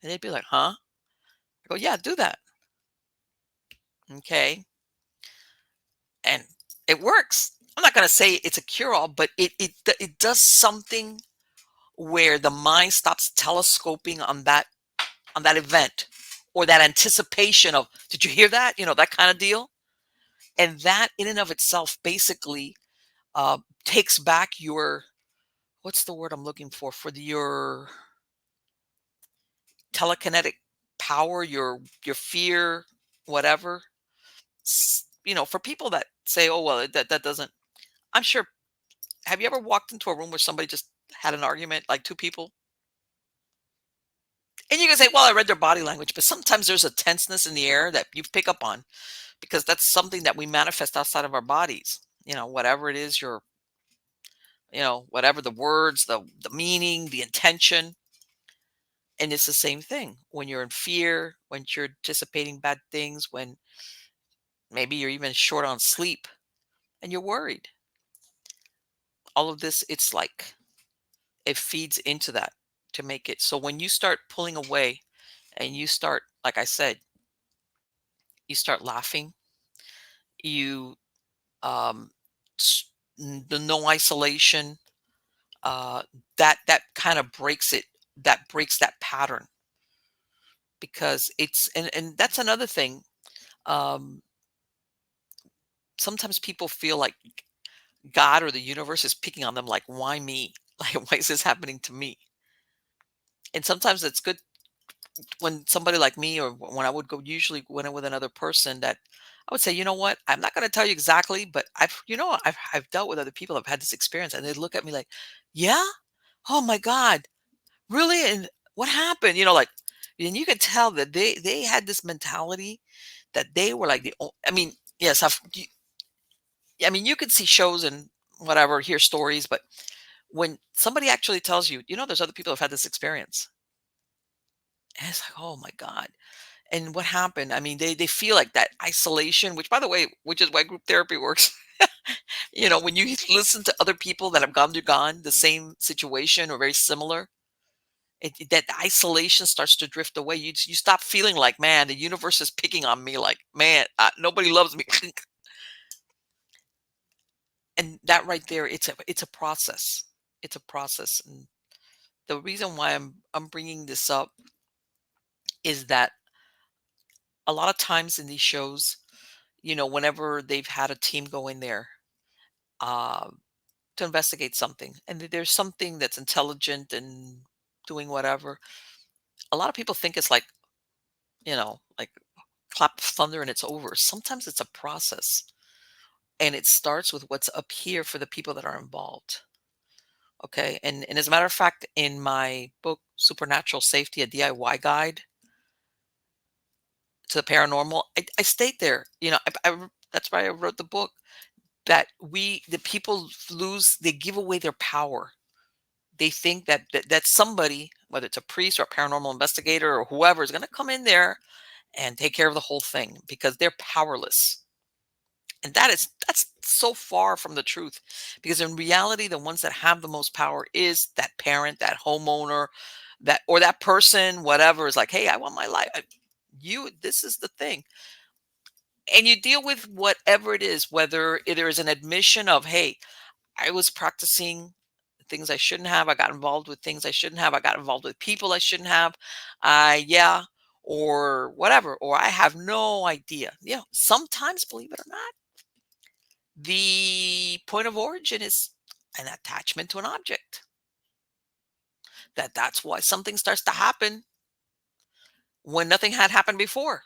And they'd be like, huh? I go, yeah, do that. Okay. And it works. I'm not going to say it's a cure all, but it does something where the mind stops telescoping on that event or that anticipation of, did you hear that? That kind of deal. And that in and of itself basically takes back your, what's the word I'm looking your telekinetic power, your fear, whatever. For people that say, oh well, that doesn't, I'm sure, have you ever walked into a room where somebody just had an argument, like two people? And you can say, well, I read their body language, but sometimes there's a tenseness in the air that you pick up on, because that's something that we manifest outside of our bodies. Whatever it is, whatever the words, the meaning, the intention. And it's the same thing when you're in fear, when you're anticipating bad things, when maybe you're even short on sleep and you're worried. All of this, it's like it feeds into that to make it. So when you start pulling away, and you start, like I said, you start laughing. You um, the no isolation, uh, that kind of breaks it. That breaks that pattern, because it's and that's another thing. Um, Sometimes people feel like God or the universe is picking on them, like, why me? Like, why is this happening to me? And sometimes it's good when somebody like me, or when I would go, usually when I'm with another person, that I would say, you know what, I'm not going to tell you exactly, but I've dealt with other people that have had this experience, and they look at me like, yeah, oh my God, really? And what happened? Like, and you could tell that they had this mentality that they were like I mean, yes, I mean, you could see shows and whatever, hear stories, but when somebody actually tells you, there's other people who have had this experience, and it's like, oh my God. And what happened? I mean, they feel like that isolation, which, by the way, which is why group therapy works. When you listen to other people that have gone the same situation or very similar, that isolation starts to drift away. You stop feeling like, man, the universe is picking on me. Like, man, nobody loves me. And that right there, it's a process. It's a process. And the reason why I'm bringing this up is that a lot of times in these shows, whenever they've had a team go in there, um, to investigate something, and there's something that's intelligent and doing whatever, a lot of people think it's like, like clap of thunder and it's over. Sometimes it's a process, and it starts with what's up here for the people that are involved. Okay. And as a matter of fact, in my book, Supernatural Safety, a DIY guide to the paranormal, I state there, that's why I wrote the book, that the people they give away their power. They think that somebody, whether it's a priest or a paranormal investigator or whoever, is going to come in there and take care of the whole thing, because they're powerless. And that's so far from the truth, because in reality, the ones that have the most power is that parent, that homeowner, that person, whatever, is like, hey, I want my life. This is the thing. And you deal with whatever it is, whether there is an admission of, hey, I was practicing things I shouldn't have. I got involved with things I shouldn't have. I got involved with people I shouldn't have. Yeah, or whatever. Or I have no idea. Sometimes, believe it or not, the point of origin is an attachment to an object. That's why something starts to happen when nothing had happened before.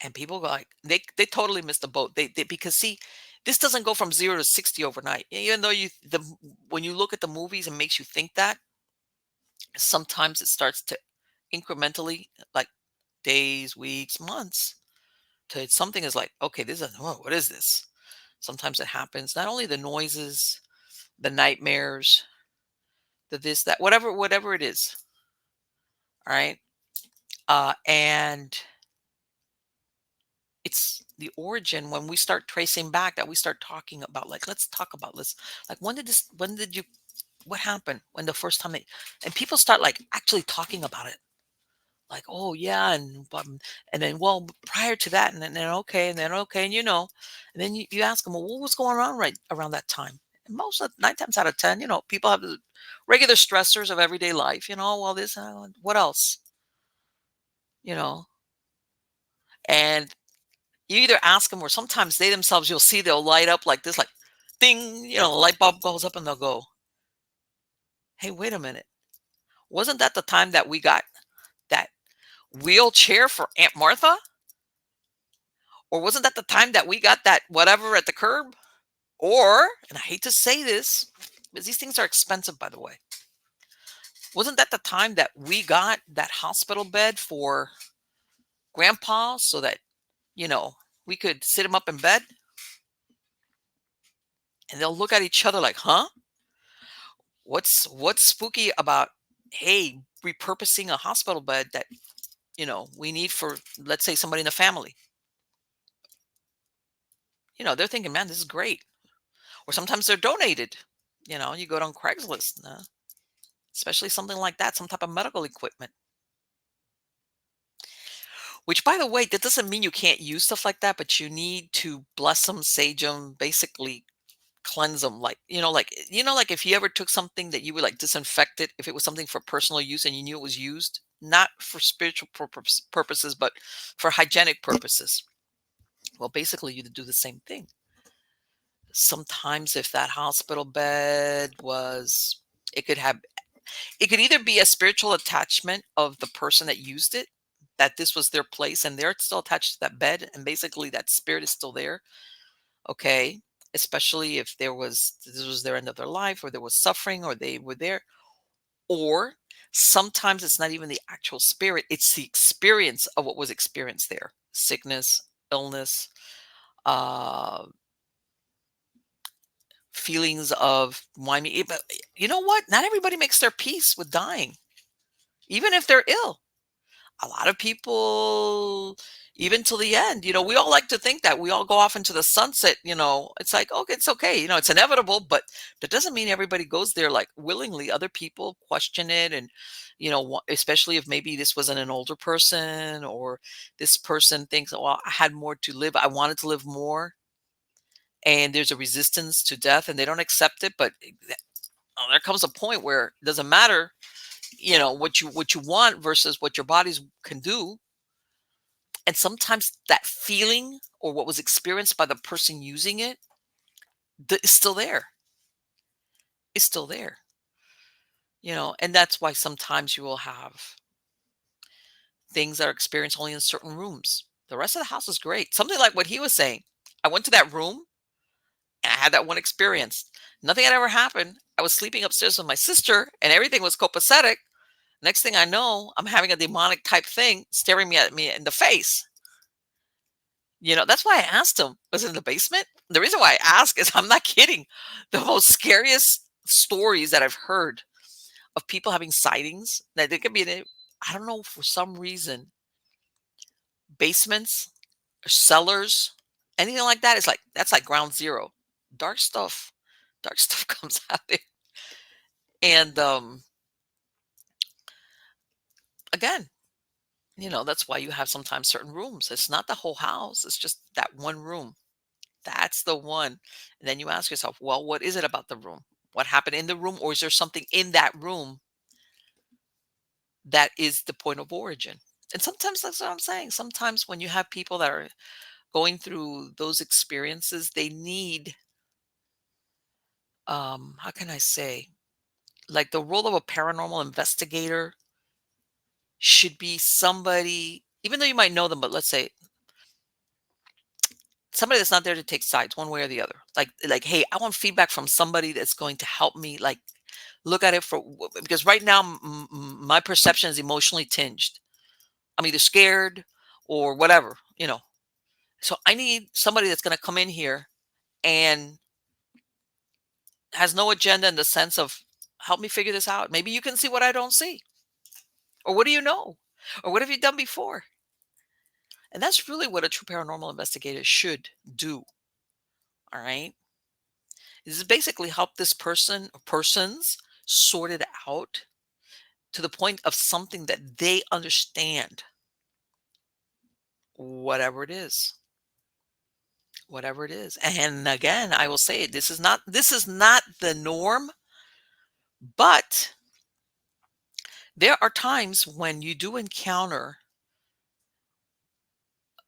And people go like, they totally missed the boat. Because, see, this doesn't go from 0 to 60 overnight. Even though when you look at the movies, it makes you think that. Sometimes it starts to incrementally, like days, weeks, months, to something is like, okay, what is this? Sometimes it happens. Not only the noises, the nightmares, the this, that, whatever it is. All right. And it's the origin when we start tracing back, that we start talking about, like, let's talk about this. Like, what happened when the first time and people start like actually talking about it. Like, oh yeah, and then, well, prior to that, and then okay, and then you ask them, well, what was going on right around that time? And most of 9 times out of 10, people have the regular stressors of everyday life. Well, this, what else, you know, and you either ask them, or sometimes they themselves, you'll see they'll light up like this, like ding, the light bulb goes up, and they'll go, hey, wait a minute, wasn't that the time that we got that wheelchair for Aunt Martha? Or wasn't that the time that we got that whatever at the curb? Or, and I hate to say this, because these things are expensive, by the way, wasn't that the time that we got that hospital bed for grandpa, so that, you know, we could sit him up in bed? And they'll look at each other like, huh? What's spooky about, hey, repurposing a hospital bed that, we need for, let's say, somebody in the family? They're thinking, man, this is great. Or sometimes they're donated. You go on Craigslist, especially something like that, some type of medical equipment. Which, by the way, that doesn't mean you can't use stuff like that, but you need to bless them, sage them, basically cleanse them. Like, like if you ever took something that you would like disinfect it, if it was something for personal use and you knew it was used, not for spiritual purposes, but for hygienic purposes. Well, basically, you do the same thing. Sometimes if that hospital bed was, it could have, it could either be a spiritual attachment of the person that used it, that this was their place and they're still attached to that bed, and basically that spirit is still there. Okay. Especially if this was their end of their life, or there was suffering, or they were there. Or sometimes it's not even the actual spirit, it's the experience of what was experienced there: sickness, illness, uh, feelings of why me. But you know what? Not everybody makes their peace with dying, even if they're ill. A lot of people, even till the end, we all like to think that we all go off into the sunset. It's like, okay, it's okay, it's inevitable, but that doesn't mean everybody goes there like willingly. Other people question it, and especially if maybe this wasn't an older person, or this person thinks, well, I had more to live, I wanted to live more, and there's a resistance to death and they don't accept it. But there comes a point where it doesn't matter, what you want versus what your bodies can do. And sometimes that feeling, or what was experienced by the person using it, is still there. It's still there. And that's why sometimes you will have things that are experienced only in certain rooms. The rest of the house is great. Something like what he was saying. I went to that room and I had that one experience. Nothing had ever happened. I was sleeping upstairs with my sister and everything was copacetic. Next thing I know, I'm having a demonic type thing staring at me in the face. That's why I asked him, was it in the basement? The reason why I ask is, I'm not kidding. The most scariest stories that I've heard of people having sightings, that they could be in, I don't know, for some reason, basements or cellars, anything like that is like, that's like ground zero. Dark stuff, dark stuff comes out there. And again, that's why you have sometimes certain rooms. It's not the whole house. It's just that one room. That's the one. And then you ask yourself, well, what is it about the room? What happened in the room? Or is there something in that room that is the point of origin? And sometimes that's what I'm saying. Sometimes when you have people that are going through those experiences, they need, how can I say, like the role of a paranormal investigator should be somebody, even though you might know them, but let's say somebody that's not there to take sides one way or the other. Like, hey, I want feedback from somebody that's going to help me, like, look at it because right now my perception is emotionally tinged. I'm either scared or whatever. So I need somebody that's going to come in here and has no agenda, in the sense of, help me figure this out. Maybe you can see what I don't see. Or what do you know? Or what have you done before? And that's really what a true paranormal investigator should do. All right. Is basically help this person or persons sort it out to the point of something that they understand, whatever it is. Whatever it is. And again, I will say, this is not the norm, but there are times when you do encounter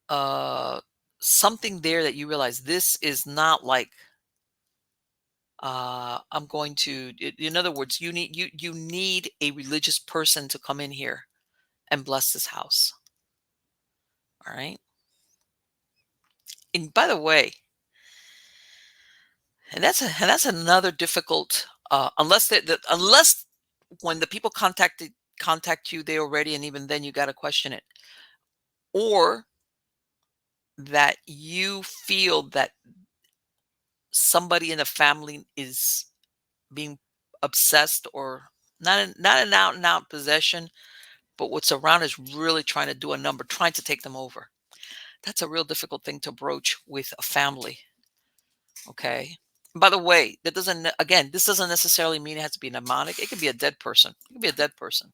uh something there that you realize, this is not like, I'm going to, in other words, you need a religious person to come in here and bless this house. All right. And by the way, and that's another difficult, unless when the people contact you, they already, and even then you got to question it, or that you feel that somebody in the family is being obsessed, or not an out and out possession, but what's around is really trying to do a number, trying to take them over. That's a real difficult thing to broach with a family. Okay. By the way, this doesn't necessarily mean it has to be mnemonic. It could be a dead person. It could be a dead person.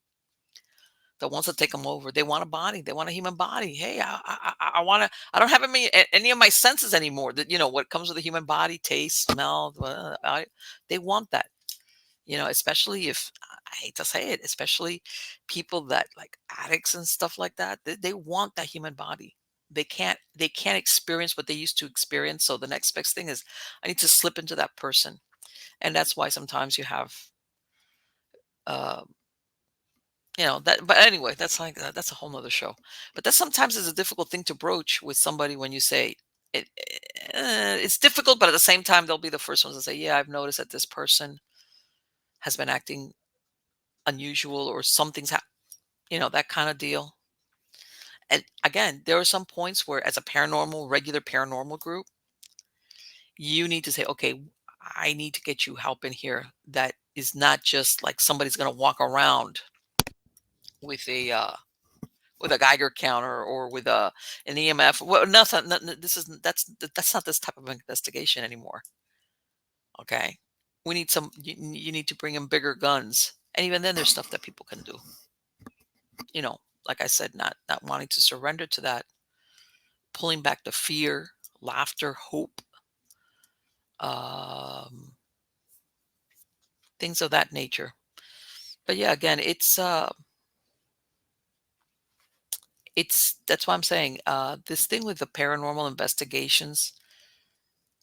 the ones that take them over. They want a body. They want a human body. Hey, I want to. I don't have any of my senses anymore. That what comes with a human body: taste, smell. They want that. Especially if I hate to say it, especially people that like addicts and stuff like that. They want that human body. They can't experience what they used to experience. So the next best thing is I need to slip into that person, and that's why sometimes you have uh, that. But anyway, that's like that's a whole nother show. But that sometimes is a difficult thing to broach with somebody when you say it. It's difficult, but at the same time, they'll be the first ones to say, "Yeah, I've noticed that this person has been acting unusual or something's that kind of deal." And again, there are some points where, as a regular paranormal group, you need to say, "Okay, I need to get you help in here that is not just like somebody's going to walk around with a Geiger counter or with an EMF. Well, nothing. This is that's not this type of investigation anymore. Okay, we need some. You need to bring in bigger guns, and even then, there's stuff that people can do. You know, like I said, not wanting to surrender to that, pulling back the fear, laughter, hope, um, things of that nature. But yeah, again, it's that's why I'm saying this thing with the paranormal investigations.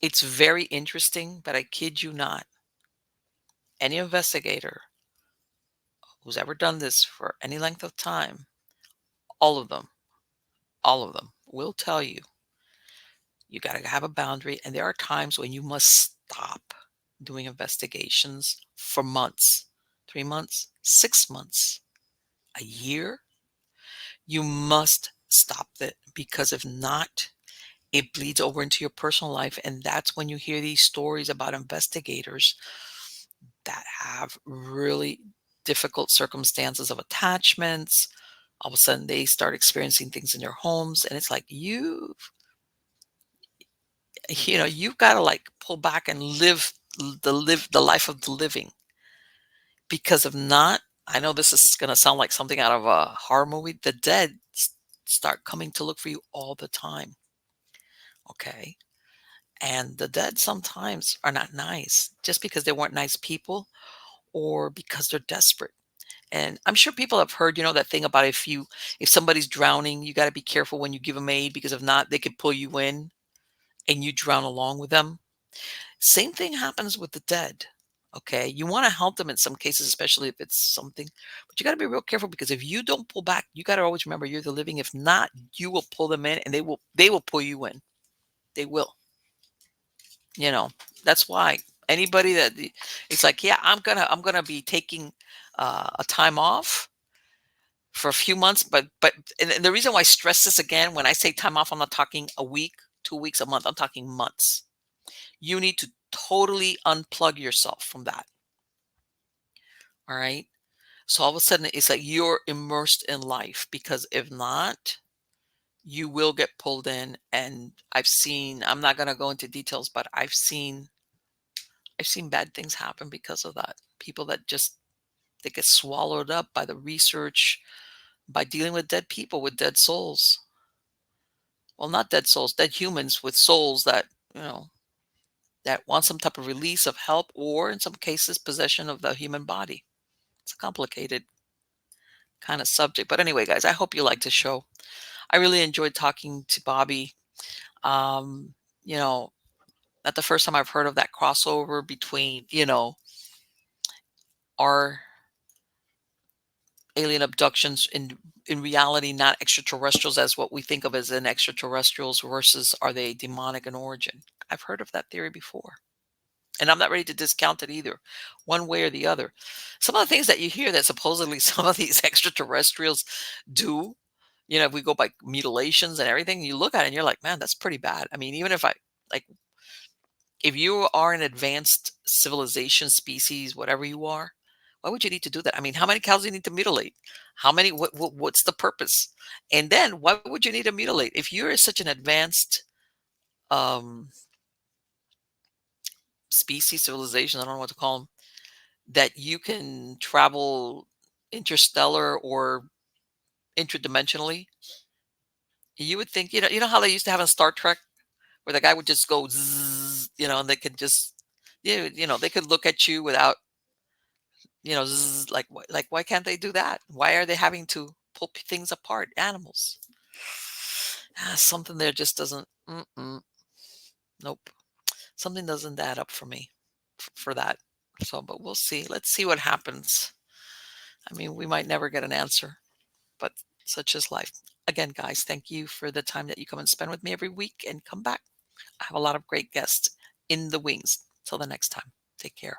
It's very interesting, but I kid you not, any investigator who's ever done this for any length of time, all of them, all of them will tell you you got to have a boundary. And there are times when you must stop doing investigations for months, 3 months, 6 months, a year. You must stop it because if not, it bleeds over into your personal life. And that's when you hear these stories about investigators that have really difficult circumstances of attachments. All of a sudden, they start experiencing things in their homes, and it's like you've got to like pull back and live the life of the living. Because if not, I know this is going to sound like something out of a horror movie. The dead start coming to look for you all the time. Okay, and the dead sometimes are not nice just because they weren't nice people or because they're desperate. And I'm sure people have heard, that thing about if somebody's drowning, you got to be careful when you give them aid because if not, they could pull you in and you drown along with them. Same thing happens with the dead. Okay. You want to help them in some cases, especially if it's something, but you got to be real careful because if you don't pull back, you got to always remember you're the living. If not, you will pull them in and they will pull you in. They will, you know, that's why anybody it's like, yeah, I'm going to be taking a time off for a few months, but and the reason why I stress this again, when I say time off, I'm not talking a week, 2 weeks, a month. I'm talking months. You need to totally unplug yourself from that. All right. So all of a sudden, it's like you're immersed in life because if not, you will get pulled in. And I'm not going to go into details, but I've seen bad things happen because of that. People that just they get swallowed up by the research, by dealing with dead people, with dead souls. Well, not dead souls, dead humans with souls that want some type of release of help or in some cases possession of the human body. It's a complicated kind of subject. But anyway, guys, I hope you liked the show. I really enjoyed talking to Bobbie. Um, you know, not the first time I've heard of that crossover between, our alien abductions in reality, not extraterrestrials as what we think of as an extraterrestrials versus are they demonic in origin. I've heard of that theory before. And I'm not ready to discount it either, one way or the other. Some of the things that you hear that supposedly some of these extraterrestrials do, if we go by mutilations and everything, you look at it and you're like, man, that's pretty bad. I mean, even like, if you are an advanced civilization, species, whatever you are, why would you need to do that? I mean, how many cows do you need to mutilate? How many? What's the purpose? And then, why would you need to mutilate if you're such an advanced um, species, civilization? I don't know what to call them. That you can travel interstellar or interdimensionally. You would think, you know how they used to have in Star Trek where the guy would just go zzz, and they could just, they could look at you without, zzz, like, like, why can't they do that? Why are they having to pull things apart? Animals. Something there just doesn't, nope. Something doesn't add up for me for that. So, but we'll see. Let's see what happens. I mean, we might never get an answer, but such is life. Again, guys, thank you for the time that you come and spend with me every week and come back. I have a lot of great guests in the wings. Till the next time, take care.